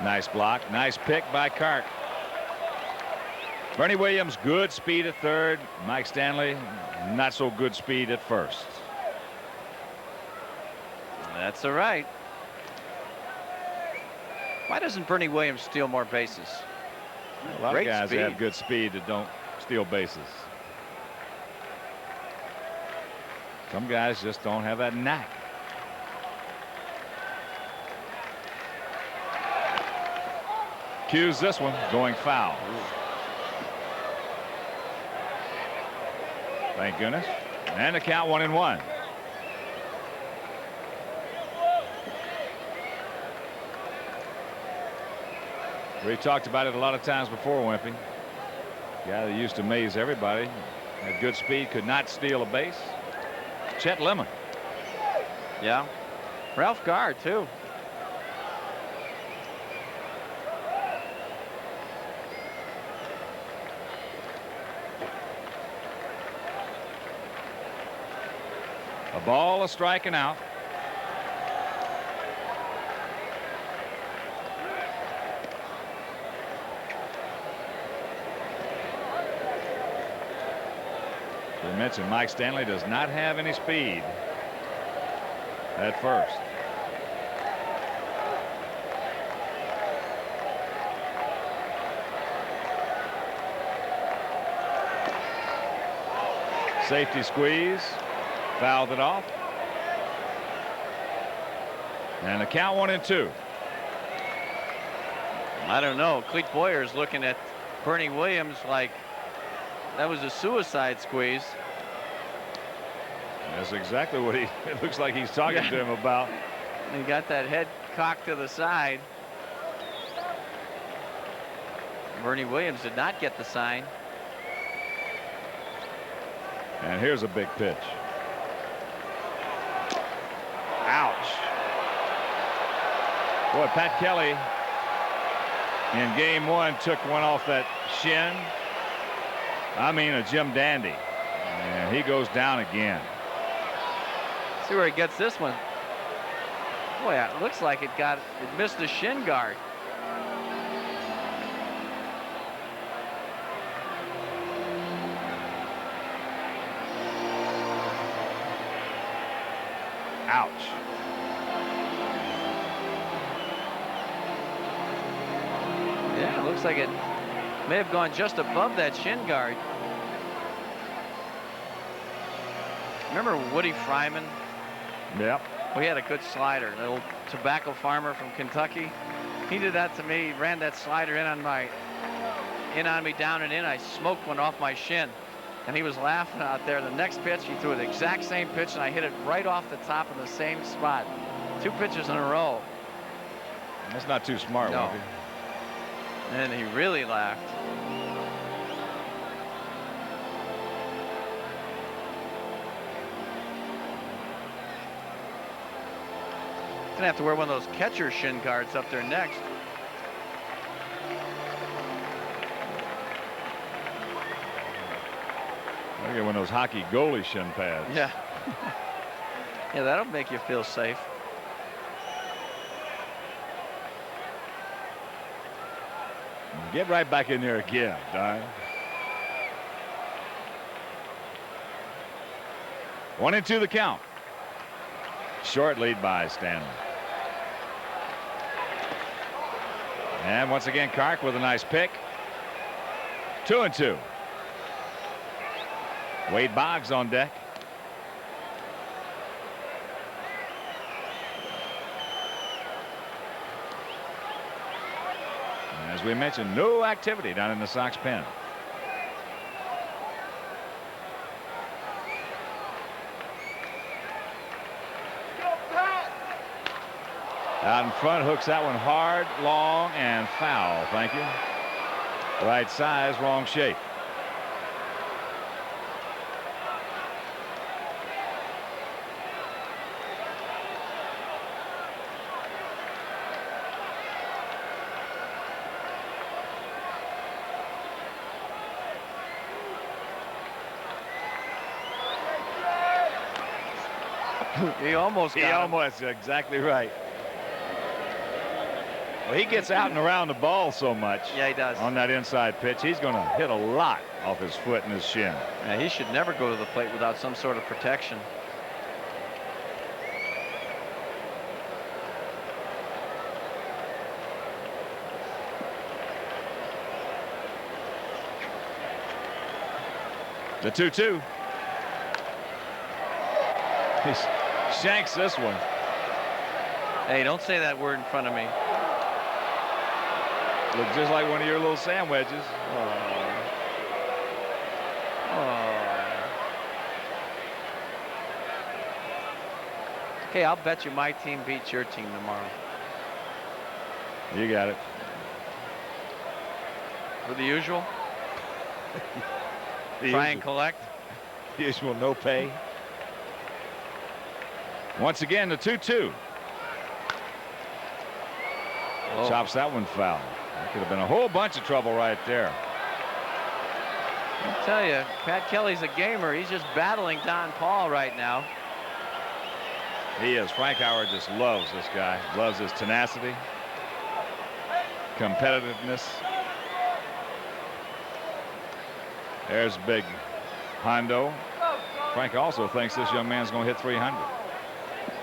Nice block. Nice pick by Kark. Bernie Williams, good speed at third. Mike Stanley, not so good speed at first. That's all right. Why doesn't Bernie Williams steal more bases? A lot Great of guys speed. have good speed that don't steal bases. Some guys just don't have that knack. Cues this one going foul. Thank goodness. And the count 1-1. We talked about it a lot of times before, Wimpy. Guy that used to amaze everybody. Had good speed, could not steal a base. Chet Lemon. Yeah. Ralph Garr, too. A ball, a strike, and out. We mentioned Mike Stanley does not have any speed at first. Safety squeeze. Fouled it off. And the count 1-2. I don't know. Clete Boyer's looking at Bernie Williams like that was a suicide squeeze. That's exactly what it looks like he's talking to him about. He got that head cocked to the side. Bernie Williams did not get the sign. And here's a big pitch. Ouch. Boy, Pat Kelly in game 1 took one off that shin. I mean, a Jim Dandy. And he goes down again. See where he gets this one. Boy, it looks like it missed the shin guard. Ouch. Yeah, it looks like it may have gone just above that shin guard. Remember Woody Fryman? Yep. We had a good slider, the old tobacco farmer from Kentucky. He did that to me, ran that slider in on me, down and in. I smoked one off my shin. And he was laughing out there. The next pitch, he threw the exact same pitch, and I hit it right off the top in the same spot. 2 pitches in a row. That's not too smart, No. Wimpy. And he really laughed. Gonna have to wear one of those catcher shin guards up there next. I get one of those hockey goalie shin pads. Yeah. Yeah, that'll make you feel safe. Get right back in there again, Don. 1-2 the count. Short lead by Stanley. And once again, Kark with a nice pick. 2-2. Wade Boggs on deck. And as we mentioned, no activity down in the Sox pen. Out in front, hooks that one hard, long, and foul. Thank you. Right size, wrong shape. He almost got him. Almost, exactly right. Well, he gets out and around the ball so much. Yeah, he does. On that inside pitch, he's going to hit a lot off his foot and his shin. Yeah, he should never go to the plate without some sort of protection. The 2-2. He shanks this one. Hey, don't say that word in front of me. Look just like one of your little sand wedges. Oh. Hey, I'll bet you my team beats your team tomorrow. You got it. For the usual? The Try and collect? Usual no pay. Once again, the 2-2. Oh. Chops that one foul. That could have been a whole bunch of trouble right there. I'll tell you, Pat Kelly's a gamer. He's just battling Don Paul right now. He is. Frank Howard just loves this guy. Loves his tenacity, competitiveness. There's big Hondo. Frank also thinks this young man's going to hit 300.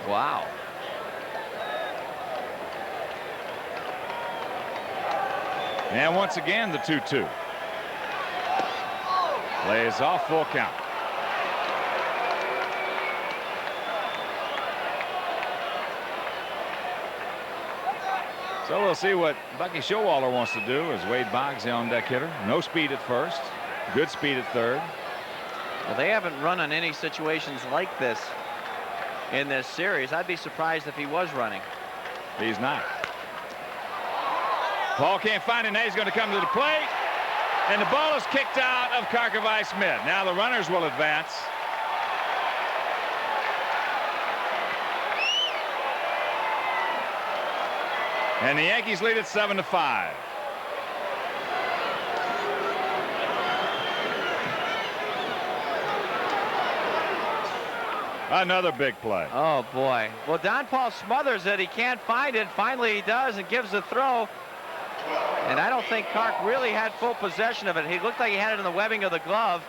Wow. And once again, the 2-2. Lays off, full count. So we'll see what Bucky Showalter wants to do as Wade Boggs, the on-deck hitter. No speed at first. Good speed at third. Well, they haven't run on any situations like this in this series. I'd be surprised if he was running. He's not. Paul can't find it. Now he's going to come to the plate. And the ball is kicked out of Karkovice mid. Now the runners will advance. And the Yankees lead it 7-5. Another big play. Oh, boy. Well, Don Paul smothers it. He can't find it. Finally, he does and gives the throw. And I don't think Kark really had full possession of it. He looked like he had it in the webbing of the glove.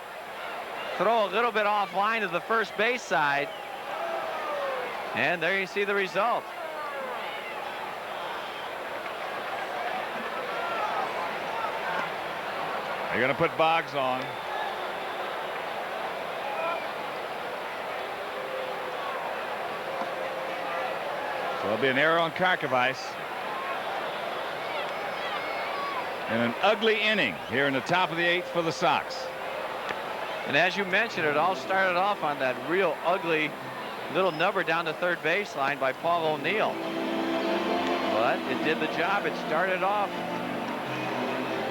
Throw a little bit offline to the first base side. And there you see the result. They're going to put Boggs on. So there'll be an error on Karkovice. And an ugly inning here in the top of the 8th for the Sox. And as you mentioned, it all started off on that real ugly little number down the third baseline by Paul O'Neill. But it did the job. It started off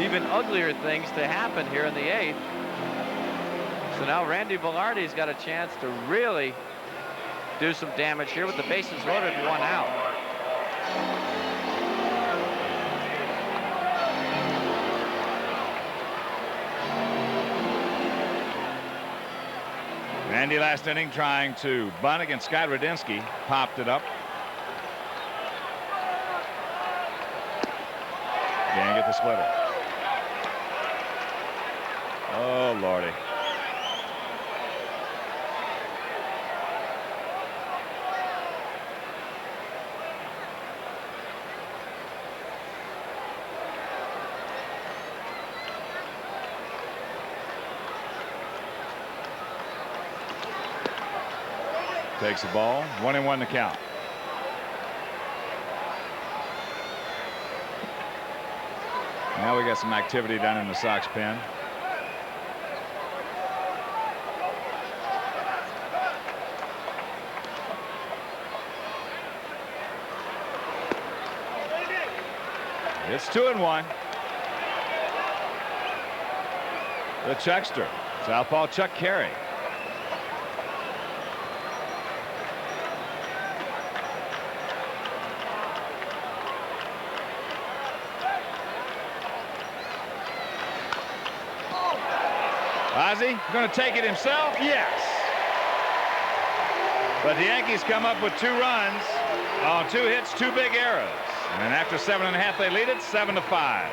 even uglier things to happen here in the 8th. So now Randy Velarde's got a chance to really do some damage here with the bases loaded and 1 out. Randy last inning trying to bunt against Scott Radinsky. Popped it up. Can't get the splitter. Oh, Lordy. Takes the ball. 1-1 to count. Now we got some activity down in the Sox pen. It's 2-1. The Chuckster, southpaw Chuck Carey. Ozzie going to take it himself? Yes. But the Yankees come up with 2 runs on 2 hits, 2 big errors. And after 7.5, they lead it 7-5.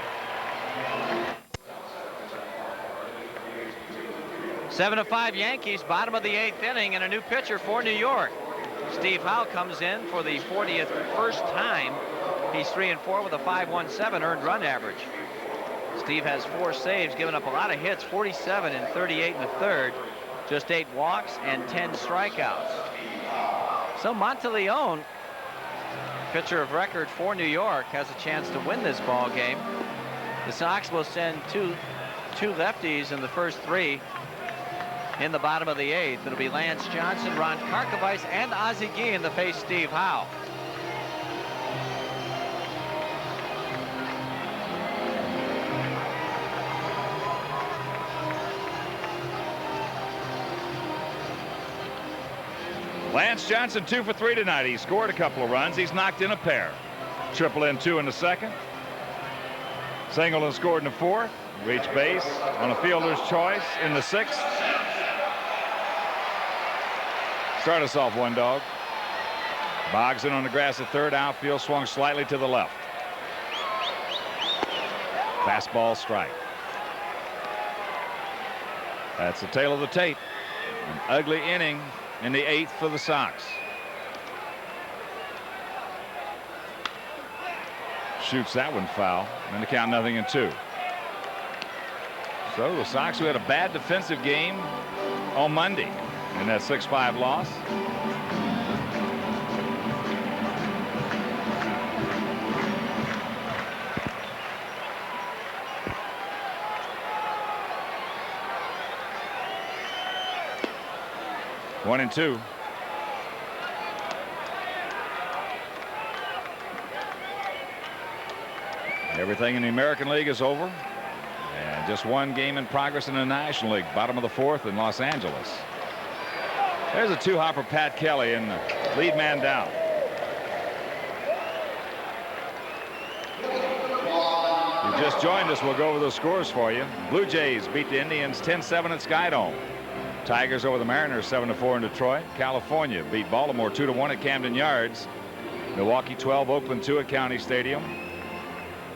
7-5 Yankees, bottom of the 8th inning, and a new pitcher for New York. Steve Howe comes in for the 41st time. He's 3-4 with a 5.17 earned run average. Steve has 4 saves, given up a lot of hits, 47 and 38 in the third, just 8 walks and 10 strikeouts. So Monteleone, pitcher of record for New York, has a chance to win this ball game. The Sox will send two lefties in the first 3. in the bottom of the 8th. It'll be Lance Johnson, Ron Karkovice, and Ozzie Guillen to face Steve Howe. Lance Johnson 2 for 3 tonight. He scored a couple of runs. He's knocked in a pair. Triple in 2 in the 2nd. Single and scored in the 4th. Reached base on a fielder's choice in the 6th. Start us off, one dog. Boggs in on the grass at third. Outfield swung slightly to the left. Fastball strike. That's the tail of the tape. An ugly inning in the 8th for the Sox. Shoots that one foul. And the count 0-2. So the Sox, who had a bad defensive game on Monday in that 6-5 loss. One and two. Everything in the American League is over. And just one game in progress in the National League. Bottom of the 4th in Los Angeles. There's a 2-hopper, Pat Kelly, and the lead man down. You just joined us. We'll go over the scores for you. Blue Jays beat the Indians 10-7 at Skydome. Tigers over the Mariners 7-4 in Detroit. California beat Baltimore 2-1 at Camden Yards. Milwaukee 12, Oakland 2 at County Stadium.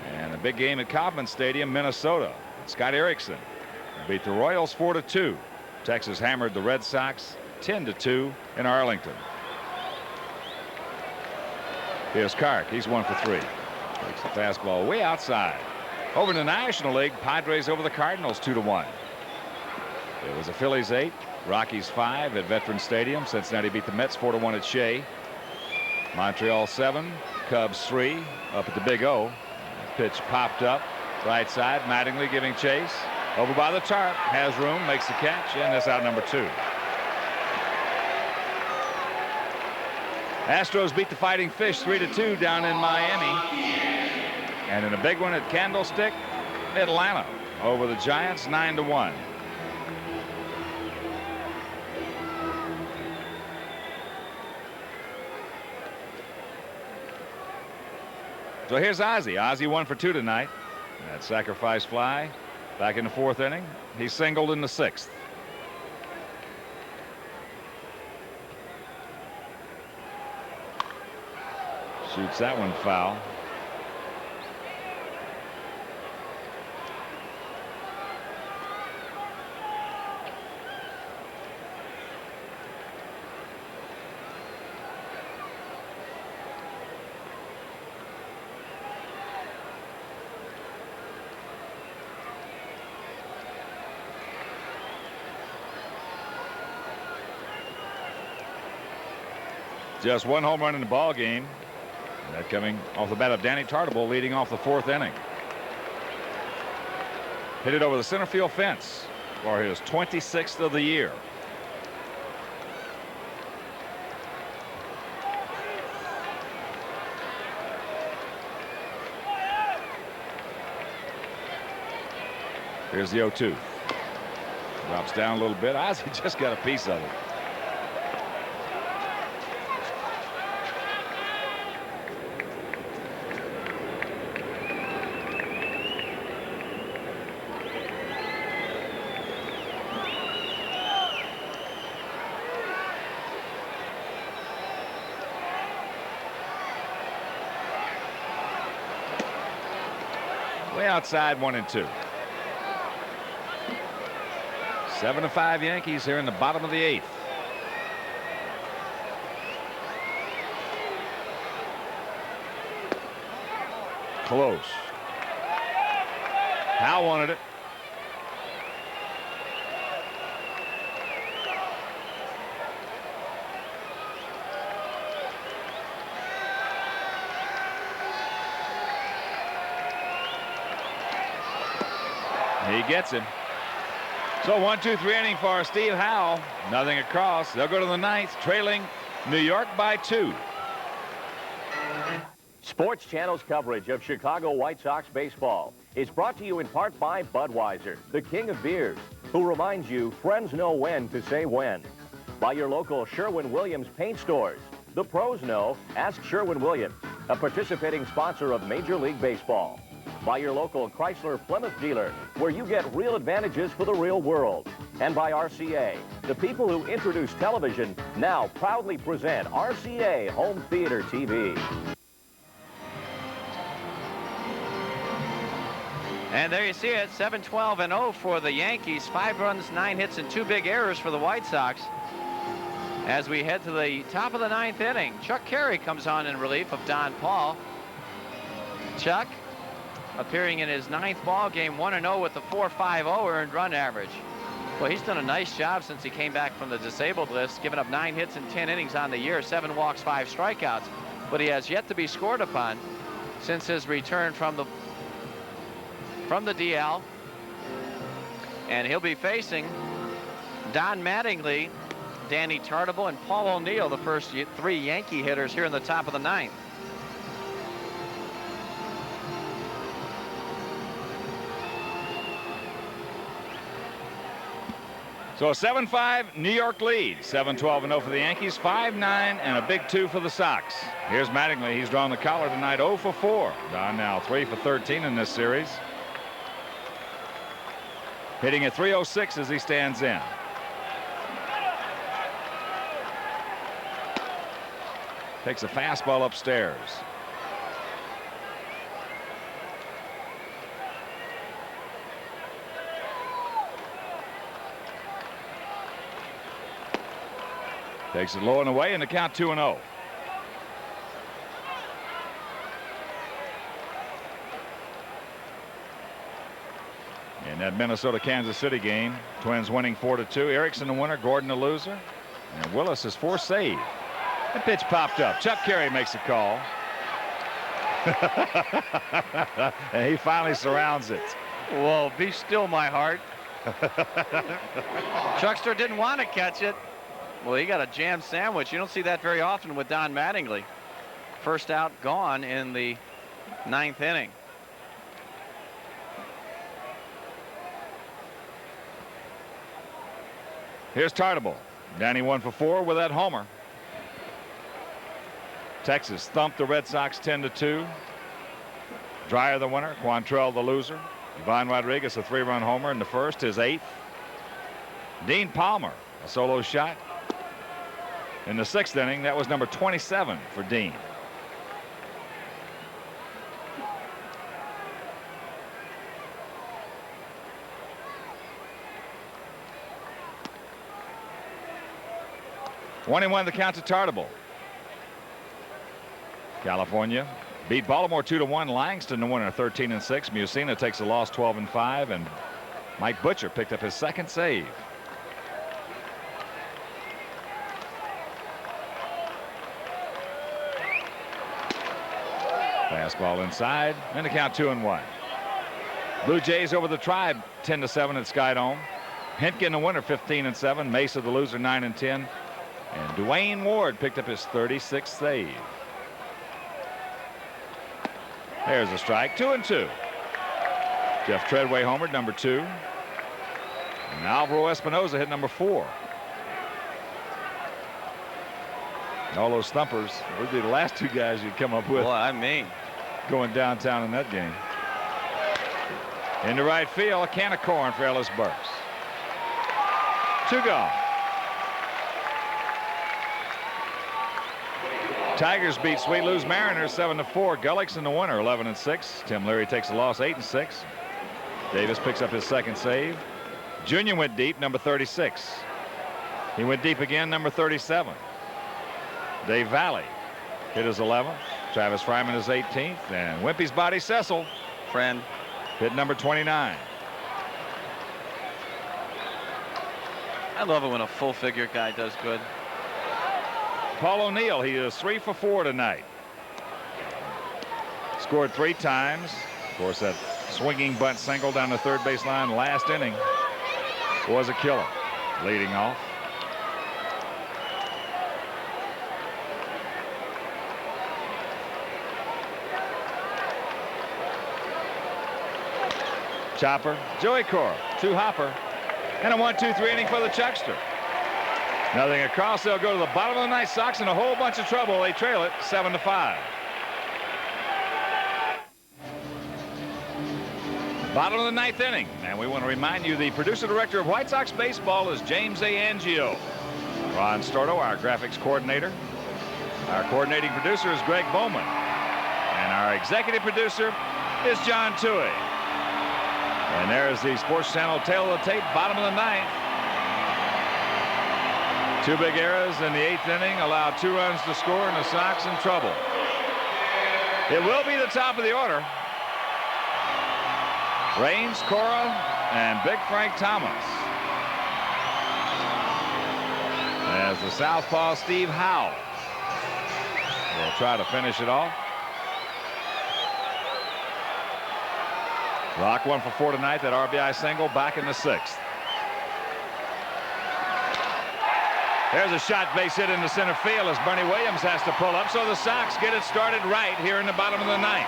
And a big game at Kauffman Stadium, Minnesota. Scott Erickson beat the Royals 4-2. Texas hammered the Red Sox 10-2 in Arlington. Here's Kark. He's 1 for 3. Takes the fastball way outside. Over in the National League, Padres over the Cardinals 2-1. It was the Phillies 8, Rockies 5 at Veterans Stadium. Cincinnati beat the Mets 4-1 at Shea. Montreal 7, Cubs 3 up at the Big O. Pitch popped up right side. Mattingly giving chase over by the tarp, has room, makes the catch, and that's out number 2. Astros beat the Fighting Fish 3-2 down in Miami, and in a big one at Candlestick, Atlanta over the Giants 9-1. So here's Ozzie. Ozzie 1 for 2 tonight. That sacrifice fly back in the 4th inning. He singled in the 6th. Shoots that one foul. Just one home run in the ball game. That coming off the bat of Danny Tartabull, leading off the 4th inning. Hit it over the center field fence for his 26th of the year. Here's the 0-2. Drops down a little bit. Ozzie just got a piece of it. Way outside, 1-2. 7-5 Yankees here in the bottom of the 8th. Close. Hal wanted it. He gets him. So 1-2-3 inning for Steve Howe. Nothing across. They'll go to the ninth, trailing New York by 2. Sports Channel's coverage of Chicago White Sox baseball is brought to you in part by Budweiser, the king of beers, who reminds you friends know when to say when. By your local Sherwin-Williams paint stores. The pros know, ask Sherwin-Williams, a participating sponsor of Major League Baseball. By your local Chrysler Plymouth dealer, where you get real advantages for the real world. And by RCA, the people who introduced television now proudly present RCA Home Theater TV. And there you see it, 7-12-0 for the Yankees. 5 runs, 9 hits, and 2 big errors for the White Sox. As we head to the top of the 9th inning, Chuck Carey comes on in relief of Don Paul. Chuck appearing in his 9th ball game, 1-0 with a 4.50 earned run average. Well, he's done a nice job since he came back from the disabled list, giving up 9 hits and 10 innings on the year, 7 walks, 5 strikeouts. But he has yet to be scored upon since his return from the DL. And he'll be facing Don Mattingly, Danny Tartable, and Paul O'Neill, the first 3 Yankee hitters here in the top of the 9th. So a 7-5 New York lead. 7-12-0 for the Yankees, 5-9 and a big 2 for the Sox. Here's Mattingly. He's drawn the collar tonight, 0 for 4. Don now 3 for 13 in this series. Hitting at .306 as he stands in. Takes a fastball upstairs. Takes it low and away, and the count 2-0. In that Minnesota-Kansas City game, Twins winning 4-2. Erickson the winner, Gordon the loser, and Willis is forced save. The pitch popped up. Chuck Carey makes a call. And he finally surrounds it. Whoa, be still, my heart. Chuckster didn't want to catch it. Well, he got a jam sandwich. You don't see that very often with Don Mattingly. First out gone in the 9th inning. Here's Tartable. Danny 1 for 4 with that homer. Texas thumped the Red Sox 10-2. Dreyer the winner, Quantrell the loser. Ivan Rodriguez a 3-run homer in the first, his 8th. Dean Palmer a solo shot. In the 6th inning, that was number 27 for Dean. (1-1) the count to Tartable. California beat Baltimore 2-1. Langston the winner, 13-6. Musina takes a loss, 12-5, and Mike Butcher picked up his 2nd save. Fastball inside, and the count 2-1. Blue Jays over the Tribe 10-7 at Skydome. Hentgen the winner, 15-7. Mesa the loser, 9-10. And Dwayne Ward picked up his 36th save. There's a strike, 2-2. Jeff Treadway homered, number 2. And Alvaro Espinoza hit number 4. All those thumpers would be the last 2 guys you'd come up with. Well, I mean, going downtown in that game. Into right field, a can of corn for Ellis Burks. 2 gone. Tigers beat Sweet Lou's Mariners 7-4. Gullickson the winner, 11-6. Tim Leary takes a loss, 8-6. Davis picks up his 2nd save. Junior went deep, number 36. He went deep again, number 37. Dave Valley hit his 11th. Travis Fryman his 18th. And Wimpy's Body Cecil, friend, hit number 29. I love it when a full figure guy does good. Paul O'Neill, he is 3 for 4 tonight. Scored 3 times. Of course, that swinging bunt single down the third base line last inning. was a killer. Leading off. Chopper, Joey Cora, 2-hopper, and a 1-2-3 inning for the Chuckster. Nothing across. They'll go to the bottom of the ninth. Sox in a whole bunch of trouble. They trail it 7-5. Bottom of the ninth inning, and we want to remind you the producer director of White Sox baseball is James A. Angio. Ron Storto, our graphics coordinator. Our coordinating producer is Greg Bowman, and our executive producer is John Toohey. And there's the Sports Channel tail of the tape, bottom of the ninth. 2 big errors in the 8th inning allowed 2 runs to score, and the Sox in trouble. It will be the top of the order. Raines, Cora, and Big Frank Thomas. As the southpaw Steve Howe will try to finish it off. Rock 1 for 4 tonight. That RBI single back in the 6th. There's a shot base hit into center field as Bernie Williams has to pull up. So the Sox get it started right here in the bottom of the ninth.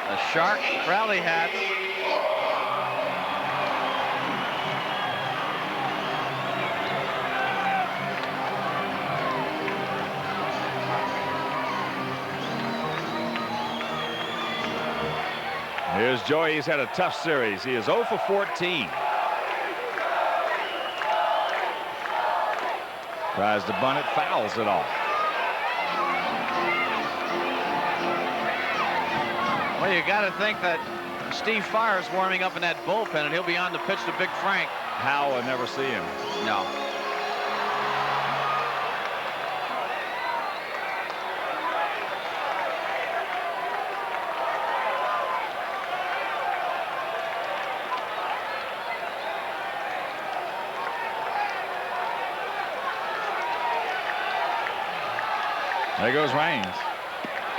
The Shark rally hats. Here's Joey. He's had a tough series. He is 0 for 14. Tries to bunt it, fouls it off. Well, you got to think that Steve Fire's warming up in that bullpen, and he'll be on the pitch to Big Frank. Howe will never see him. No. There goes Raines.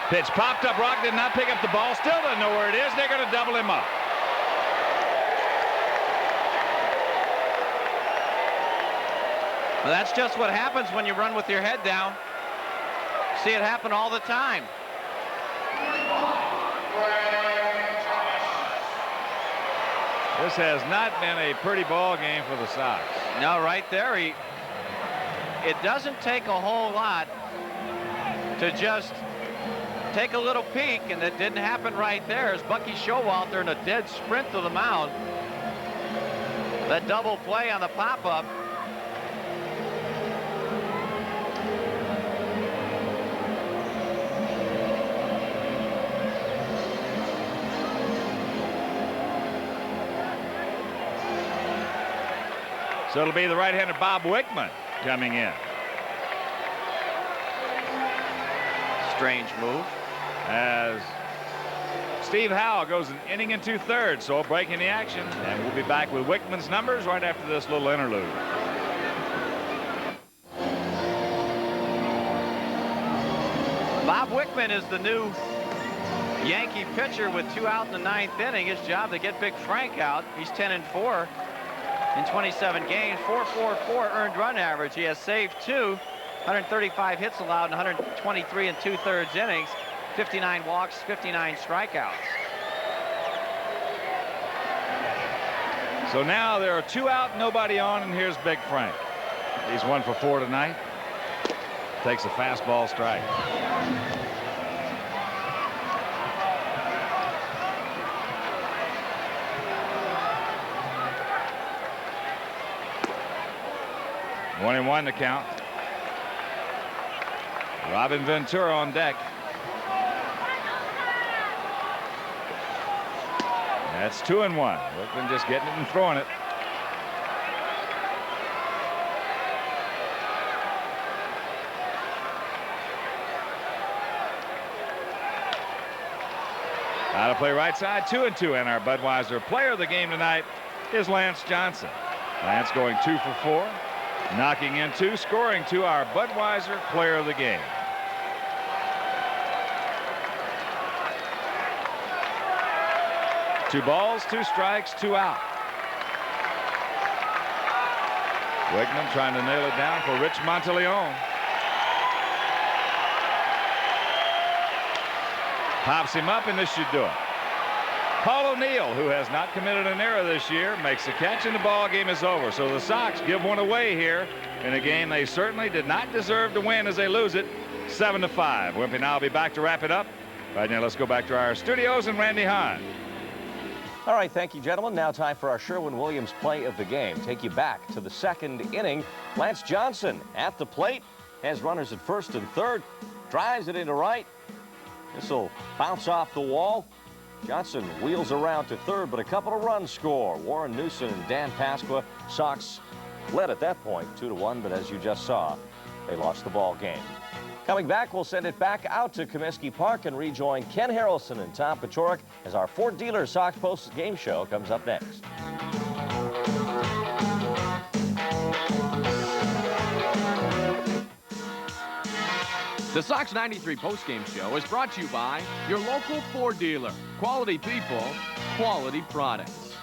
Pitch popped up. Rock did not pick up the ball. Still doesn't know where it is. They're going to double him up. Well, that's just what happens when you run with your head down. See it happen all the time. This has not been a pretty ball game for the Sox. No, right there. It doesn't take a whole lot to just take a little peek, and that didn't happen right there as Bucky Showalter in a dead sprint to the mound. That double play on the pop-up. So it'll be the right-hander Bob Wickman coming in. Strange move. As Steve Howe goes an inning and 2/3, so breaking the action, and we'll be back with Wickman's numbers right after this little interlude. Bob Wickman is the new Yankee pitcher with 2 out in the 9th inning. His job to get Big Frank out. He's 10-4 in 27 games, 4.44 earned run average. He has saved 2. 135 hits allowed in 123 and 2/3 innings, 59 walks, 59 strikeouts. So now there are 2 out, nobody on, and here's Big Frank. He's 1 for 4 tonight. Takes a fastball strike. One and 1 to count. Robin Ventura on deck. That's 2 and 1. Wickman just getting it and throwing it. Out to play right side, 2 and 2, and our Budweiser player of the game tonight is Lance Johnson. Lance going 2 for 4. Knocking in 2, scoring 2, our Budweiser player of the game. Two balls, 2 strikes, 2 out. Wickman trying to nail it down for Rich Monteleone. Pops him up, and this should do it. Paul O'Neill, who has not committed an error this year, makes the catch, and the ball game is over. So the Sox give one away here in a game they certainly did not deserve to win as they lose it 7-5. Wimpy and I will be back to wrap it up. Right now, let's go back to our studios and Randy Hahn. All right, thank you, gentlemen. Now time for our Sherwin-Williams play of the game. Take you back to the second inning. Lance Johnson at the plate, has runners at first and third, drives it into right. This will bounce off the wall. Johnson wheels around to third, but a couple of runs score. Warren Newson and Dan Pasqua. Sox led at that point 2-1, but as you just saw, they lost the ball game. Coming back, we'll send it back out to Comiskey Park and rejoin Ken Harrelson and Tom Paciorek as our Ford Dealer Sox post-game show comes up next. The Sox 93 postgame show is brought to you by your local Ford dealer. Quality people, quality products.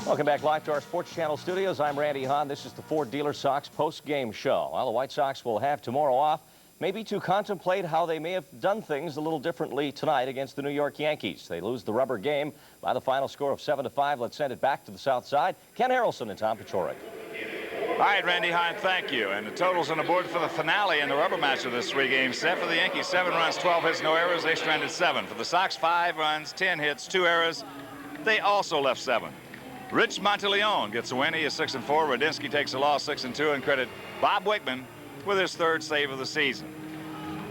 Welcome back live to our Sports Channel studios. I'm Randy Hahn. This is the Ford Dealer Sox post-game show. Well, the White Sox will have tomorrow off, maybe to contemplate how they may have done things a little differently tonight against the New York Yankees. They lose the rubber game by the final score of 7-5. Let's send it back to the south side. Ken Harrelson and Tom Paciorek. All right, Randy Hahn, thank you. And the totals on the board for the finale in the rubber match of this 3-game set. For the Yankees, 7 runs, 12 hits, no errors. They stranded 7. For the Sox, 5 runs, 10 hits, 2 errors. They also left 7. Rich Monteleone gets a win. He is 6-4. Radinsky takes a loss, 6-2, and credit Bob Wickman with his 3rd save of the season.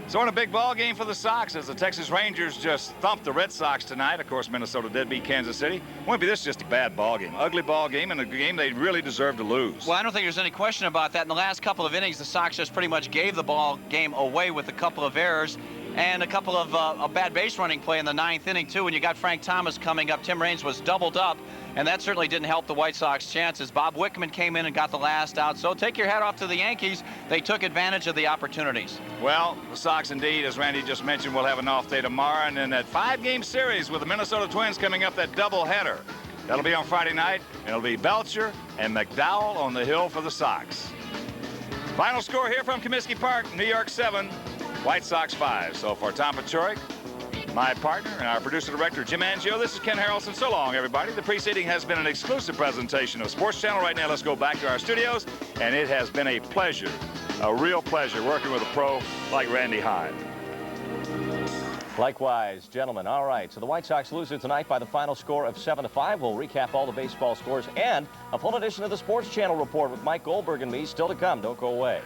So in a big ball game for the Sox as the Texas Rangers just thumped the Red Sox tonight. Of course, Minnesota did beat Kansas City. Wimpy, this is just a bad ball game. Ugly ball game, and a game they really deserve to lose. Well, I don't think there's any question about that. In the last couple of innings, the Sox just pretty much gave the ball game away with a couple of errors and a couple of a bad base running play in the 9th inning, too. When you got Frank Thomas coming up, Tim Raines was doubled up, and that certainly didn't help the White Sox chances. Bob Wickman came in and got the last out. So take your hat off to the Yankees. They took advantage of the opportunities. Well, the Sox indeed, as Randy just mentioned, will have an off day tomorrow. And then that 5-game series with the Minnesota Twins coming up, that doubleheader. That'll be on Friday night. It'll be Belcher and McDowell on the hill for the Sox. Final score here from Comiskey Park, New York 7, White Sox 5. So for Tom Paciorek, my partner, and our producer-director, Jim Angio, this is Ken Harrelson. So long, everybody. The preceding has been an exclusive presentation of Sports Channel. Right now, let's go back to our studios, and it has been a pleasure, a real pleasure, working with a pro like Randy Hahn. Likewise, gentlemen. All right, so the White Sox lose it tonight by the final score of 7-5. We'll recap all the baseball scores and a full edition of the Sports Channel report with Mike Goldberg and me still to come. Don't go away.